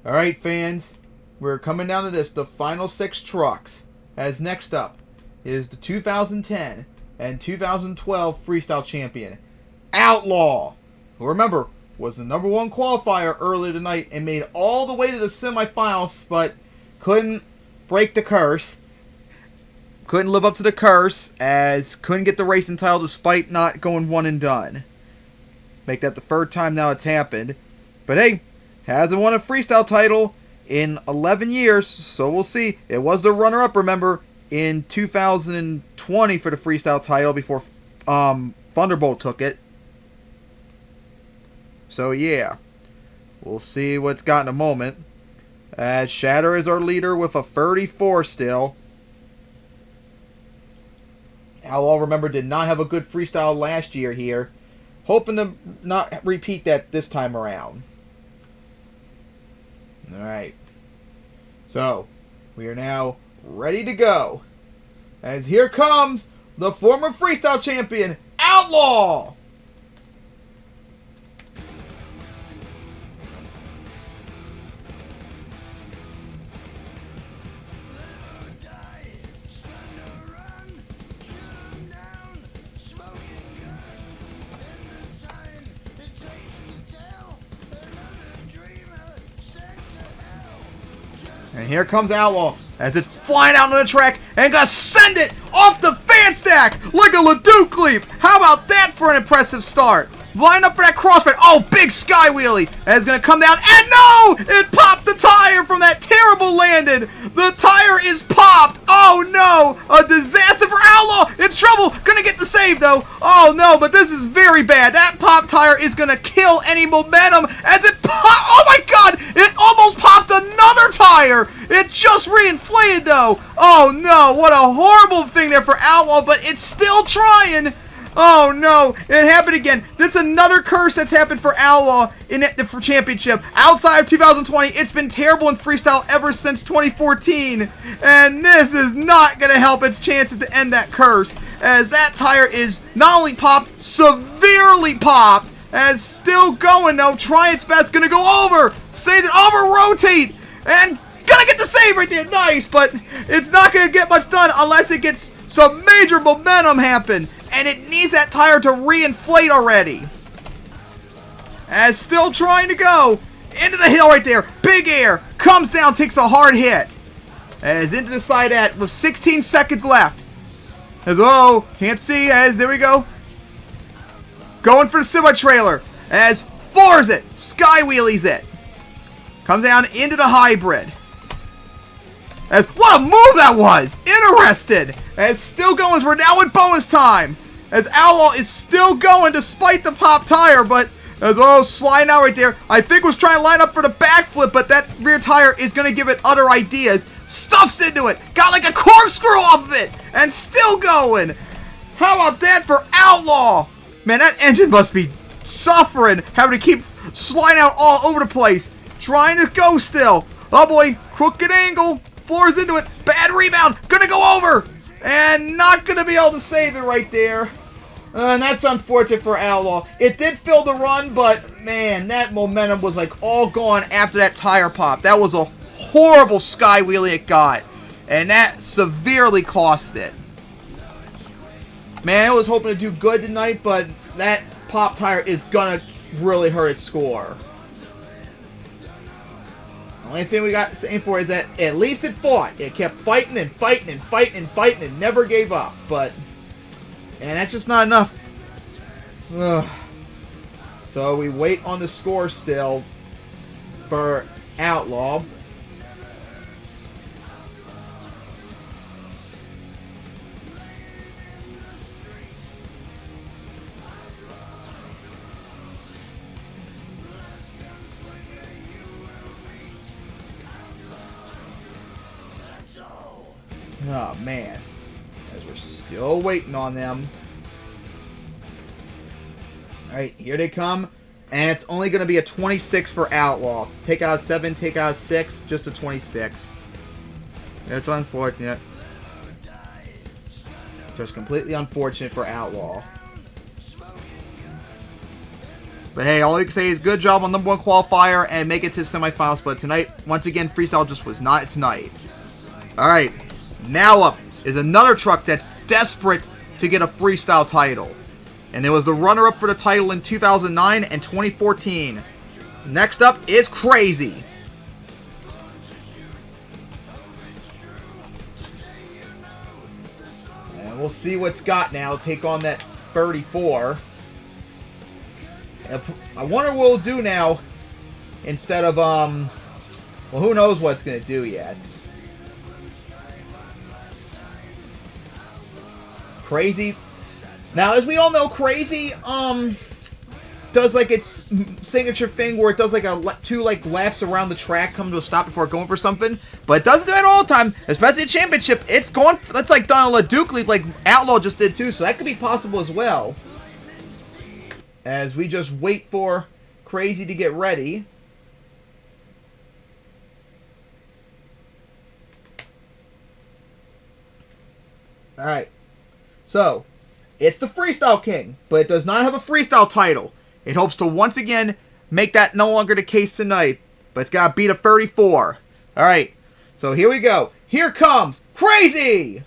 Alright, fans. We're coming down to this. The final 6 trucks. As next up is the 2010 and 2012 Freestyle Champion, Outlaw, who, remember, was the #1 qualifier earlier tonight and made all the way to the semifinals, but couldn't break the curse. couldn't live up to the curse, as couldn't get the racing title despite not going one and done. Make that the third time now it's happened. But hey, hasn't won a freestyle title in 11 years, so we'll see. It was the runner-up, remember, in 2020 for the freestyle title before Thunderbolt took it. So yeah, we'll see what's got in a moment. As Shatter is our leader with a 34 still. Outlaw, remember, did not have a good freestyle last year here. Hoping to not repeat that this time around. Alright. So, we are now ready to go. As here comes the former freestyle champion, Outlaw! And here comes Outlaw as it's flying out on the track and gonna send it off the fan stack like a Leduc leap. How about that for an impressive start? Line up for that crossfade. Oh, big sky wheelie. And it's gonna come down. And no! It popped the tire from that terrible landing. The tire is popped. Oh no! A disaster for Outlaw. In trouble. Gonna get the save though. Oh no, but this is very bad. That pop tire is gonna kill any momentum as it pop. Oh my god! It almost popped another tire. It just reinflated though. Oh no! What a horrible thing there for Outlaw, but it's still trying. Oh no, it happened again. That's another curse that's happened for Outlaw in the championship. Outside of 2020, it's been terrible in freestyle ever since 2014. And this is not going to help its chances to end that curse. As that tire is not only popped, severely popped. As still going though, trying its best, going to go over. Save it, over, rotate. And gonna get the save right there, nice. But it's not going to get much done unless it gets some major momentum happen. And it needs that tire to reinflate already. As still trying to go into the hill right there. Big air. Comes down, takes a hard hit. As into the side at with 16 seconds left. As, oh, can't see. As, there we go. Going for the semi-trailer. As floors it. Sky wheelies it. Comes down into the hybrid. As, what a move that was! Interested! As still going as we're now in bonus time. As Outlaw is still going despite the pop tire, but as oh, sliding out right there. I think was trying to line up for the backflip, but that rear tire is going to give it other ideas. Stuffs into it. Got like a corkscrew off of it. And still going. How about that for Outlaw? Man, that engine must be suffering. Having to keep sliding out all over the place. Trying to go still. Oh boy, crooked angle. Floors into it. Bad rebound. Gonna go over. And not gonna be able to save it right there. And that's unfortunate for Outlaw. It did fill the run, but man, that momentum was like all gone after that tire pop. That was a horrible sky wheelie it got. And that severely cost it. Man, I was hoping to do good tonight, but that pop tire is gonna really hurt its score. The only thing we got to say for is that at least it fought. It kept fighting and fighting and fighting and fighting and never gave up. But, and that's just not enough. Ugh. So we wait on the score still for Outlaw. Oh man, as we're still waiting on them. Alright, here they come. And it's only going to be a 26 for Outlaws. Take out a 7, take out a 6, just a 26. It's unfortunate. Just completely unfortunate for Outlaw. But hey, all you can say is good job on #1 qualifier and make it to the semifinals. But tonight, once again, freestyle just was not its night. Alright. Now up is another truck that's desperate to get a freestyle title. And it was the runner-up for the title in 2009 and 2014. Next up is Crazy. we'll see what's got now. Take on that 34. I wonder what we'll do now instead of, well, who knows what it's going to do yet. Crazy. Now, as we all know, Crazy, does like its signature thing where it does like two laps around the track, come to a stop before going for something. But it doesn't do it all the time, especially at Championship. It's going, that's like done a Duke Leap like Outlaw just did too, so that could be possible as well. As we just wait for Crazy to get ready. Alright. So, it's the Freestyle King, but it does not have a freestyle title. It hopes to once again make that no longer the case tonight, but it's got to beat a 34. Alright, so here we go. Here comes Crazy!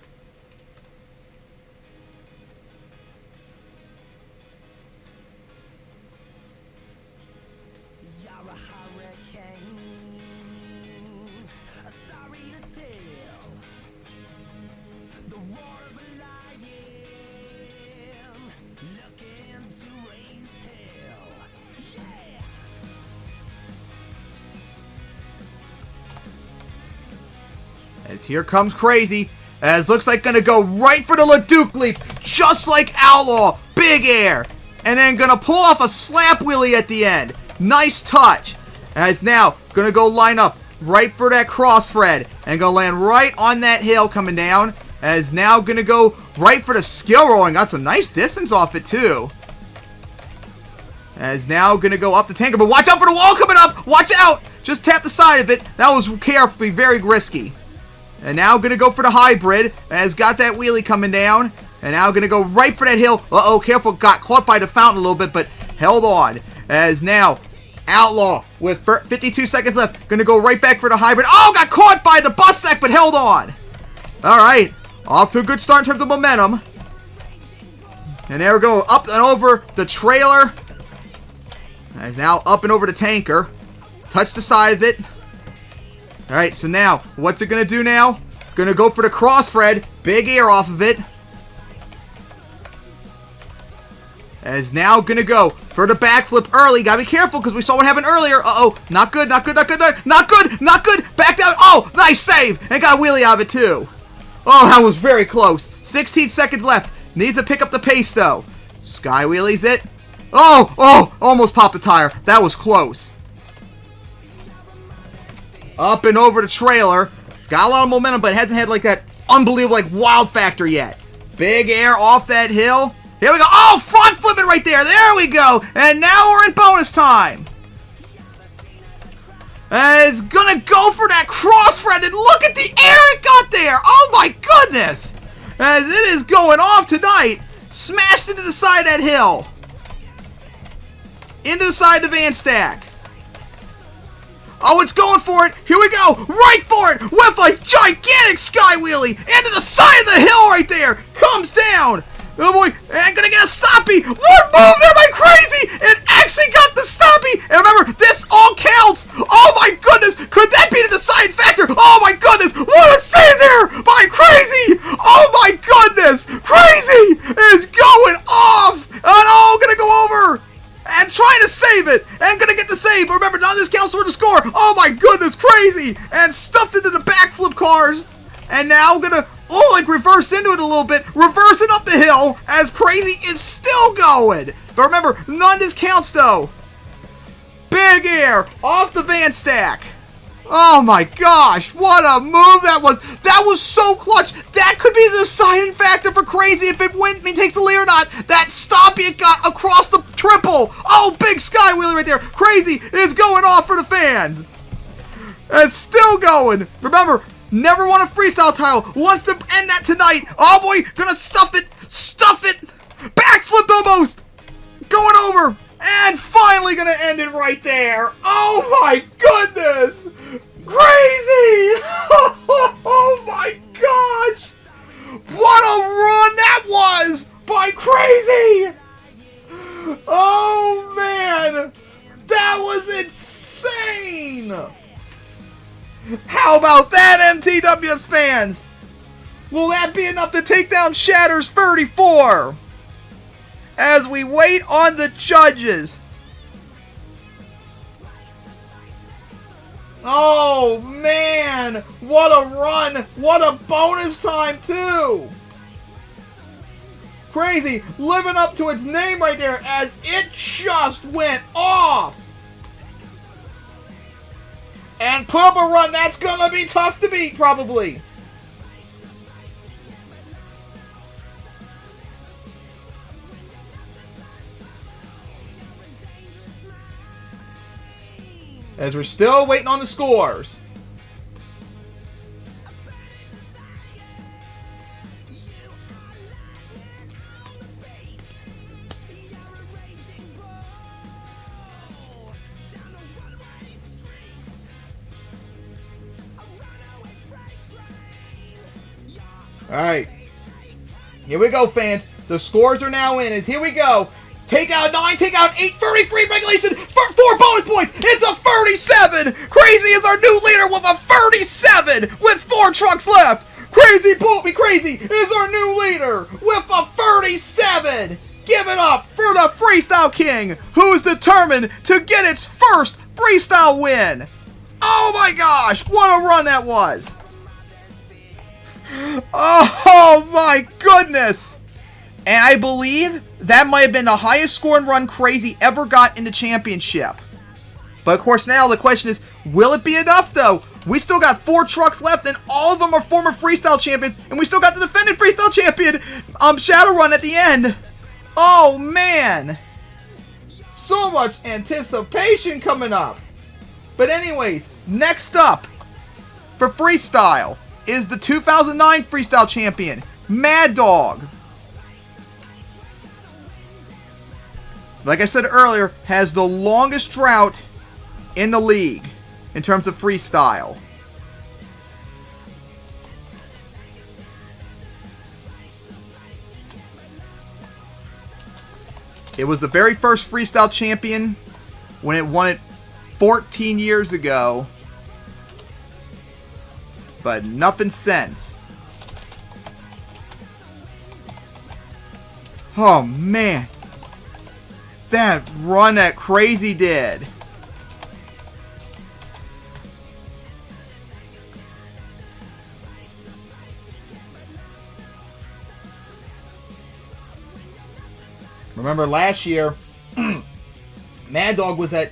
As here comes Crazy, as looks like gonna go right for the Leduc Leap, just like Outlaw, big air, and then gonna pull off a slap wheelie at the end. Nice touch. As now gonna go line up right for that crossthread and gonna land right on that hill coming down. As now gonna go right for the skill rolling, got some nice distance off it too. As now gonna go up the tanker, but watch out for the wall coming up. Watch out! Just tap the side of it. That was carefully very risky. And now going to go for the hybrid. Has got that wheelie coming down. And now going to go right for that hill. Uh-oh, careful. Got caught by the fountain a little bit, but held on. As now, Outlaw with 52 seconds left. Going to go right back for the hybrid. Oh, got caught by the bus stack, but held on. All right. Off to a good start in terms of momentum. And there we go. Up and over the trailer. And now up and over the tanker. Touch the side of it. Alright, so now, what's it going to do now? Going to go for the crossthread. Big air off of it. As now going to go for the backflip early. Got to be careful because we saw what happened earlier. Uh-oh. Not good, not good, not good, not good, not good. Backed out. Oh, nice save. And got a wheelie out of it too. Oh, that was very close. 16 seconds left. Needs to pick up the pace though. Sky wheelies it. Oh, almost popped the tire. That was close. Up and over the trailer. It's got a lot of momentum, but it hasn't had like that unbelievable like wow factor yet. Big air off that hill. Here we go. Oh, front flipping right there. There we go. And now we're in bonus time. It's gonna go for that crossthread, and look at the air it got there. Oh my goodness. As it is going off tonight. Smashed into the side of that hill. Into the side of the van stack. Oh, it's going for it. Here we go. Right for it. With a gigantic sky wheelie. Into the side of the hill right there. Comes down. Oh boy. And gonna get a stoppie. What move there by Crazy? It actually got the stoppie. And remember, this all counts. Oh my goodness. Could that be the deciding factor? Oh my goodness. What a save there by Crazy. Oh my goodness. Crazy is going off. And oh, gonna go over. And trying to save it. And gonna get the save. But remember, none of this counts for the score. Oh my goodness, Crazy. And stuffed into the backflip cars. And now gonna, like reverse into it a little bit. Reversing up the hill as Crazy is still going. But remember, none of this counts though. Big air off the van stack. Oh my gosh, what a move that was. That was so clutch. That could be the deciding factor for Crazy if it takes the lead or not. That stop it got across the triple. Oh, big sky wheelie right there. Crazy is going off for the fans. It's still going. Remember, never won a freestyle title. Wants to end that tonight. Oh boy, gonna stuff it. Stuff it. Backflip almost. Going over. And finally gonna end it right there. Oh my goodness! Crazy! Oh my gosh! What a run that was by Crazy! Oh man! That was insane! How about that, MTWS fans? Will that be enough to take down Shatter's 34? As we wait on the judges. Oh, man. What a run. What a bonus time, too. Crazy. Living up to its name right there as it just went off. And put up a run that's going to be tough to beat, probably. As we're still waiting on the scores. Alright. Here we go, fans. The scores are now in. Here we go. Take out 9, take out 8, 33 regulation, 4 bonus points. It's a 37. Crazy is our new leader with a 37 with 4 trucks left. Crazy Bolt Me Crazy is our new leader with a 37. Give it up for the Freestyle King, who's determined to get its first freestyle win. Oh my gosh, what a run that was. Oh my goodness. And I believe that might have been the highest scoring run Crazy ever got in the championship. But of course now the question is, will it be enough though? We still got 4 trucks left and all of them are former freestyle champions. And we still got the defending freestyle champion, Shadowrun at the end. Oh man. So much anticipation coming up. But anyways, next up for freestyle is the 2009 freestyle champion, Mad Dog. Like I said earlier, has the longest drought in the league in terms of freestyle. It was the very first freestyle champion when it won it 14 years ago. But nothing since. Oh man. That run that Crazy did. Remember last year, Mad Dog was that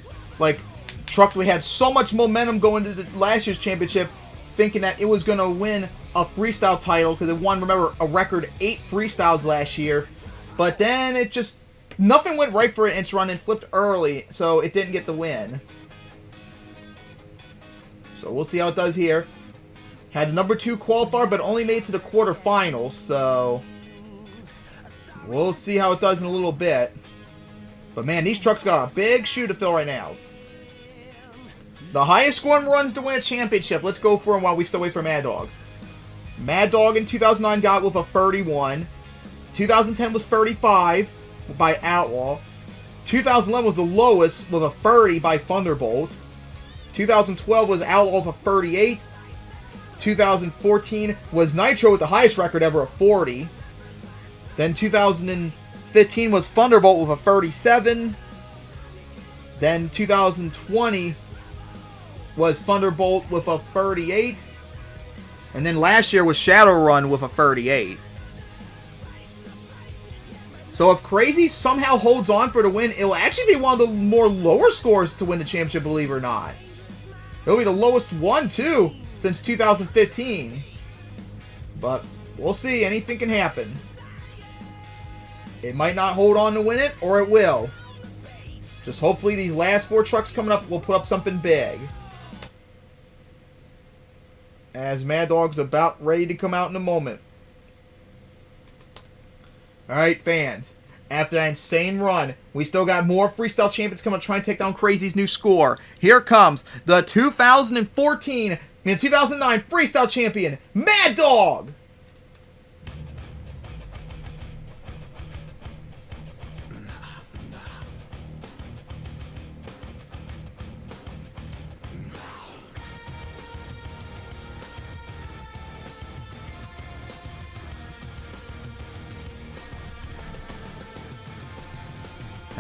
truck. We had so much momentum going into the last year's championship, thinking that it was going to win a freestyle title because it won, remember, a record 8 freestyles last year. But then it just, nothing went right for it in its run and flipped early, so it didn't get the win. So we'll see how it does here. Had a number 2 qualifier, but only made it to the quarterfinals, so we'll see how it does in a little bit. But man, these trucks got a big shoe to fill right now. The highest scoring runs to win a championship. Let's go for them while we still wait for Mad Dog. Mad Dog in 2009 got with a 31. 2010 was 35 by Outlaw. 2011 was the lowest with a 30 by Thunderbolt. 2012 was Outlaw with a 38. 2014 was Nitro with the highest record ever of 40. Then 2015 was Thunderbolt with a 37. Then 2020 was Thunderbolt with a 38. And then last year was Shadowrun with a 38. So if Crazy somehow holds on for the win, it'll actually be one of the more lower scores to win the championship, believe it or not. It'll be the lowest one, too, since 2015. But we'll see. Anything can happen. It might not hold on to win it, or it will. Just hopefully these last 4 trucks coming up will put up something big. As Mad Dog's about ready to come out in a moment. Alright, fans. After that insane run, we still got more freestyle champions coming to try and take down Crazy's new score. Here comes the 2014 and 2009 freestyle champion, Mad Dog!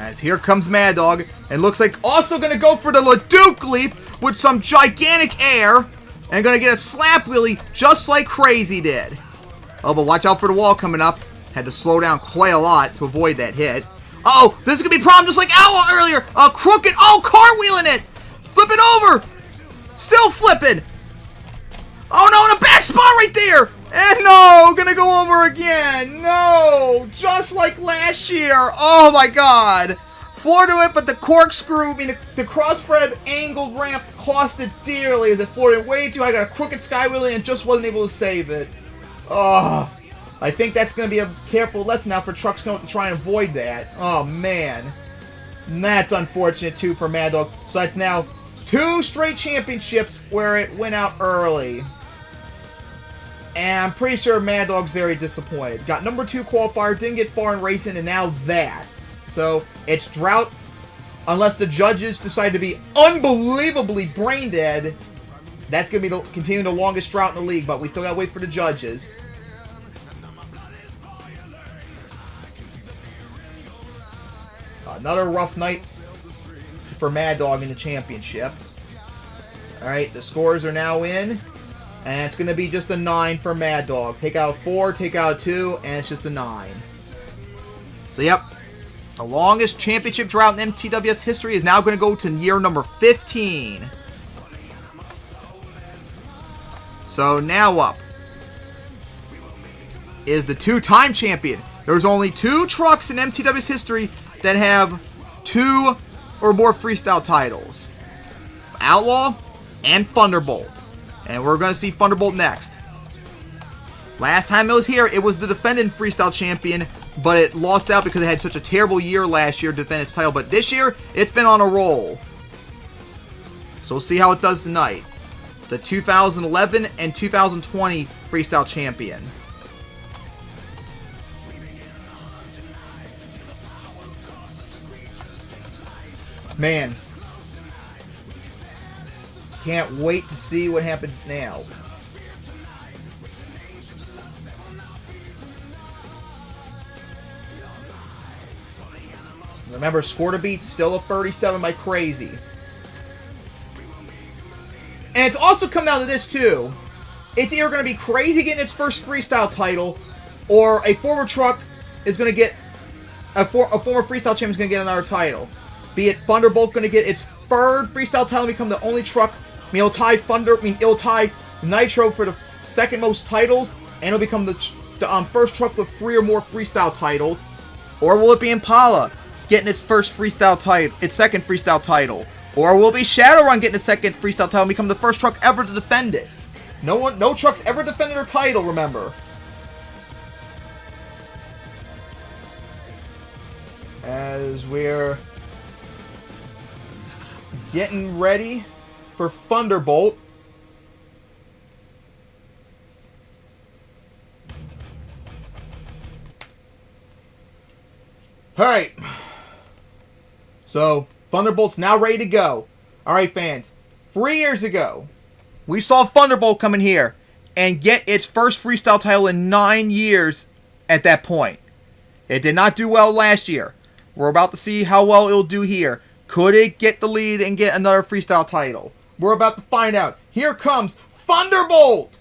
As here comes Mad Dog, and looks like also going to go for the Leduc leap with some gigantic air, and going to get a slap wheelie just like Crazy did. Oh, but watch out for the wall coming up. Had to slow down quite a lot to avoid that hit. Uh-oh, this is going to be a problem just like Owl earlier. Crooked, cartwheeling it. Flip it over. Still flipping. Oh no, in a back spot right there. And no, going to go over again. No, just like last year. Oh my God. Floored to it, but the corkscrew, the cross-spread angled ramp cost it dearly as it floored it way too high. Got a crooked sky wheelie and just wasn't able to save it. Oh, I think that's going to be a careful lesson now for trucks going to try and avoid that. Oh, man. And that's unfortunate, too, for Mad Dog. So that's now 2 straight championships where it went out early. And I'm pretty sure Mad Dog's very disappointed. Got number 2 qualifier, didn't get far in racing, and now that. So it's drought, unless the judges decide to be unbelievably brain dead. That's going to be continuing the longest drought in the league, but we still got to wait for the judges. Another rough night for Mad Dog in the championship. Alright, the scores are now in. And it's going to be just a 9 for Mad Dog. Take out a 4, take out a 2, and it's just a 9. So, yep. The longest championship drought in MTWS history is now going to go to year number 15. So, now up is the 2-time champion. There's only 2 trucks in MTWS history that have 2 or more freestyle titles. Outlaw and Thunderbolt. And we're going to see Thunderbolt next. Last time it was here, it was the defending freestyle champion, but it lost out because it had such a terrible year last year to defend its title. But this year, it's been on a roll. So we'll see how it does tonight. The 2011 and 2020 freestyle champion. Man, can't wait to see what happens now. Remember, score to beat, still a 37 by Crazy. And it's also come down to this, too. It's either going to be Crazy getting its first freestyle title, or a former truck is going to get, a former freestyle champion is going to get another title. Be it Thunderbolt going to get its 3rd freestyle title and become the only truck. I mean, it'll tie Nitro for the 2nd most titles, and it'll become the first truck with 3 or more freestyle titles. Or will it be Impala getting its first freestyle title, its 2nd freestyle title? Or will it be Shadowrun getting its 2nd freestyle title and become the first truck ever to defend it? No truck's ever defended their title, remember. As we're getting ready for Thunderbolt. Alright. So, Thunderbolt's now ready to go. Alright, fans. 3 years ago, we saw Thunderbolt come in here and get its first freestyle title in 9 years at that point. It did not do well last year. We're about to see how well it'll do here. Could it get the lead and get another freestyle title? We're about to find out. Here comes Thunderbolt!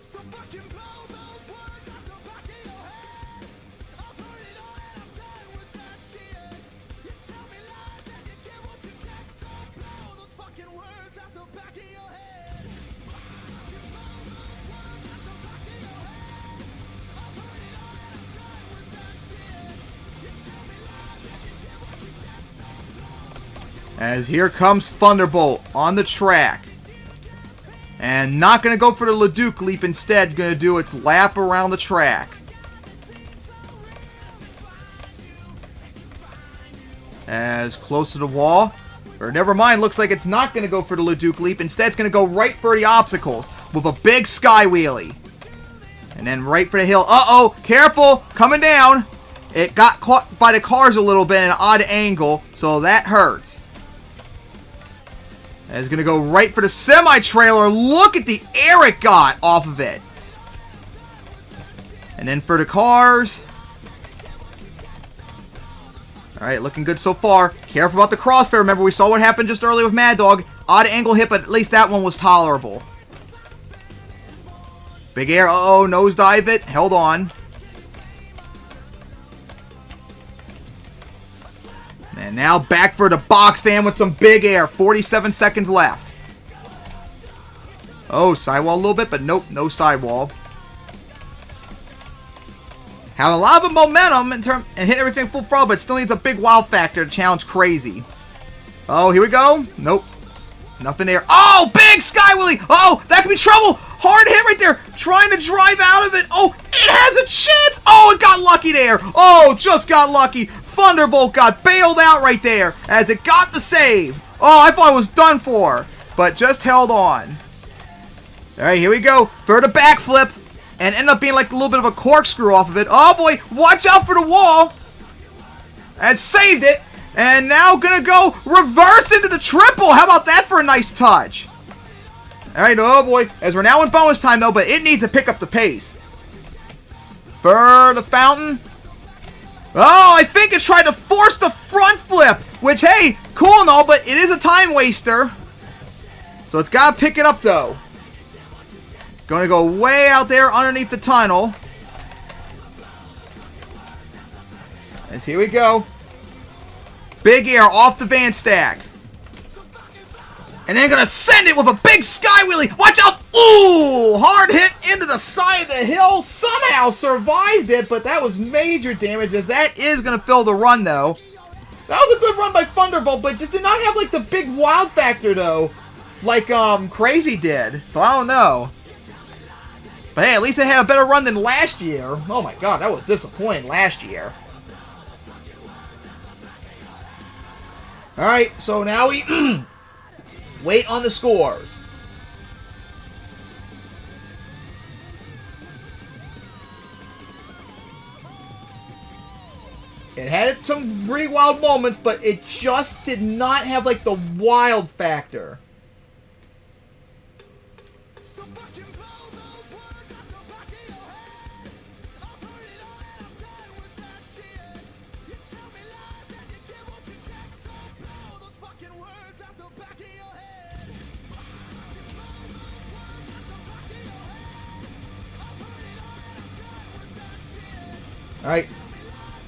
So fucking blow those words out the back of your head. I've heard it all and I'm done with that shit. You tell me lies and you get what you get. So blow those fucking words out the back of your head. Fucking blow those words out the back of your head. I've heard it all and I'm done with that shit. You tell me lies and you get what you get. So blow those fucking words. As here comes Thunderbolt on the track. And not going to go for the Leduc leap, instead going to do its lap around the track. As close to the wall. Or never mind, looks like it's not going to go for the Leduc leap. Instead it's going to go right for the obstacles with a big sky wheelie. And then right for the hill. Uh-oh, careful, coming down. It got caught by the cars a little bit at an odd angle, so that hurts. And it's going to go right for the semi-trailer. Look at the air it got off of it. And then for the cars, Alright, looking good so far. Careful about the crossfair. Remember, we saw what happened just earlier with Mad Dog. Odd angle hit, but at least that one was tolerable. Big air. Uh-oh, nosedive it. Held on. And now back for the box fan with some big air. 47 seconds left. Oh, sidewall a little bit, but nope, no sidewall. Have a lot of momentum and hit everything full throttle, but still needs a big wow factor to challenge Crazy. Oh, here we go. Nope. Nothing there. Oh, big sky wheelie. Oh, that could be trouble. Hard hit right there. Trying to drive out of it. Oh, it has a chance. Oh, it got lucky there. Oh, just got lucky. Thunderbolt got bailed out right there as it got the save. Oh, I thought it was done for, but just held on. All right, here we go for the backflip. And end up being like a little bit of a corkscrew off of it. Oh boy, watch out for the wall. And saved it. And now gonna go reverse into the triple. How about that for a nice touch? Alright, oh boy. As we're now in bonus time though, but it needs to pick up the pace. For the fountain. Oh, I think it tried to force the front flip. Which, hey, cool and all, but it is a time waster. So it's gotta pick it up though. Going to go way out there underneath the tunnel. As here we go. Big air off the van stack. And then going to send it with a big sky wheelie. Watch out. Ooh, hard hit into the side of the hill. Somehow survived it, but that was major damage as that is going to fill the run though. That was a good run by Thunderbolt, but just did not have like the big wild factor though. Like Crazy did. So I don't know. But hey, at least it had a better run than last year. Oh my god, that was disappointing last year. Alright, so now we wait on the scores. It had some pretty wild moments, but it just did not have like the wild factor. Alright,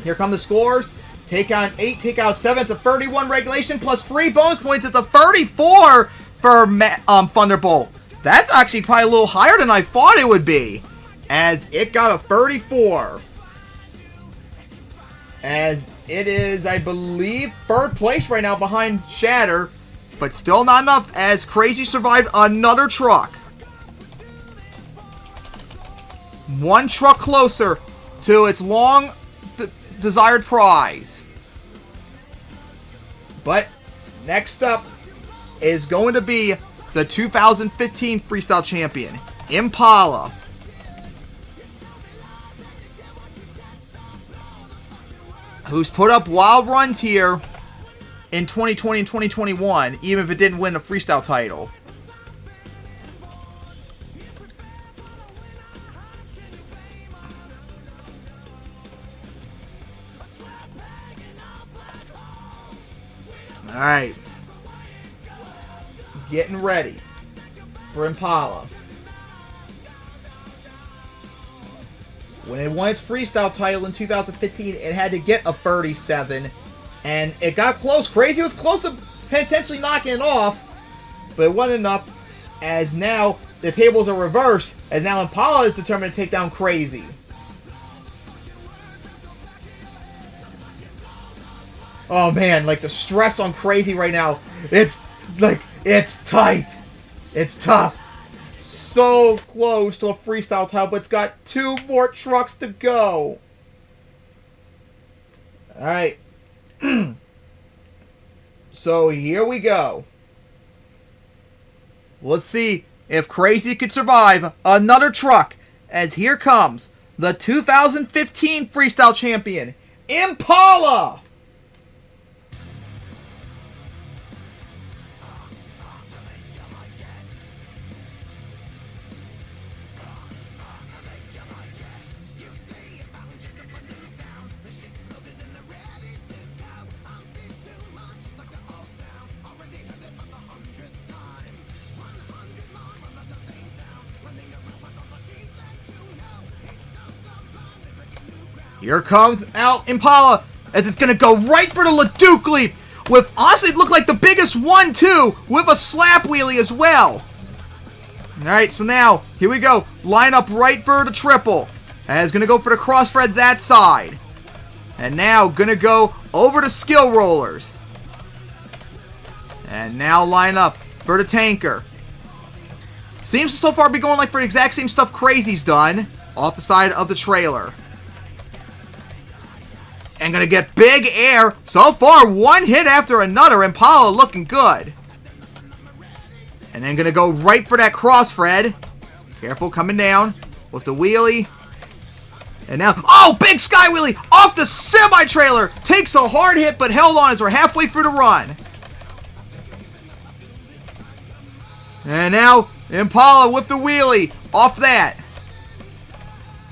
here come the scores. Take on 8, take out 7. It's a 31 regulation plus 3 bonus points. It's a 34 for Thunderbolt. That's actually probably a little higher than I thought it would be. As it got a 34. As it is, I believe, 3rd place right now behind Shatter. But still not enough as Crazy survived another truck. One truck closer to its long desired prize. But next up is going to be the 2015 Freestyle Champion, Impala. Who's put up wild runs here in 2020 and 2021, even if it didn't win a freestyle title. Alright. Getting ready for Impala. When it won its freestyle title in 2015, it had to get a 37. And it got close. Crazy was close to potentially knocking it off. But it wasn't enough. As now the tables are reversed. As now Impala is determined to take down Crazy. Oh man, like the stress on Crazy right now. It's like, it's tight. It's tough. So close to a freestyle title, but it's got 2 more trucks to go. Alright. So here we go. Let's see if Crazy could survive another truck. As here comes the 2015 Freestyle Champion, Impala! Here comes out Impala as it's going to go right for the Leduc leap. With, honestly, it looked like the biggest one, too, with a slap wheelie as well. Alright, so now, here we go. Line up right for the triple. As going to go for the crossfred that side. And now, going to go over the skill rollers. And now line up for the tanker. Seems to so far be going like for the exact same stuff Crazy's done. Off the side of the trailer. And gonna get big air. So far, one hit after another. Impala looking good. And then gonna go right for that crossfred. Careful coming down with the wheelie. And now, oh, big sky wheelie off the semi-trailer. Takes a hard hit, but held on as we're halfway through the run. And now, Impala with the wheelie off that.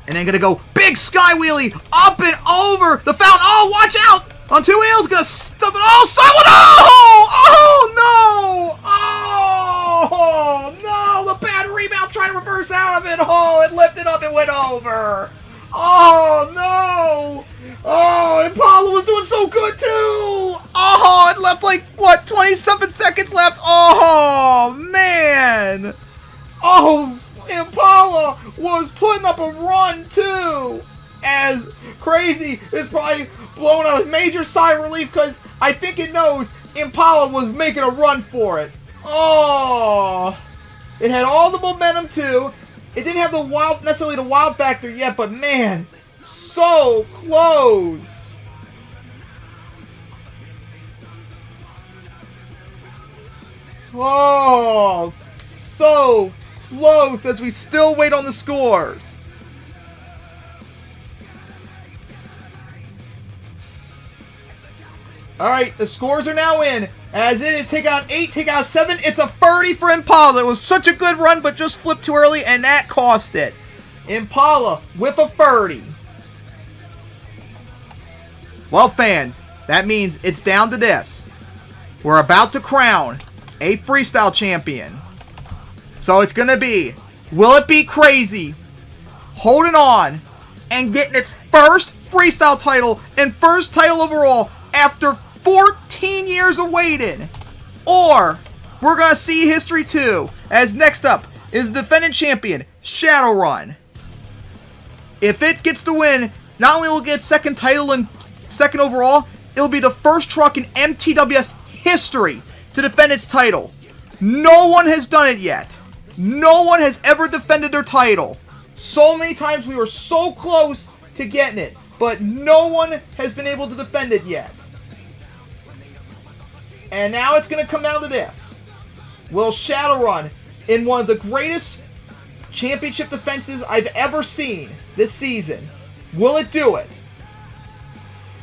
And then gonna go big sky wheelie up and over the fountain. Oh, watch out! On two wheels, gonna stop it. Oh, someone! Oh! Oh, no! Oh, no! The bad rebound trying to reverse out of it. Oh, it lifted up and went over. Oh, no! Oh, Impala was doing so good, too! Oh, it left like, what, 27 seconds left? Oh, man! Oh, Impala was putting up a run, too! As Crazy is probably blowing a major sigh of relief because I think it knows Impala was making a run for it. Oh! It had all the momentum, too. It didn't have necessarily the wild factor yet, but man, so close. Oh, so close as we still wait on the scores. Alright, the scores are now in. As it is take out 8, take out 7. It's a 30 for Impala. It was such a good run, but just flipped too early, and that cost it. Impala with a 30. Well, fans, that means it's down to this. We're about to crown a freestyle champion. So it's going to be, will it be Crazy holding on and getting its first freestyle title and first title overall after 14 years of waiting? Or we're going to see history too, as next up is the defending champion, Shadowrun. If it gets the win, not only will it get second title and second overall, it'll be the first truck in MTWS history to defend its title. No one has done it yet. No one has ever defended their title. So many times we were so close to getting it, but no one has been able to defend it yet. And now it's going to come down to this. Will Shadowrun, in one of the greatest championship defenses I've ever seen this season, will it do it?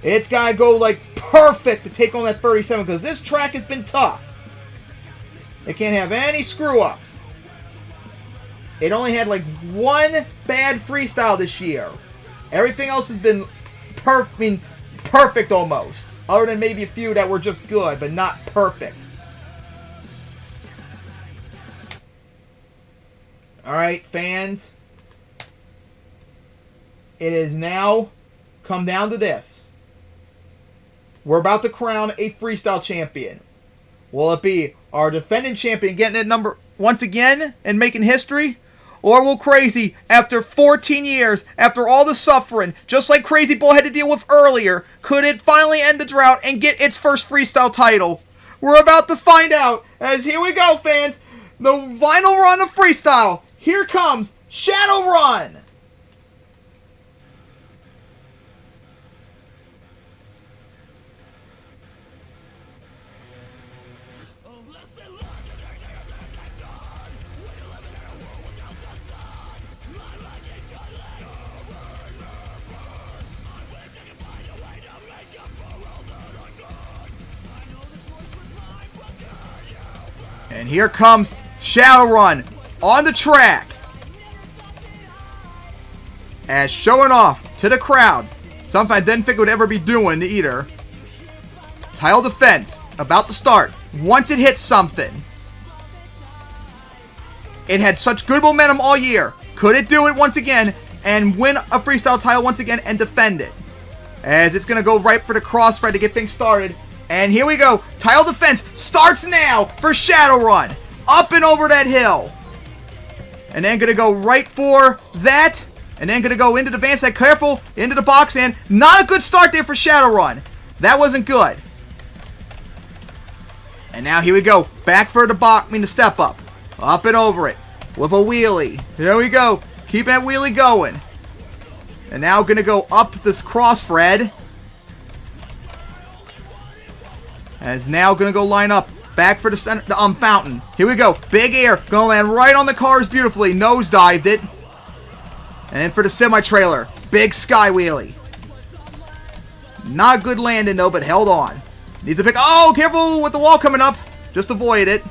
It's got to go like perfect to take on that 37 because this track has been tough. It can't have any screw-ups. It only had like one bad freestyle this year. Everything else has been perfect almost. Other than maybe a few that were just good, but not perfect. Alright, fans. It is now come down to this. We're about to crown a freestyle champion. Will it be our defending champion getting that number once again and making history? Or will Crazy, after 14 years, after all the suffering, just like Crazy Bull had to deal with earlier, could it finally end the drought and get its first freestyle title? We're about to find out, as here we go, fans. The final run of freestyle. Here comes Shadowrun. And here comes Shadowrun on the track. As showing off to the crowd something I didn't think it would ever be doing either. Title defense about to start. Once it hits something. It had such good momentum all year. Could it do it once again and win a freestyle title once again and defend it? as it's going to go right for the crossfire to get things started. And here we go. Title defense starts now for Shadowrun. Up and over that hill. And then going to go right for that. And then going to go into the van set. Careful. Into the box fan. Not a good start there for Shadowrun. That wasn't good. And now here we go. Back for the step up. Up and over it. With a wheelie. Here we go. Keeping that wheelie going. And now going to go up this cross thread. As now going to go line up. Back for the center, fountain. Here we go. Big air. Going to land right on the cars beautifully. Nosedived it. And then for the semi-trailer. Big sky wheelie. Not good landing though, but held on. Needs to pick. Oh, careful with the wall coming up. Just avoid it.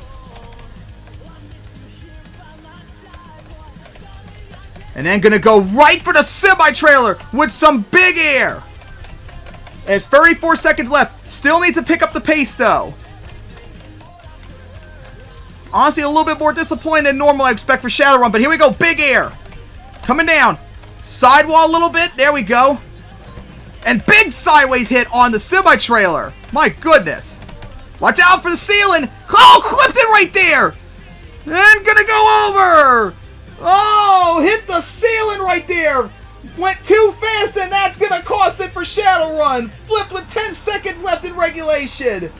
And then going to go right for the semi-trailer with some big air. There's 34 seconds left. Still needs to pick up the pace, though. Honestly, a little bit more disappointed than normal I expect for Shadowrun. But here we go. Big air. Coming down. Sidewall a little bit. There we go. And big sideways hit on the semi-trailer. My goodness. Watch out for the ceiling. Oh, clipped it right there. And gonna go over. Oh, hit the ceiling right there. Went too fast, and that's going to cost it for Shadowrun. Flipped with 10 seconds left in regulation.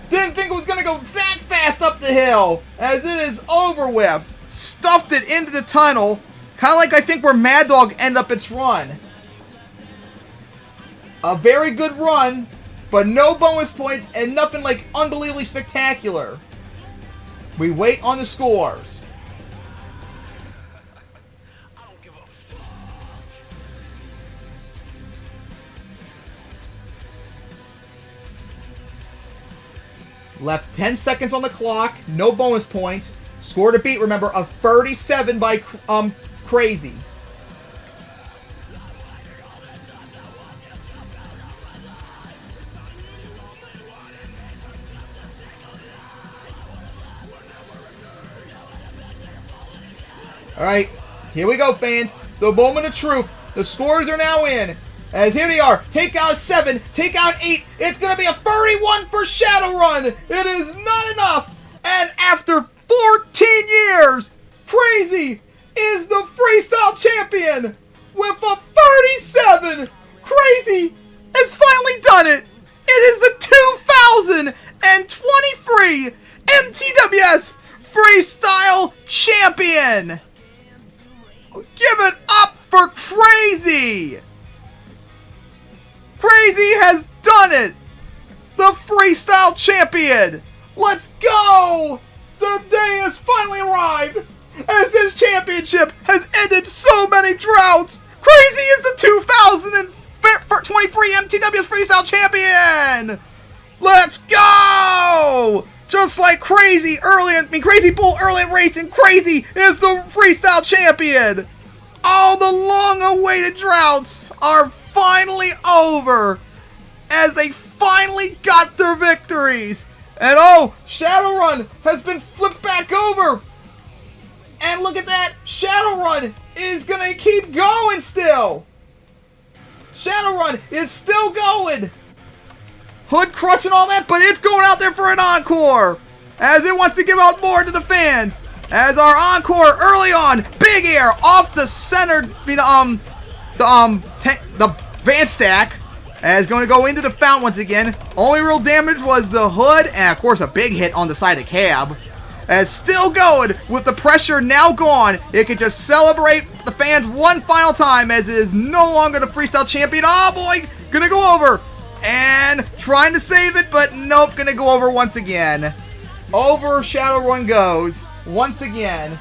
Didn't think it was going to go that fast up the hill, as it is over with. Stuffed it into the tunnel, kind of like I think where Mad Dog ended up its run. A very good run, but no bonus points and nothing like unbelievably spectacular. We wait on the scores. Left 10 seconds on the clock. No bonus points. Score to beat, remember, of 37 by Crazy. Alright, here we go, fans. The moment of truth. The scores are now in. As here they are. Take out 7. Take out 8. It's going to be a 31 for Shadowrun. It is not enough. And after 14 years, Crazy is the freestyle champion with a 37. Crazy has finally done it. It is the 2023 MTWS Freestyle Champion. Give it up for Crazy. Crazy has done it! The freestyle champion! Let's go! The day has finally arrived! As this championship has ended so many droughts! Crazy is the 2023 MTWS Freestyle Champion! Let's go! Just like Crazy Bull early in racing, Crazy is the freestyle champion! All the long-awaited droughts are finally over as they finally got their victories. And oh, Shadowrun has been flipped back over. And look at that, Shadowrun is gonna keep going still. Shadowrun is still going. Hood crushing all that, but it's going out there for an encore as it wants to give out more to the fans. As our encore early on, big air off the center, the van stack, as going to go into the fountain once again. Only real damage was the hood, and of course a big hit on the side of the cab. As still going, with the pressure now gone, it could just celebrate the fans one final time as it is no longer the freestyle champion. Oh boy, gonna go over, and trying to save it, but nope, gonna go over once again. Over Shadowrun goes, once again.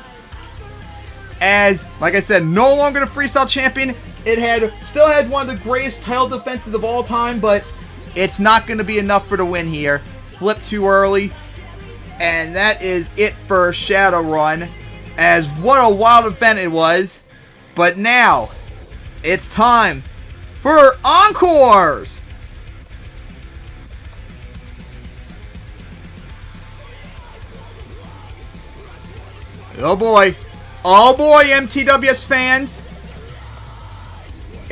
As, like I said, no longer the freestyle champion. It still had one of the greatest title defenses of all time, but it's not going to be enough for the win here. Flipped too early. And that is it for Shadowrun. As what a wild event it was. But now, it's time for encores. Oh boy, MTWS fans.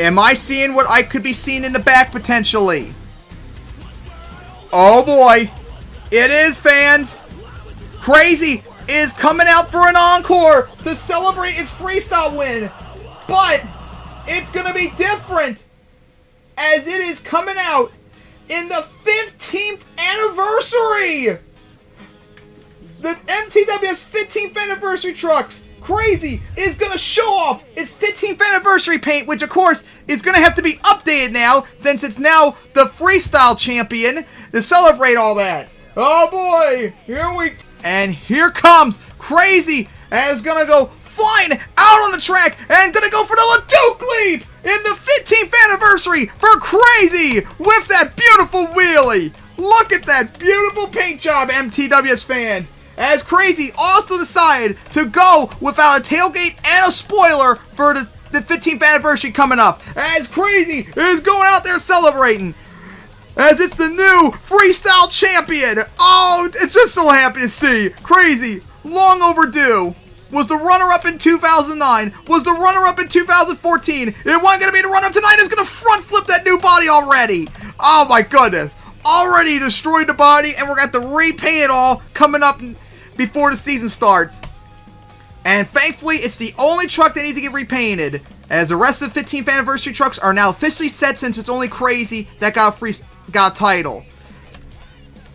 Am I seeing what I could be seeing in the back potentially? Oh boy. It is, fans. Crazy is coming out for an encore to celebrate its freestyle win. But it's going to be different as it is coming out in the 15th anniversary. The MTWS 15th anniversary trucks, Crazy, is going to show off its 15th anniversary paint, which of course is going to have to be updated now since it's now the freestyle champion to celebrate all that. Oh boy, here comes Crazy, and is going to go flying out on the track and going to go for the Leduc leap in the 15th anniversary for Crazy with that beautiful wheelie. Look at that beautiful paint job, MTWS fans. As Crazy also decided to go without a tailgate and a spoiler for the 15th anniversary coming up. As Crazy is going out there celebrating. As it's the new freestyle champion. Oh, it's just so happy to see. Crazy, long overdue. Was the runner-up in 2009. Was the runner-up in 2014. It wasn't going to be the runner-up tonight. It's going to front flip that new body already. Oh my goodness. Already destroyed the body, and we're going to have to repaint it all coming up before the season starts. And thankfully, it's the only truck that needs to get repainted, as the rest of the 15th anniversary trucks are now officially set since it's only Crazy that got a title.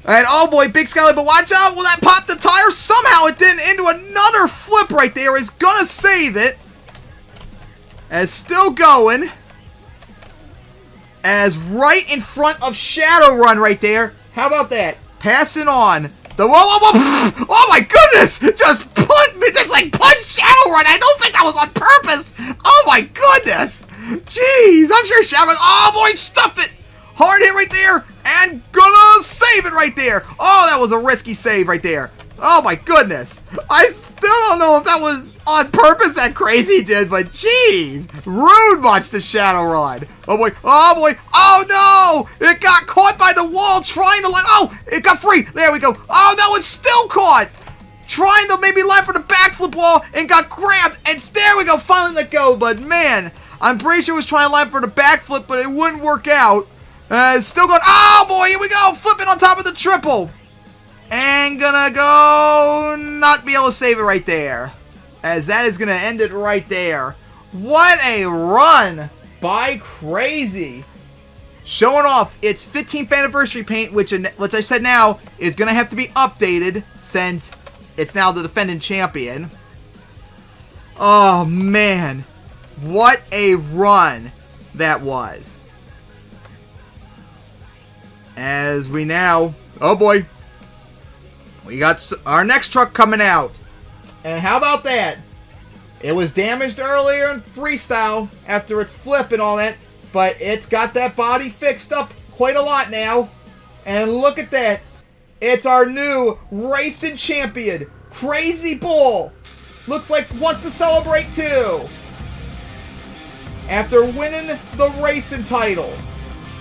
And oh boy, Big Skyly, but watch out, will that pop the tire? Somehow it didn't, into another flip right there. Is gonna save it. As still going. As right in front of Shadowrun right there. How about that? Passing on. The oh my goodness! Just punch Shadowrun. I don't think that was on purpose. Oh my goodness! Jeez, I'm sure Shadowrun. Oh boy, stuff it! Hard hit right there, and gonna save it right there. Oh, that was a risky save right there. Oh my goodness. I still don't know if that was on purpose that Crazy did, but jeez. Rude much to Shadowrun. Oh boy, oh no! It got caught by the wall trying to oh, it got free. There we go. Oh, that was still caught. Trying to maybe line for the backflip wall and got grabbed, and there we go, finally let go. But man, I'm pretty sure it was trying to line for the backflip, but it wouldn't work out. Still going, oh boy, here we go, flipping on top of the triple. And gonna go, not be able to save it right there. As that is gonna end it right there. What a run by Crazy. Showing off its 15th anniversary paint, which I said now is gonna have to be updated since it's now the defending champion. Oh man, what a run that was. As we now, oh boy, we got our next truck coming out. And how about that? It was damaged earlier in freestyle after its flip and all that, but it's got that body fixed up quite a lot now. And look at that. It's our new racing champion, Crazy Bull. Looks like wants to celebrate too. After winning the racing title,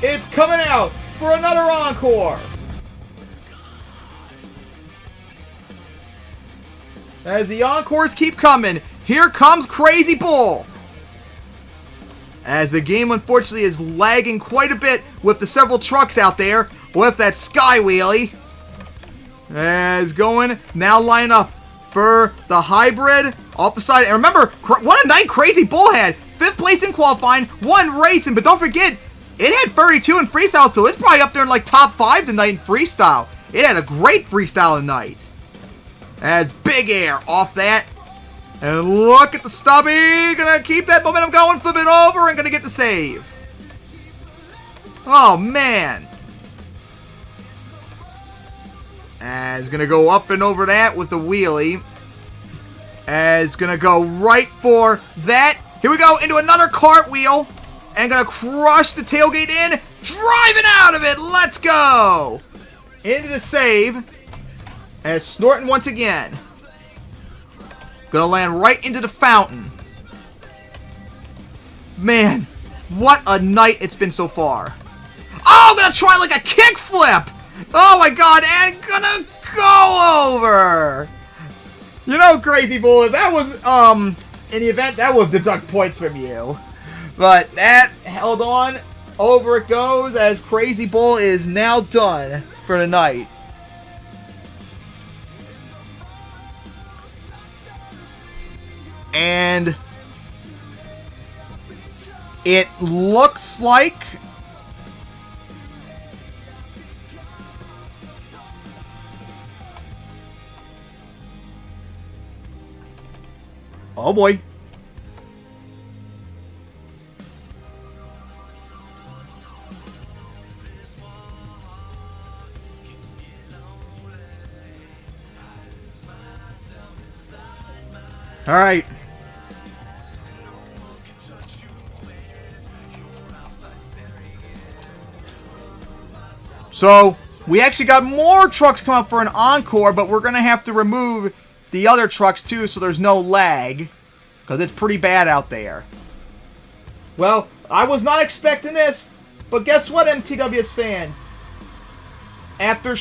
it's coming out for another encore. As the encores keep coming, here comes Crazy Bull. As the game unfortunately is lagging quite a bit with the several trucks out there with that sky wheelie. As going, now line up for the hybrid off the side. And remember, what a night Crazy Bull had. 5th place in qualifying, 1 racing, but don't forget, it had 32 in freestyle, so it's probably up there in like top 5 tonight in freestyle. It had a great freestyle tonight. As Big Air off that. And look at the stubby. Gonna keep that momentum going, flip it over, and gonna get the save. Oh, man. As gonna go up and over that with the wheelie. As gonna go right for that. Here we go, into another cartwheel. And gonna crush the tailgate in. Driving out of it. Let's go. Into the save. As snorting once again. Gonna land right into the fountain. Man, what a night it's been so far. Oh, I'm gonna try like a kickflip. Oh my god, and gonna go over. You know, Crazy Bull, if that was, in the event, that would deduct points from you. But that held on. Over it goes as Crazy Bull is now done for the night. And it looks like oh boy. All right. So, we actually got more trucks come up for an encore, but we're going to have to remove the other trucks too so there's no lag, because it's pretty bad out there. Well, I was not expecting this, but guess what, MTWS fans? After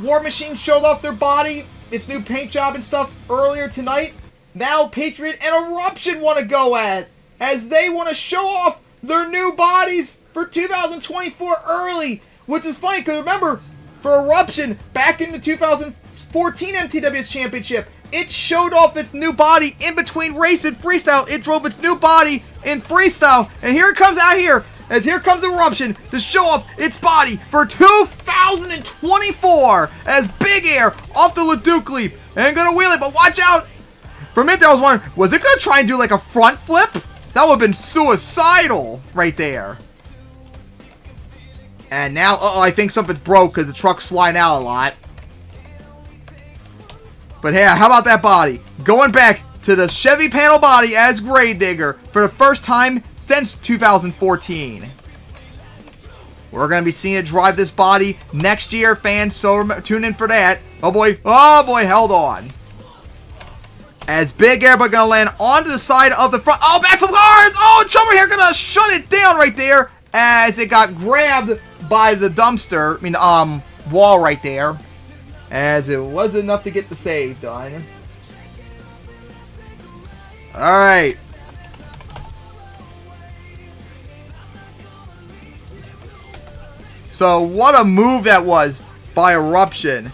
War Machine showed off their body, its new paint job and stuff earlier tonight, now Patriot and Eruption want to go at, as they want to show off their new bodies for 2024 early, which is funny because remember, for Eruption, back in the 2014 MTWS Championship, it showed off its new body in between race and freestyle. It drove its new body in freestyle, and here it comes out here, as here comes Eruption to show off its body for 2024 as Big Air off the Leduc leap and gonna wheel it, but watch out! For a minute I was wondering, was it gonna try and do like a front flip? That would have been suicidal right there. And now, I think something's broke because the truck's sliding out a lot. But hey, how about that body? Going back to the Chevy panel body as Gravedigger for the first time since 2014. We're going to be seeing it drive this body next year, fans, so tune in for that. Oh boy, held on. As Big Air, but going to land onto the side of the front. Oh, back from cars! Oh, Trummer here going to shut it down right there as it got grabbed by the dumpster, wall right there, as it wasn't enough to get the save done. Alright. So, what a move that was by Eruption.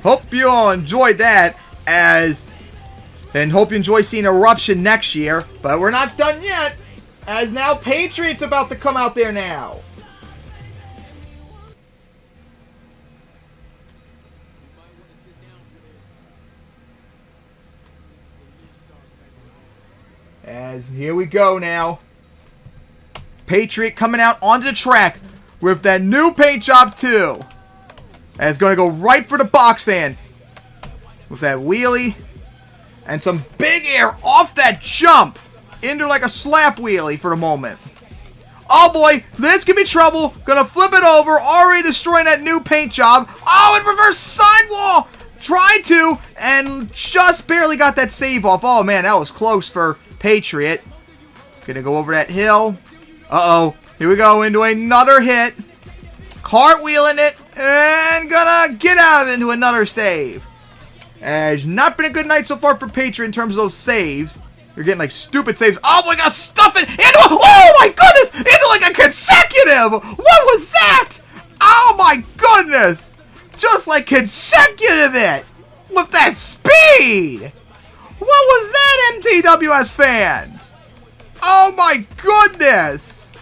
Hope you all enjoyed that, and hope you enjoy seeing Eruption next year, but we're not done yet, as now Patriot's about to come out there now. As here we go now. Patriot coming out onto the track with that new paint job too. And it's going to go right for the box fan. With that wheelie. And some Big Air off that jump. Into like a slap wheelie for the moment. Oh boy, this could be trouble. Gonna flip it over. Already destroying that new paint job. Oh, and reverse sidewall. Tried to. And just barely got that save off. Oh man, that was close for Patriot. Gonna go over that hill. Uh-oh. Here we go into another hit. Cartwheeling it. And gonna get out of it into another save. It's not been a good night so far for Patriot in terms of those saves. You're getting like stupid saves. Oh, we gotta stuff it into a, oh my goodness! Into like a consecutive! What was that? Oh my goodness! Just like consecutive it! With that speed! What was that, MTWS fans? Oh my goodness!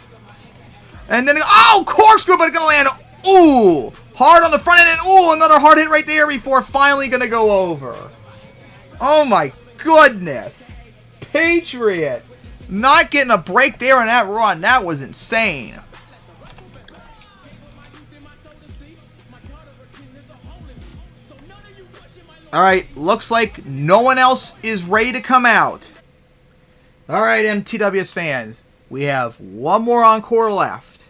And then, oh, corkscrew, but it's gonna land, ooh, hard on the front end, and ooh, another hard hit right there before finally gonna go over. Oh my goodness. Patriot not getting a break there in that run. That was insane. Alright, looks like no one else is ready to come out. Alright, MTWS fans, we have one more encore left.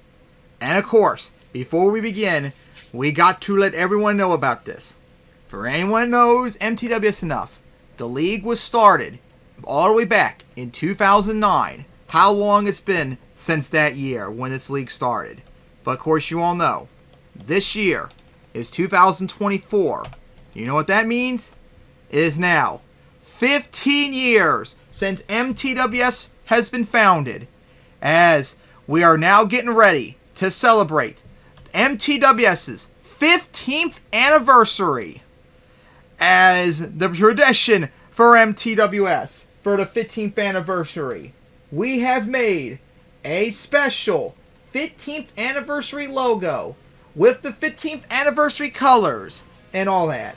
And of course, before we begin, we got to let everyone know about this. For anyone who knows MTWS enough, the league was started all the way back in 2009. How long it's been since that year when this league started. But of course you all know, this year is 2024. You know what that means? It is now 15 years since MTWS has been founded, as we are now getting ready to celebrate MTWS's 15th anniversary. As the tradition for MTWS for the 15th anniversary, we have made a special 15th anniversary logo with the 15th anniversary colors and all that.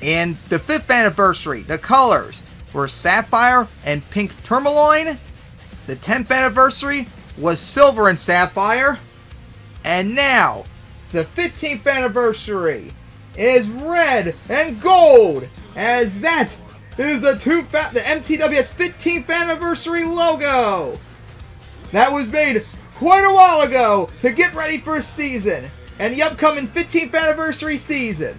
And the 5th anniversary, the colors were sapphire and pink tourmaline. The 10th anniversary was silver and sapphire. And now, the 15th anniversary is red and gold, as that is the MTWS 15th anniversary logo. That was made quite a while ago to get ready for a season and the upcoming 15th anniversary season.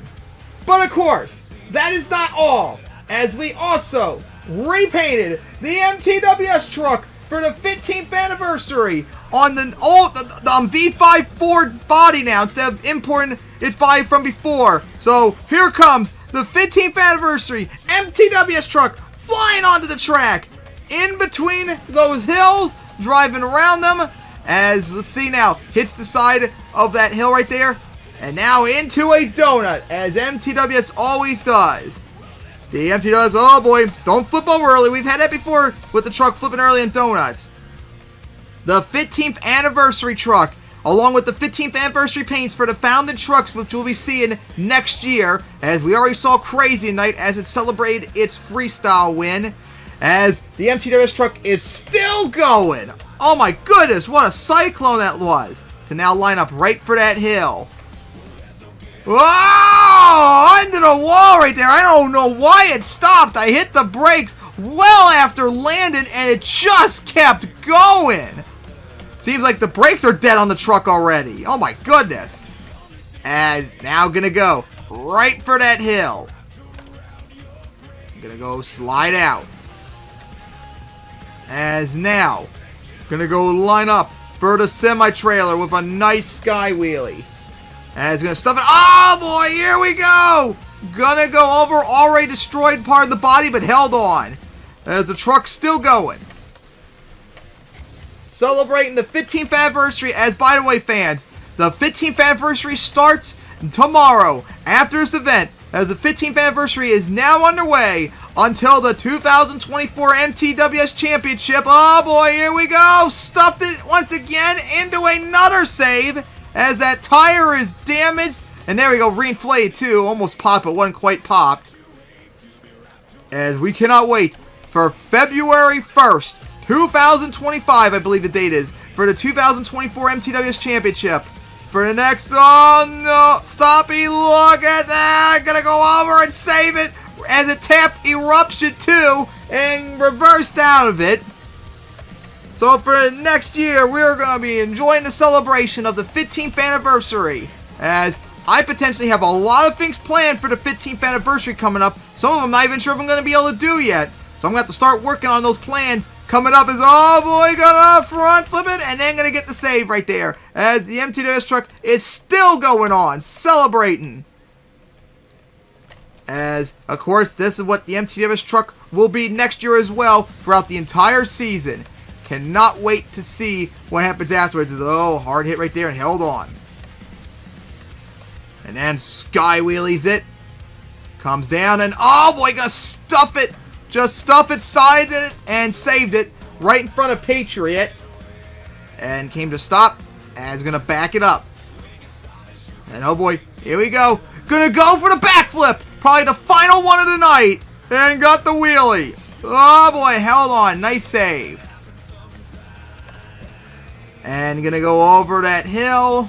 But of course, that is not all, as we also repainted the MTWS truck for the 15th anniversary on the old V5 Ford body now, instead of importing its body from before. So here comes the 15th anniversary MTWS truck flying onto the track, in between those hills, driving around them, as let's see now, hits the side of that hill right there, and now into a donut, as MTWS always does. The MTWS, oh boy, don't flip over early. We've had that before with the truck flipping early in donuts. The 15th anniversary truck, along with the 15th anniversary paints for the founded trucks, which we'll be seeing next year, as we already saw Crazy Night as it celebrated its freestyle win, as the MTWS truck is still going. Oh my goodness, what a cyclone that was, to now line up right for that hill. Whoa! Into the wall right there. I don't know why it stopped. I hit the brakes well after landing, and it just kept going. Seems like the brakes are dead on the truck already. Oh my goodness. As now gonna go right for that hill. Gonna go slide out. As now gonna go line up for the semi-trailer with a nice sky wheelie. As gonna stuff it. Oh boy, here we go. Gonna go over already destroyed part of the body, but held on, as the truck's still going. Celebrating the 15th anniversary, as by the way, fans, the 15th anniversary starts tomorrow after this event, as the 15th anniversary is now underway until the 2024 MTWS Championship. Oh boy, here we go. Stuffed it once again into another save, as that tire is damaged. And there we go, reinflated too. Almost popped, but wasn't quite popped. As we cannot wait for February 1st, 2025, I believe the date is, for the 2024 MTWS Championship. For the next, oh no, stoppy, look at that. Gonna go over and save it, as it tapped Eruption 2 and reversed out of it. So for next year, we're going to be enjoying the celebration of the 15th anniversary, as I potentially have a lot of things planned for the 15th anniversary coming up. Some of them I'm not even sure if I'm going to be able to do yet. So I'm going to have to start working on those plans coming up. As, oh boy, gonna front flip it, and then going to get the save right there, as the MTWS truck is still going on, celebrating. As, of course, this is what the MTWS truck will be next year as well, throughout the entire season. Cannot wait to see what happens afterwards. Oh, hard hit right there and held on. And then sky wheelies it. Comes down and, oh boy, gonna stuff it. Just stuff it, sided it, and saved it right in front of Patriot. And came to stop, and is gonna back it up. And oh boy, here we go. Gonna go for the backflip. Probably the final one of the night. And got the wheelie. Oh boy, held on. Nice save. And gonna go over that hill,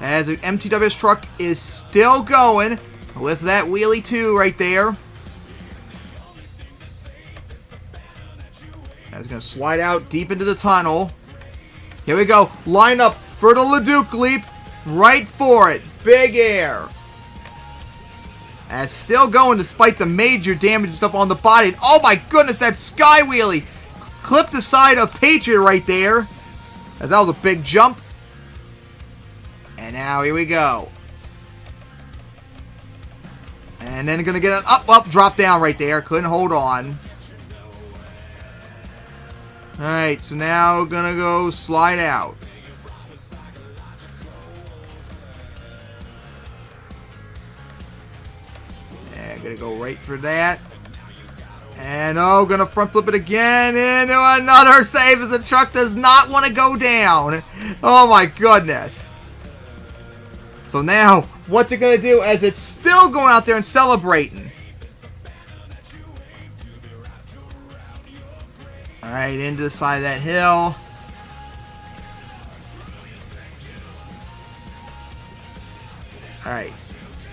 as the MTWS truck is still going with that wheelie too right there. It's gonna slide out deep into the tunnel. Here we go. Line up for the Leduc leap. Right for it. Big air. And still going despite the major damage and stuff on the body. And oh my goodness, that sky wheelie clipped the side of Patriot right there, as that was a big jump. And now here we go. And then going to get an up, drop down right there. Couldn't hold on. Alright, so now we're going to go slide out. And going to go right for that. And going to front flip it again into another save as the truck does not want to go down. Oh my goodness. So now, what's it going to do as it's still going out there and celebrating? Alright, into the side of that hill. Alright,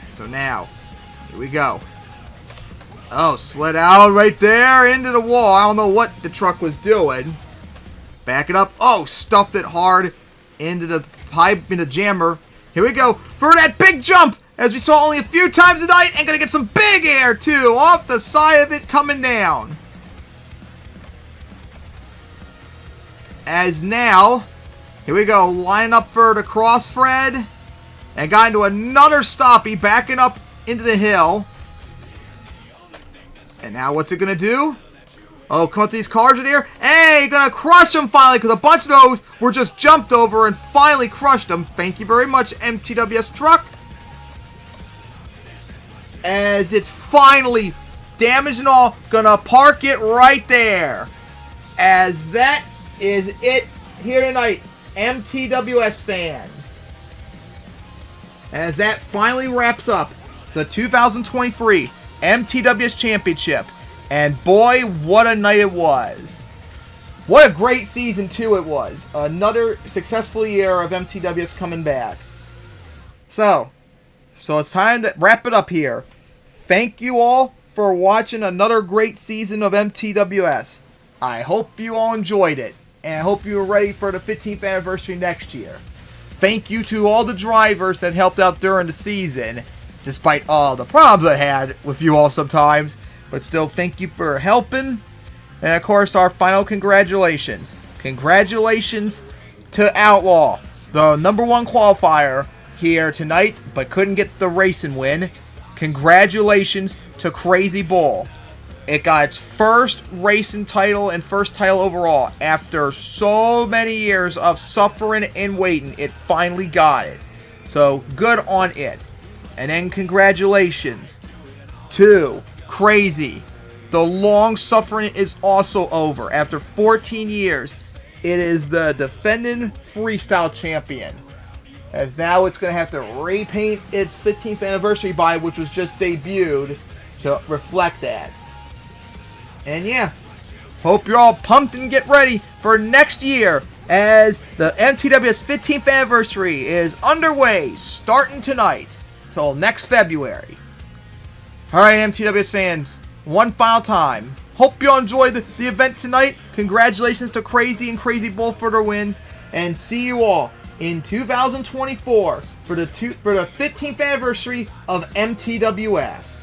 so now, here we go. Oh, slid out right there into the wall. I don't know what the truck was doing. Back it up. Oh, stuffed it hard into the pipe, in the jammer. Here we go for that big jump, as we saw only a few times tonight, and gonna get some big air too, off the side of it coming down. As now, here we go, lining up for the cross thread, and got into another stoppie, backing up into the hill. And now what's it going to do? Oh, come up to these cars in here. Hey, going to crush them finally, because a bunch of those were just jumped over and finally crushed them. Thank you very much, MTWS truck. As it's finally, damaged and all, going to park it right there. As that is it here tonight, MTWS fans. As that finally wraps up the 2023 MTWS Championship. And boy, what a night it was. What a great season, too, it was. Another successful year of MTWS coming back. So it's time to wrap it up here. Thank you all for watching another great season of MTWS. I hope you all enjoyed it. And I hope you are ready for the 15th anniversary next year. Thank you to all the drivers that helped out during the season, despite all the problems I had with you all sometimes. But still, thank you for helping. And of course, our final congratulations. Congratulations to Outlaw, the #1 qualifier here tonight, but couldn't get the racing win. Congratulations to Crazy Bull. It got its first racing title and first title overall. After so many years of suffering and waiting, it finally got it. So, good on it. And then congratulations to Crazy. The long suffering is also over. After 14 years, it is the defending freestyle champion. As now it's going to have to repaint its 15th anniversary bike, which was just debuted, to reflect that. And yeah, hope you're all pumped and get ready for next year, as the MTWS 15th anniversary is underway, starting tonight till next February. Alright, MTWS fans, one final time. Hope you all enjoyed the event tonight. Congratulations to Crazy and Crazy Bull for their wins. And see you all in 2024 for the 15th anniversary of MTWS.